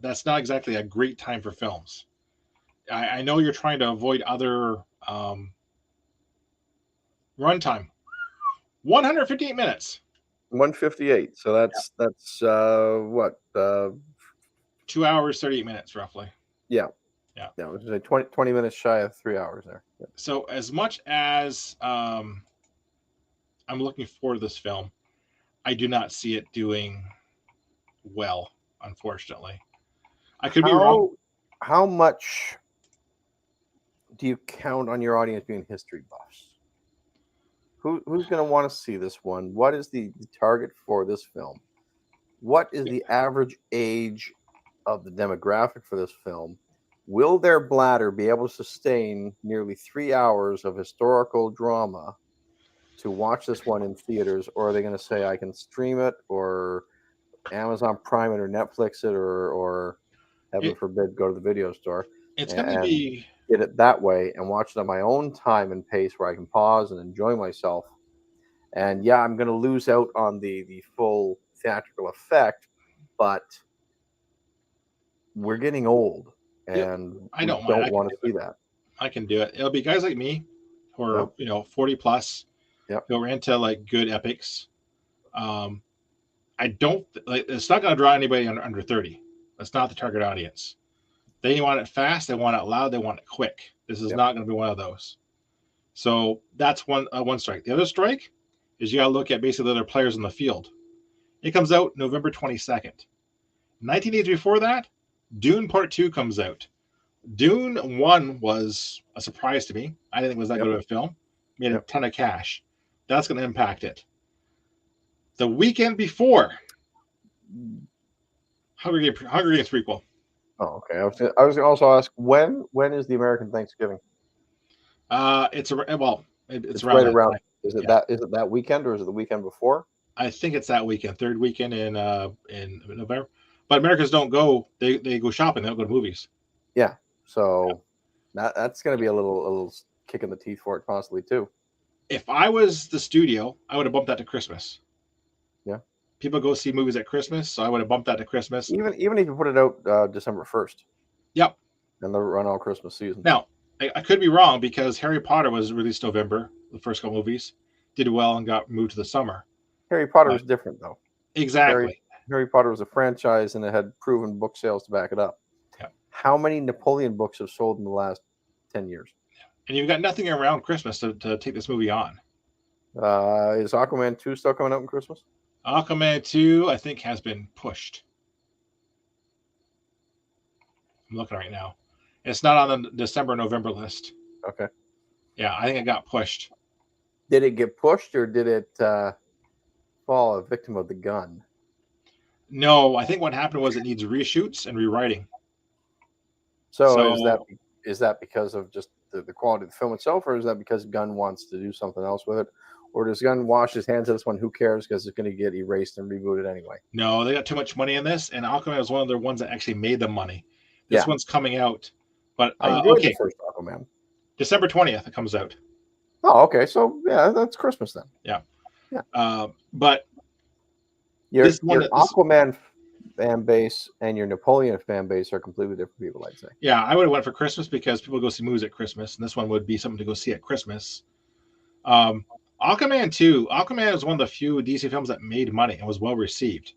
A: That's not exactly a great time for films. I know you're trying to avoid other runtime. 158 minutes.
B: 158. So that's what?
A: 2 hours, 38 minutes, roughly.
B: Yeah. It was like 20 minutes shy of 3 hours there. Yeah.
A: So as much as I'm looking forward to this film, I do not see it doing well, unfortunately. I could be wrong.
B: How much do you count on your audience being history buffs? Who's going to want to see this one? What is the target for this film? What is the average age of the demographic for this film? Will their bladder be able to sustain nearly 3 hours of historical drama to watch this one in theaters? Or are they going to say, I can stream it or Amazon Prime it or Netflix it or heaven forbid, go to the video store?
A: It's going to be...
B: get it that way and watch it on my own time and pace where I can pause and enjoy myself. And I'm going to lose out on the full theatrical effect, but we're getting old and
A: I don't
B: want to see that.
A: I can do it. It'll be guys like me who are 40 plus who are into like good epics. I don't like it's not going to draw anybody under 30. That's not the target audience. They want it fast, they want it loud, they want it quick. This is not going to be one of those. So that's one strike. The other strike is you got to look at basically the other players in the field. It comes out November 22nd. 19 days before that, Dune Part 2 comes out. Dune 1 was a surprise to me. I didn't think it was that good of a film. Made a ton of cash. That's going to impact it. The weekend before, Hunger Games prequel.
B: Oh, okay. I was going to also ask when is the American Thanksgiving?
A: It's around.
B: Right around. Is it that weekend or is it the weekend before?
A: I think it's that weekend, third weekend in November. But Americans don't go. They go shopping. They don't go to movies.
B: Yeah. So that's going to be a little kick in the teeth for it possibly too.
A: If I was the studio, I would have bumped that to Christmas.
B: Yeah.
A: People go see movies at Christmas, so I would have bumped that to Christmas.
B: Even if you put it out December 1st.
A: Yep.
B: And they'll run all Christmas season.
A: Now, I could be wrong because Harry Potter was released November. The first couple movies did well and got moved to the summer.
B: Harry Potter was different though.
A: Exactly.
B: Harry Potter was a franchise and it had proven book sales to back it up.
A: Yeah.
B: How many Napoleon books have sold in the last 10 years?
A: And you've got nothing around Christmas to take this movie on.
B: Is Aquaman 2 still coming out in Christmas?
A: Aquaman 2, I think, has been pushed. I'm looking right now. It's not on the December, November list.
B: Okay.
A: Yeah, I think it got pushed.
B: Did it get pushed or did it fall a victim of the gun?
A: No, I think what happened was it needs reshoots and rewriting.
B: So is that because of just the quality of the film itself, or is that because Gunn wants to do something else with it? Or does Gunn wash his hands of this one? Who cares? Because it's going to get erased and rebooted anyway.
A: No, they got too much money in this, and Aquaman was one of the ones that actually made them money. This one's coming out, but
B: I enjoyed
A: okay,
B: the first Aquaman.
A: December 20th it comes out.
B: Oh, okay. So yeah, that's Christmas then.
A: Yeah.
B: Yeah.
A: But
B: your Aquaman fan base and your Napoleon fan base are completely different people, I'd say.
A: Yeah, I would have went for Christmas because people go see movies at Christmas, and this one would be something to go see at Christmas. Aquaman 2. Aquaman is one of the few DC films that made money and was well received.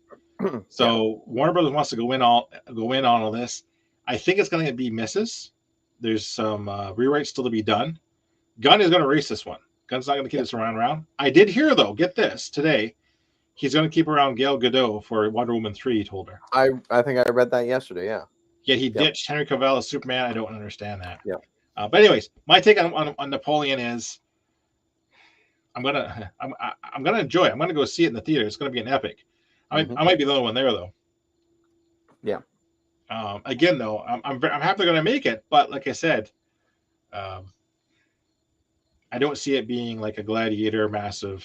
A: So Warner Brothers wants to go in on all this. I think it's going to be misses. There's some rewrites still to be done. Gunn is going to erase this one. Gunn's not going to keep this around. I did hear, though, get this, today, he's going to keep around Gal Gadot for Wonder Woman 3, he told her.
B: I think I read that yesterday, yeah.
A: Yet he ditched Henry Cavill as Superman. I don't understand that.
B: Yeah.
A: But anyways, my take on Napoleon is I'm gonna enjoy it. I'm gonna go see it in the theater. It's gonna be an epic. I might be the only one there though.
B: Yeah.
A: Again though, I'm happy they're gonna make it, but like I said, I don't see it being like a Gladiator, massive,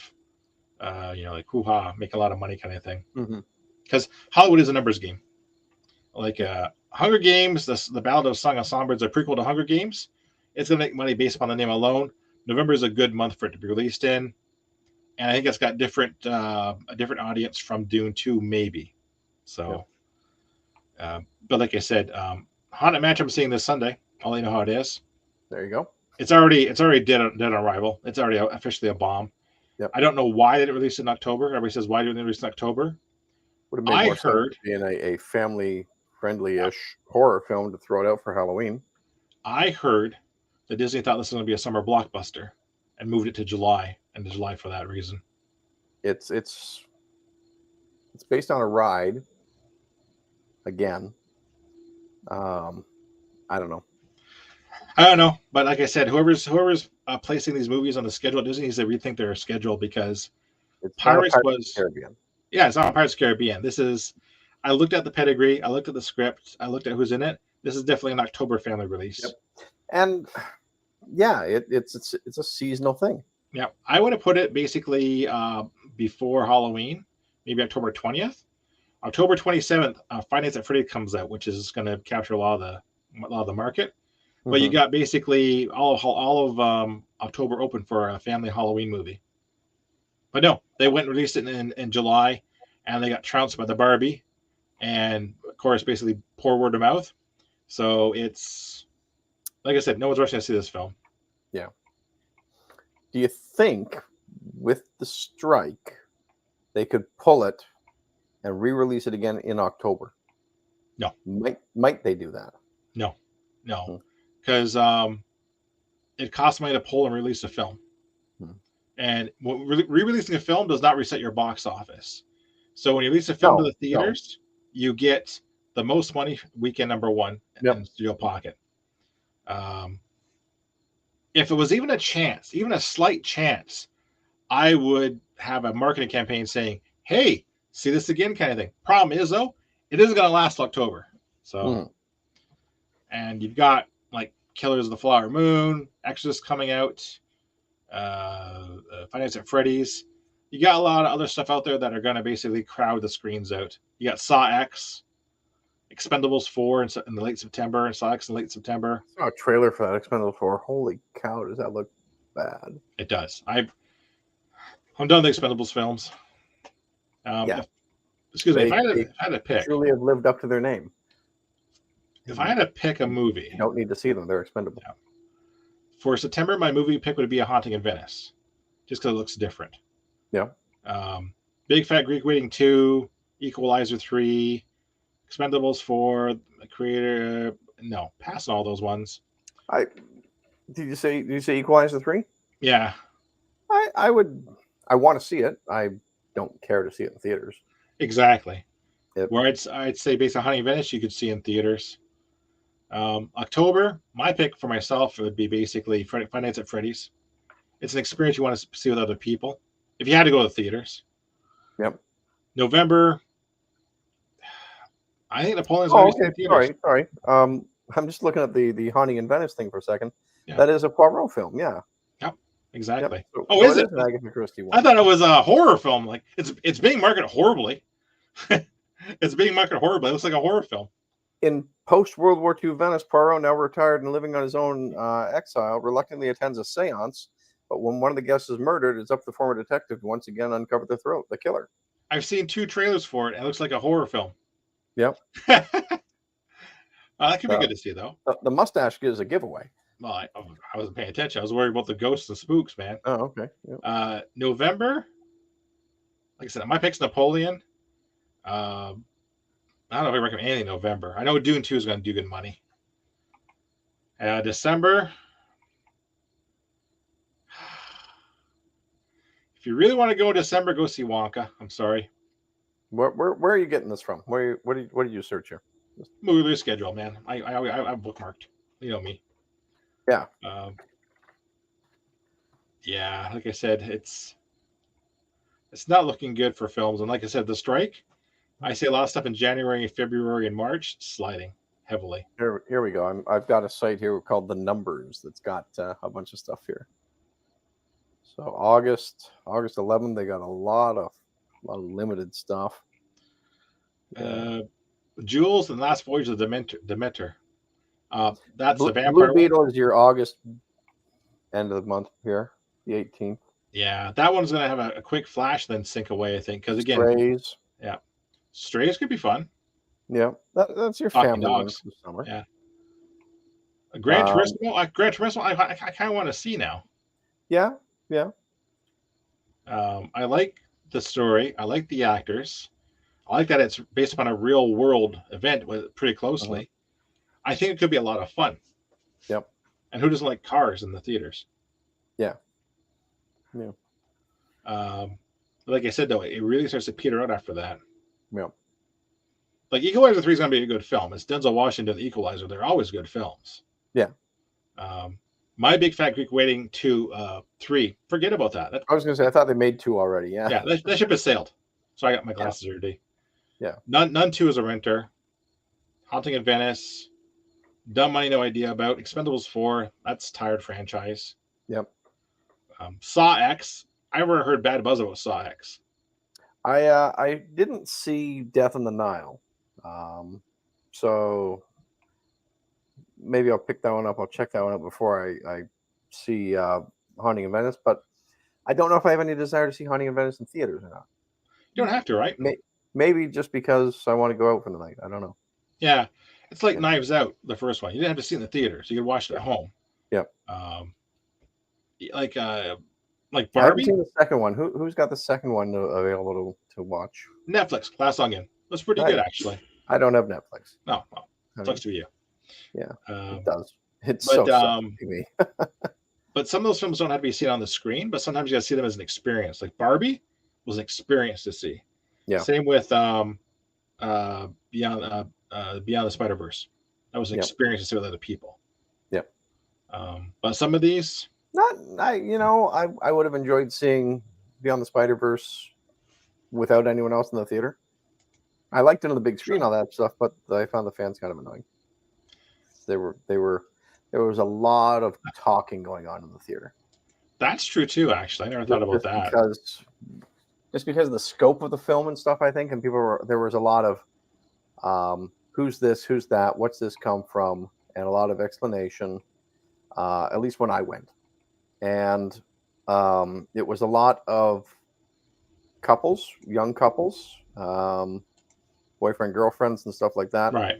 A: like hoo-ha, make a lot of money kind of thing. Because Hollywood is a numbers game. Like Hunger Games, the Ballad of Song of Songbirds, a prequel to Hunger Games. It's gonna make money based upon the name alone. November is a good month for it to be released in, and I think it's got a different audience from Dune 2, maybe. So, but like I said, Haunted Mansion I'm seeing this Sunday. I'll let you know how it is.
B: There you go.
A: It's already dead on arrival. It's already officially a bomb.
B: Yep.
A: I don't know why they didn't release it in October. Everybody says why didn't they release it in October?
B: Would have made more sense being a family-friendly-ish horror film to throw it out for Halloween.
A: I heard that Disney thought this was going to be a summer blockbuster and moved it to July, and to July for that reason.
B: It's based on a ride. Again, I don't know.
A: But like I said, whoever's placing these movies on the schedule at Disney needs to rethink their schedule because Pirates was
B: Caribbean.
A: Yeah, it's not Pirates of the Caribbean. This is. I looked at the pedigree. I looked at the script. I looked at who's in it. This is definitely an October family release.
B: Yep. And yeah, it's a seasonal thing.
A: Yeah, I would have put it basically before Halloween, maybe October 20th. October 27th, Five Nights at Freddy's comes out, which is going to capture a lot of the market. But you got basically all of October open for a family Halloween movie. But no, they went and released it in July, and they got trounced by the Barbie, and of course, basically poor word of mouth. So it's like I said, no one's rushing to see this film.
B: Yeah. Do you think with the strike they could pull it and re-release it again in October?
A: No.
B: Might they do that?
A: No. Because it costs money to pull and release a film. And re-releasing a film does not reset your box office. So when you release a film to the theaters, you get the most money weekend number one in studio pocket. If it was even a chance, even a slight chance, I would have a marketing campaign saying, hey, see this again kind of thing. Problem is, though, it isn't going to last October. So, and you've got like Killers of the Flower Moon, Exorcist coming out, Five Nights at Freddy's. You got a lot of other stuff out there that are going to basically crowd the screens out. You got Saw X, Expendables 4 in the late September, and Saw X in late September.
B: I saw a trailer for that Expendables 4. Holy cow, does that look bad?
A: It does. I'm done with the Expendables films. Excuse me. If I had to pick,
B: truly have lived up to their name.
A: If I had to pick a movie,
B: you don't need to see them; they're expendable.
A: Yeah. For September, my movie pick would be A Haunting in Venice, just because it looks different.
B: Yeah.
A: Big Fat Greek Wedding 2, Equalizer 3, Expendables 4, the creator. No, pass on all those ones.
B: Did you say Equalizer 3?
A: Yeah.
B: I want to see it. I don't care to see it in theaters.
A: Exactly. Where I'd say based on Haunting in Venice, you could see in theaters. October, my pick for myself would be basically Five Nights at Freddy's. It's an experience you want to see with other people. If you had to go to theaters.
B: Yep.
A: November, I think Napoleon's going to be in theaters.
B: Sorry. I'm just looking at the Haunting in Venice thing for a second.
A: Yeah.
B: That is a Poirot film. Yeah.
A: Yep. Exactly.
B: Yep. So,
A: Oh,
B: so
A: is
B: it
A: it?
B: is an Agatha Christie
A: I
B: one.
A: thought it was a horror film. Like it's being marketed horribly. It's being marketed horribly. It looks like a horror film.
B: In post-World War II Venice, Poirot, now retired and living on his own exile, reluctantly attends a seance. But when one of the guests is murdered, it's up to the former detective to once again uncover the killer.
A: I've seen 2 trailers for it. It looks like a horror film.
B: Yep.
A: That could be good to see, though.
B: The mustache gives a giveaway.
A: Well, I wasn't paying attention. I was worried about the ghosts and spooks, man.
B: Oh, okay. Yep.
A: November, like I said, my pick's Napoleon. I don't know if I recommend anything in November. I know Dune 2 is going to do good money. December. If you really want to go in December, go see Wonka. I'm sorry.
B: Where are you getting this from? What did you search here?
A: Movie release schedule, man. I bookmarked. You know me.
B: Yeah.
A: Yeah, like I said, it's not looking good for films. And like I said, the strike, I see a lot of stuff in January, February, and March sliding heavily.
B: Here we go. I've got a site here called The Numbers that's got a bunch of stuff here. So August 11th, they got a lot of limited stuff.
A: Jules and Last Voyage of Demeter. That's the vampire.
B: Blue Beetle is your August end of the month here, the 18th.
A: Yeah, that one's going to have a quick flash, then sink away, I think. Because again,
B: Strays.
A: Yeah, Strays could be fun.
B: Yeah, that's your
A: Talking
B: family
A: dogs.
B: one for the summer.
A: Yeah. Gran Turismo. Gran Turismo. I kind of want to see now.
B: Yeah.
A: I like the story. I like the actors. I like that it's based upon a real world event pretty closely. I think it could be a lot of fun.
B: Yep.
A: And who doesn't like cars in the theaters?
B: Yeah.
A: Like I said, though, it really starts to peter out after that.
B: Yep.
A: Like Equalizer 3 is going to be a good film. It's Denzel Washington, the Equalizer. They're always good films.
B: Yeah.
A: My Big Fat Greek Wedding 2, 3. Forget about that.
B: I was going to say, I thought they made 2 already. Yeah.
A: Yeah, that ship has sailed. So I got my glasses already.
B: Yeah.
A: None 2 is a renter. Haunting in Venice. Dumb Money, no idea about. Expendables 4. That's tired franchise.
B: Yep.
A: Saw X. I never heard bad buzz about Saw X.
B: I didn't see Death on the Nile. So maybe I'll pick that one up. I'll check that one up before I see Haunting in Venice. But I don't know if I have any desire to see Haunting in Venice in theaters or not.
A: You don't have to, right?
B: Maybe just because I want to go out for the night. I don't know.
A: Yeah. It's like Knives Out, the first one. You didn't have to see it in the theaters. You could watch it at home.
B: Yep.
A: Like Barbie.
B: I haven't seen the second one. Who's got the second one available to watch?
A: Netflix, Glass Onion. That's pretty good, actually.
B: I don't have Netflix.
A: No, sucks to you.
B: Yeah, it does. It's
A: but,
B: so to me.
A: But some of those films don't have to be seen on the screen, but sometimes you got to see them as an experience. Like Barbie was an experience to see.
B: Yeah.
A: Same with Beyond the Spider-Verse. That was an experience to see with other people.
B: Yep.
A: But some of these,
B: I would have enjoyed seeing Beyond the Spider-Verse without anyone else in the theater. I liked it on the big screen, all that stuff, but I found the fans kind of annoying. There was a lot of talking going on in the theater.
A: That's true too, actually. I never thought about that.
B: Just because of the scope of the film and stuff, I think, and there was a lot of who's this, who's that, what's this come from, and a lot of explanation, at least when I went. And it was a lot of couples, young couples, boyfriend, girlfriends, and stuff like that.
A: Right.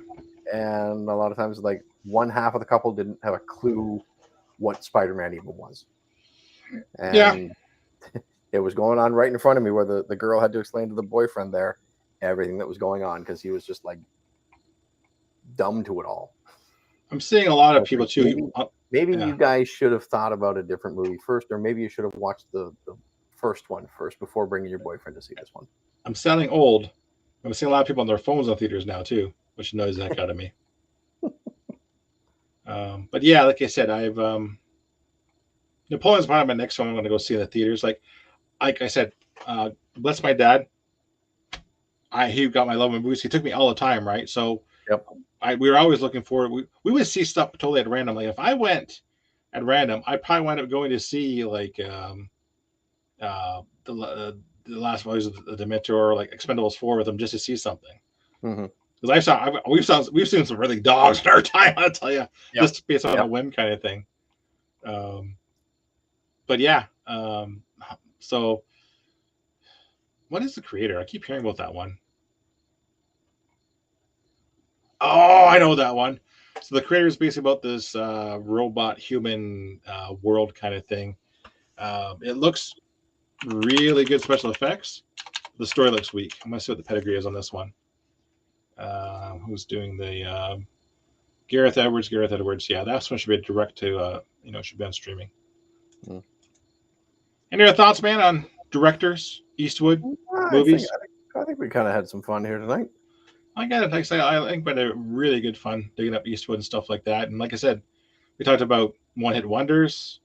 B: And a lot of times, like, one half of the couple didn't have a clue what Spider-Man even was. And it was going on right in front of me where the girl had to explain to the boyfriend there everything that was going on because he was just, like, dumb to it all. I'm
A: seeing a lot of people, too.
B: Maybe you guys should have thought about a different movie first, or maybe you should have watched the first one first before bringing your boyfriend to see this one.
A: I'm sounding old. I'm seeing a lot of people on their phones in theaters now, too, which annoys the heck out of me. But yeah, like I said, I've Napoleon's probably my next one I'm going to go see in the theaters. Like I said, bless my dad. He got my love of movies. He took me all the time, right? So
B: yep.
A: We were always looking forward. We would see stuff totally at random. Like if I went at random, I probably wind up going to see like the last voice of the Dementor or like Expendables 4 with them just to see something.
B: Mm-hmm.
A: Because we've seen some really dogs in our time, I'll tell you, just based on a whim kind of thing. But yeah, so what is the creator? I keep hearing about that one. Oh, I know that one. So the creator is basically about this robot human world kind of thing. It looks really good special effects. The story looks weak. I'm gonna see what the pedigree is on this one. Who's doing the Gareth Edwards? Gareth Edwards. Yeah, that one should be direct to should be on streaming. Mm. Any other thoughts, man, on directors, Eastwood movies?
B: I think we kind of had some fun here tonight.
A: I got it. Like I say, I think we had a really good fun digging up Eastwood and stuff like that. And like I said, we talked about one-hit wonders,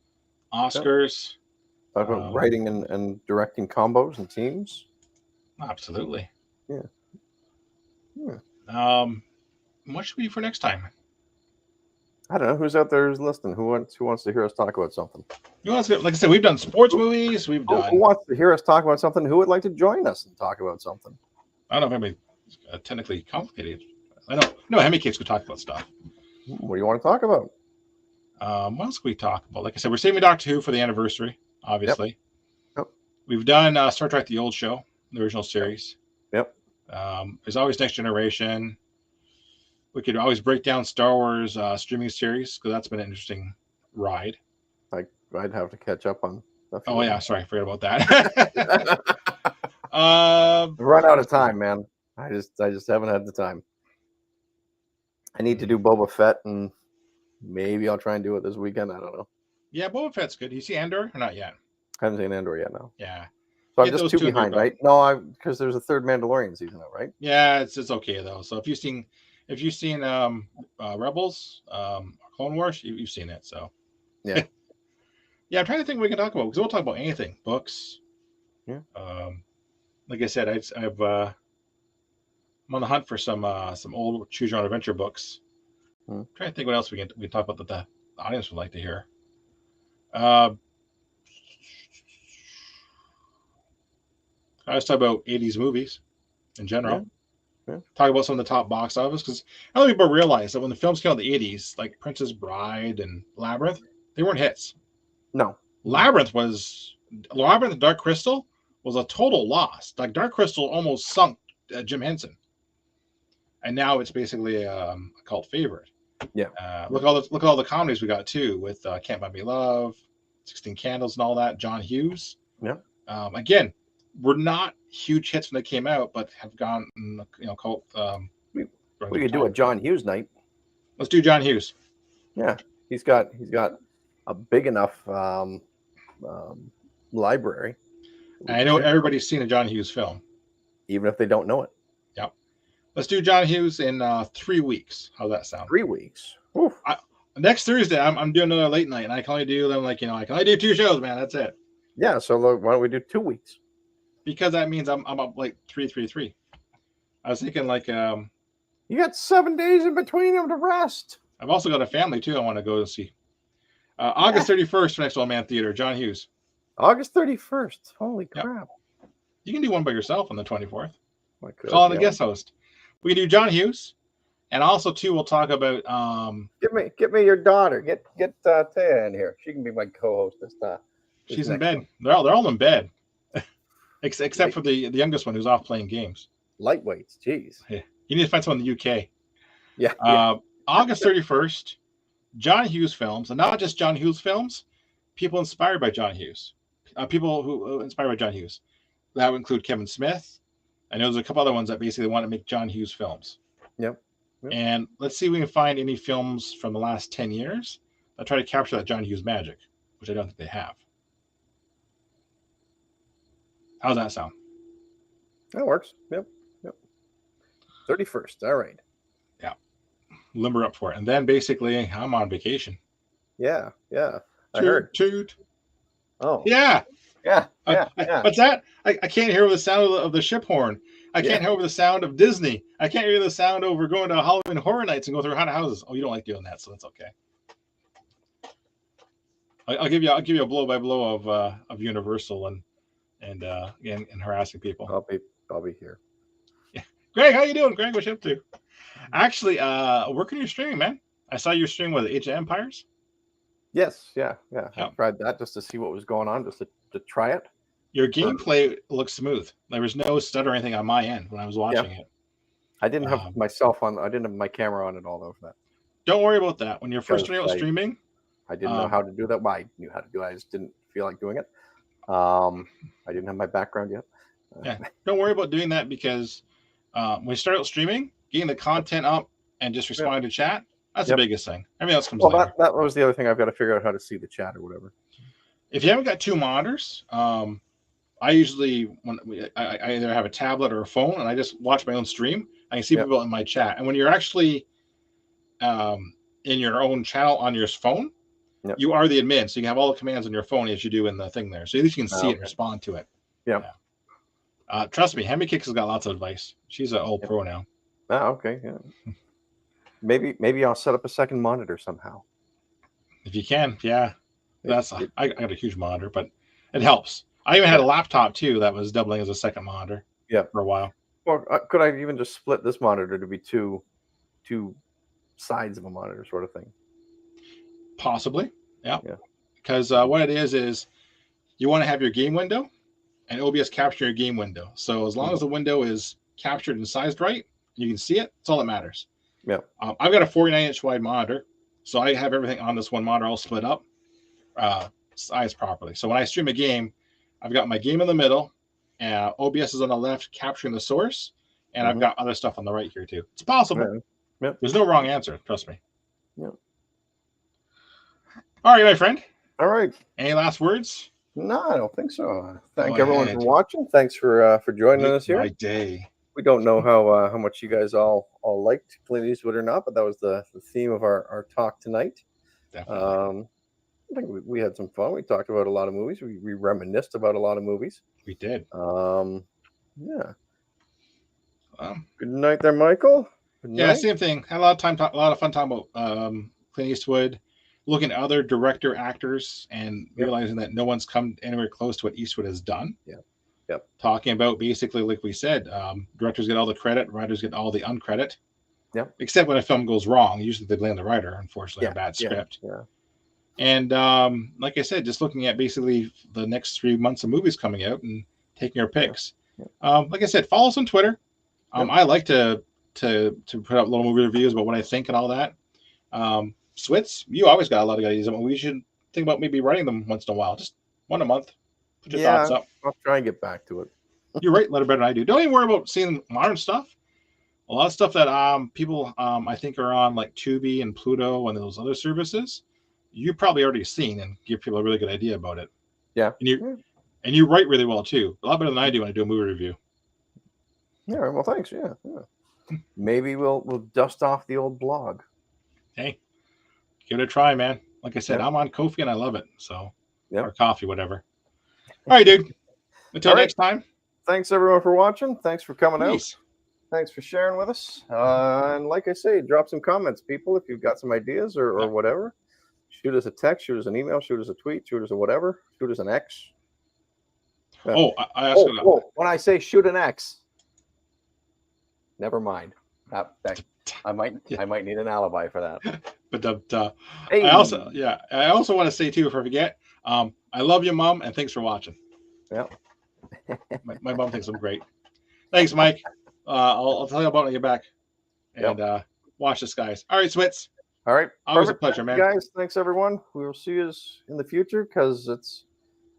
A: Oscars.
B: Talked about writing and directing combos and teams.
A: Absolutely.
B: Yeah.
A: What should we do for next time?
B: I don't know who's out there who's listening. Who wants to hear us talk about something?
A: Like I said, we've done sports movies. Who
B: wants to hear us talk about something? Who would like to join us and talk about something?
A: I don't know if anybody technically complicated. I don't know how many kids could talk about stuff.
B: What do you want to talk about?
A: What else can we talk about? Like I said, we're saving Doctor Who for the anniversary, obviously.
B: Yep.
A: We've done Star Trek: The Old Show, the original series.
B: Yep.
A: There's always Next Generation. We could always break down Star Wars streaming series because that's been an interesting ride.
B: I'd have to catch up on.
A: Oh yeah, sorry, I forgot about that.
B: Run out of time, man. I just haven't had the time. I need to do Boba Fett, and maybe I'll try and do it this weekend. I don't know.
A: Yeah, Boba Fett's good. You see Andor or not yet?
B: I haven't seen Andor yet. No.
A: Yeah.
B: So I'm just two behind, right? No, because there's a third Mandalorian season out, right?
A: Yeah, it's okay though. So if you've seen Rebels, Clone Wars, you've seen it. So
B: yeah.
A: Yeah, I'm trying to think what we can talk about because we'll talk about anything. Books.
B: Yeah.
A: Like I said, I'm on the hunt for some old Choose Your Own Adventure books. I'm trying to think what else we can talk about that the audience would like to hear. I was talking about 80s movies in general.
B: Yeah.
A: Talk about some of the top box office because I don't think people realize that when the films came out in the 80s, like Princess Bride and Labyrinth, they weren't hits.
B: No.
A: Labyrinth and Dark Crystal was a total loss. Like Dark Crystal almost sunk Jim Henson. And now it's basically a cult favorite.
B: Yeah.
A: Look at all the comedies we got too with Can't Buy Me Love, 16 Candles and all that. John Hughes.
B: Yeah.
A: Again, were not huge hits when they came out, but have gone cult.
B: We could do a John Hughes night.
A: Let's do John Hughes.
B: Yeah, he's got a big enough library.
A: And I know everybody's seen a John Hughes film,
B: even if they don't know it.
A: Yep. Let's do John Hughes in 3 weeks. How's that sound?
B: 3 weeks.
A: Next Thursday, I'm doing another late night, and I can only do them I can only do 2 shows, man. That's it.
B: Yeah. So why don't we do 2 weeks?
A: Because that means I'm up like 3. I was thinking
B: you got 7 days in between them to rest.
A: I've also got a family too. I want to go to see. August 31st for Next Old Man Theater. John Hughes.
B: August 31st. Holy crap!
A: Yep. You can do one by yourself on the 24th.
B: Call
A: in a guest host. We can do John Hughes, and also too we'll talk about.
B: Get me your daughter. Get Taya in here. She can be my co-host this time.
A: She's in bed. They're all in bed. Except for the youngest one who's off playing games.
B: Lightweights, jeez.
A: Yeah. You need to find someone in the UK.
B: Yeah.
A: August 31st, John Hughes films, and not just John Hughes films, people inspired by John Hughes. People who inspired by John Hughes. That would include Kevin Smith. I know there's a couple other ones that basically want to make John Hughes films.
B: Yep.
A: And let's see if we can find any films from the last 10 years that try to capture that John Hughes magic, which I don't think they have. How's that sound?
B: That works. Yep. 31st. All right.
A: Yeah. Limber up for it. And then basically I'm on vacation.
B: Yeah.
A: I heard. Toot.
B: Oh.
A: Yeah.
B: Yeah.
A: What's that? I can't hear the sound of the ship horn. I can't hear the sound of Disney. I can't hear the sound over going to Halloween Horror Nights and go through haunted houses. Oh, you don't like doing that, so that's okay. I'll give you a blow by blow of Universal and harassing people.
B: I'll be here.
A: Yeah. Greg, how you doing? Greg, what you up to? Actually, working your streaming, man. I saw you stream with Age of Empires.
B: Yes, yeah.
A: Yep.
B: I tried that just to see what was going on, just to try it.
A: Your gameplay looks smooth. There was no stutter or anything on my end when I was watching it.
B: I didn't have myself on. I didn't have my camera on at all though for that.
A: Don't worry about that. When you're first starting out streaming,
B: I didn't know how to do that. Well, I knew how to do it. I just didn't feel like doing it. I didn't have my background yet.
A: Yeah, don't worry about doing that because when you start out streaming, getting the content up and just responding to chat, that's the biggest thing. Everything else comes later.
B: That was the other thing. I've got to figure out how to see the chat or whatever.
A: If you haven't got two monitors, I usually I either have a tablet or a phone, and I just watch my own stream. I can see people in my chat, and when you're actually in your own channel on your phone, you are the admin, so you can have all the commands on your phone as you do in the thing there. So at least you can see it and respond to it.
B: Yeah.
A: Trust me, Hemi Kicks has got lots of advice. She's an old pro now.
B: Oh, okay. Yeah. Maybe I'll set up a second monitor somehow.
A: If you can, yeah. I got a huge monitor, but it helps. I even had a laptop too that was doubling as a second monitor.
B: Yeah,
A: for a while.
B: Or could I even just split this monitor to be two sides of a monitor, sort of thing?
A: Possibly, yeah. Because what it is you want to have your game window, and OBS capture your game window. So as long as the window is captured and sized right, you can see it. That's all that matters.
B: Yeah.
A: I've got a 49-inch wide monitor, so I have everything on this one monitor all split up, sized properly. So when I stream a game, I've got my game in the middle, OBS is on the left capturing the source, and I've got other stuff on the right here too. It's possible.
B: Yeah.
A: There's no wrong answer. Trust me.
B: Yeah.
A: All right, my friend.
B: All right.
A: Any last words?
B: No, I don't think so. Thank everyone for watching. Thanks for joining us here.
A: My day.
B: We don't know how much you guys all liked Clint Eastwood or not, but that was the theme of our talk tonight.
A: Definitely.
B: I think we had some fun. We talked about a lot of movies. We reminisced about a lot of movies.
A: We did.
B: Yeah. Good night there, Michael. Good night.
A: Same thing. Had a lot of fun talking about Clint Eastwood, looking at other director actors and realizing that no one's come anywhere close to what Eastwood has done.
B: Yep.
A: Talking about basically, like we said, directors get all the credit, writers get all the uncredit.
B: Yep.
A: Except when a film goes wrong, usually they blame the writer. Unfortunately, a bad script.
B: Yeah.
A: And like I said, just looking at basically the next 3 months of movies coming out and taking our picks. Like I said, follow us on Twitter. I like to put up little movie reviews about what I think and all that. Switz, you always got a lot of ideas. We should think about maybe writing them once in a while, just one a month. Put your thoughts up.
B: I'll try and get back to it.
A: You write letter better than I do. Don't even worry about seeing modern stuff. A lot of stuff that people I think are on like Tubi and Pluto and those other services, you've probably already seen and give people a really good idea about it.
B: Yeah.
A: And you write really well too. A lot better than I do when I do a movie review.
B: Yeah, well thanks. Yeah. Maybe we'll dust off the old blog.
A: Hey, give it a try, man. Like I said, I'm on Ko-fi and I love it. So or coffee, whatever. All right, dude. Until next time.
B: Thanks everyone for watching. Thanks for coming out. Thanks for sharing with us. And like I say, drop some comments, people, if you've got some ideas or whatever. Shoot us a text, shoot us an email, shoot us a tweet, shoot us a whatever, shoot us an X.
A: I asked
B: when I say shoot an X, never mind. I might need an alibi for that.
A: But I also want to say too, if I forget, I love you, Mom, and thanks for watching.
B: Yeah.
A: my mom thinks I'm great. Thanks, Mike. I'll tell you about it when I get back. And watch this, guys. All right, Switz.
B: All right.
A: Always a pleasure, man.
B: Guys, thanks everyone. We will see you in the future because it's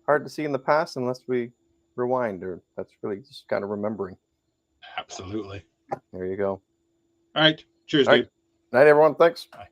B: hard to see in the past unless we rewind, or that's really just kind of remembering.
A: Absolutely.
B: There you go.
A: All right. Cheers, dude.
B: Night, everyone. Thanks.
A: Bye.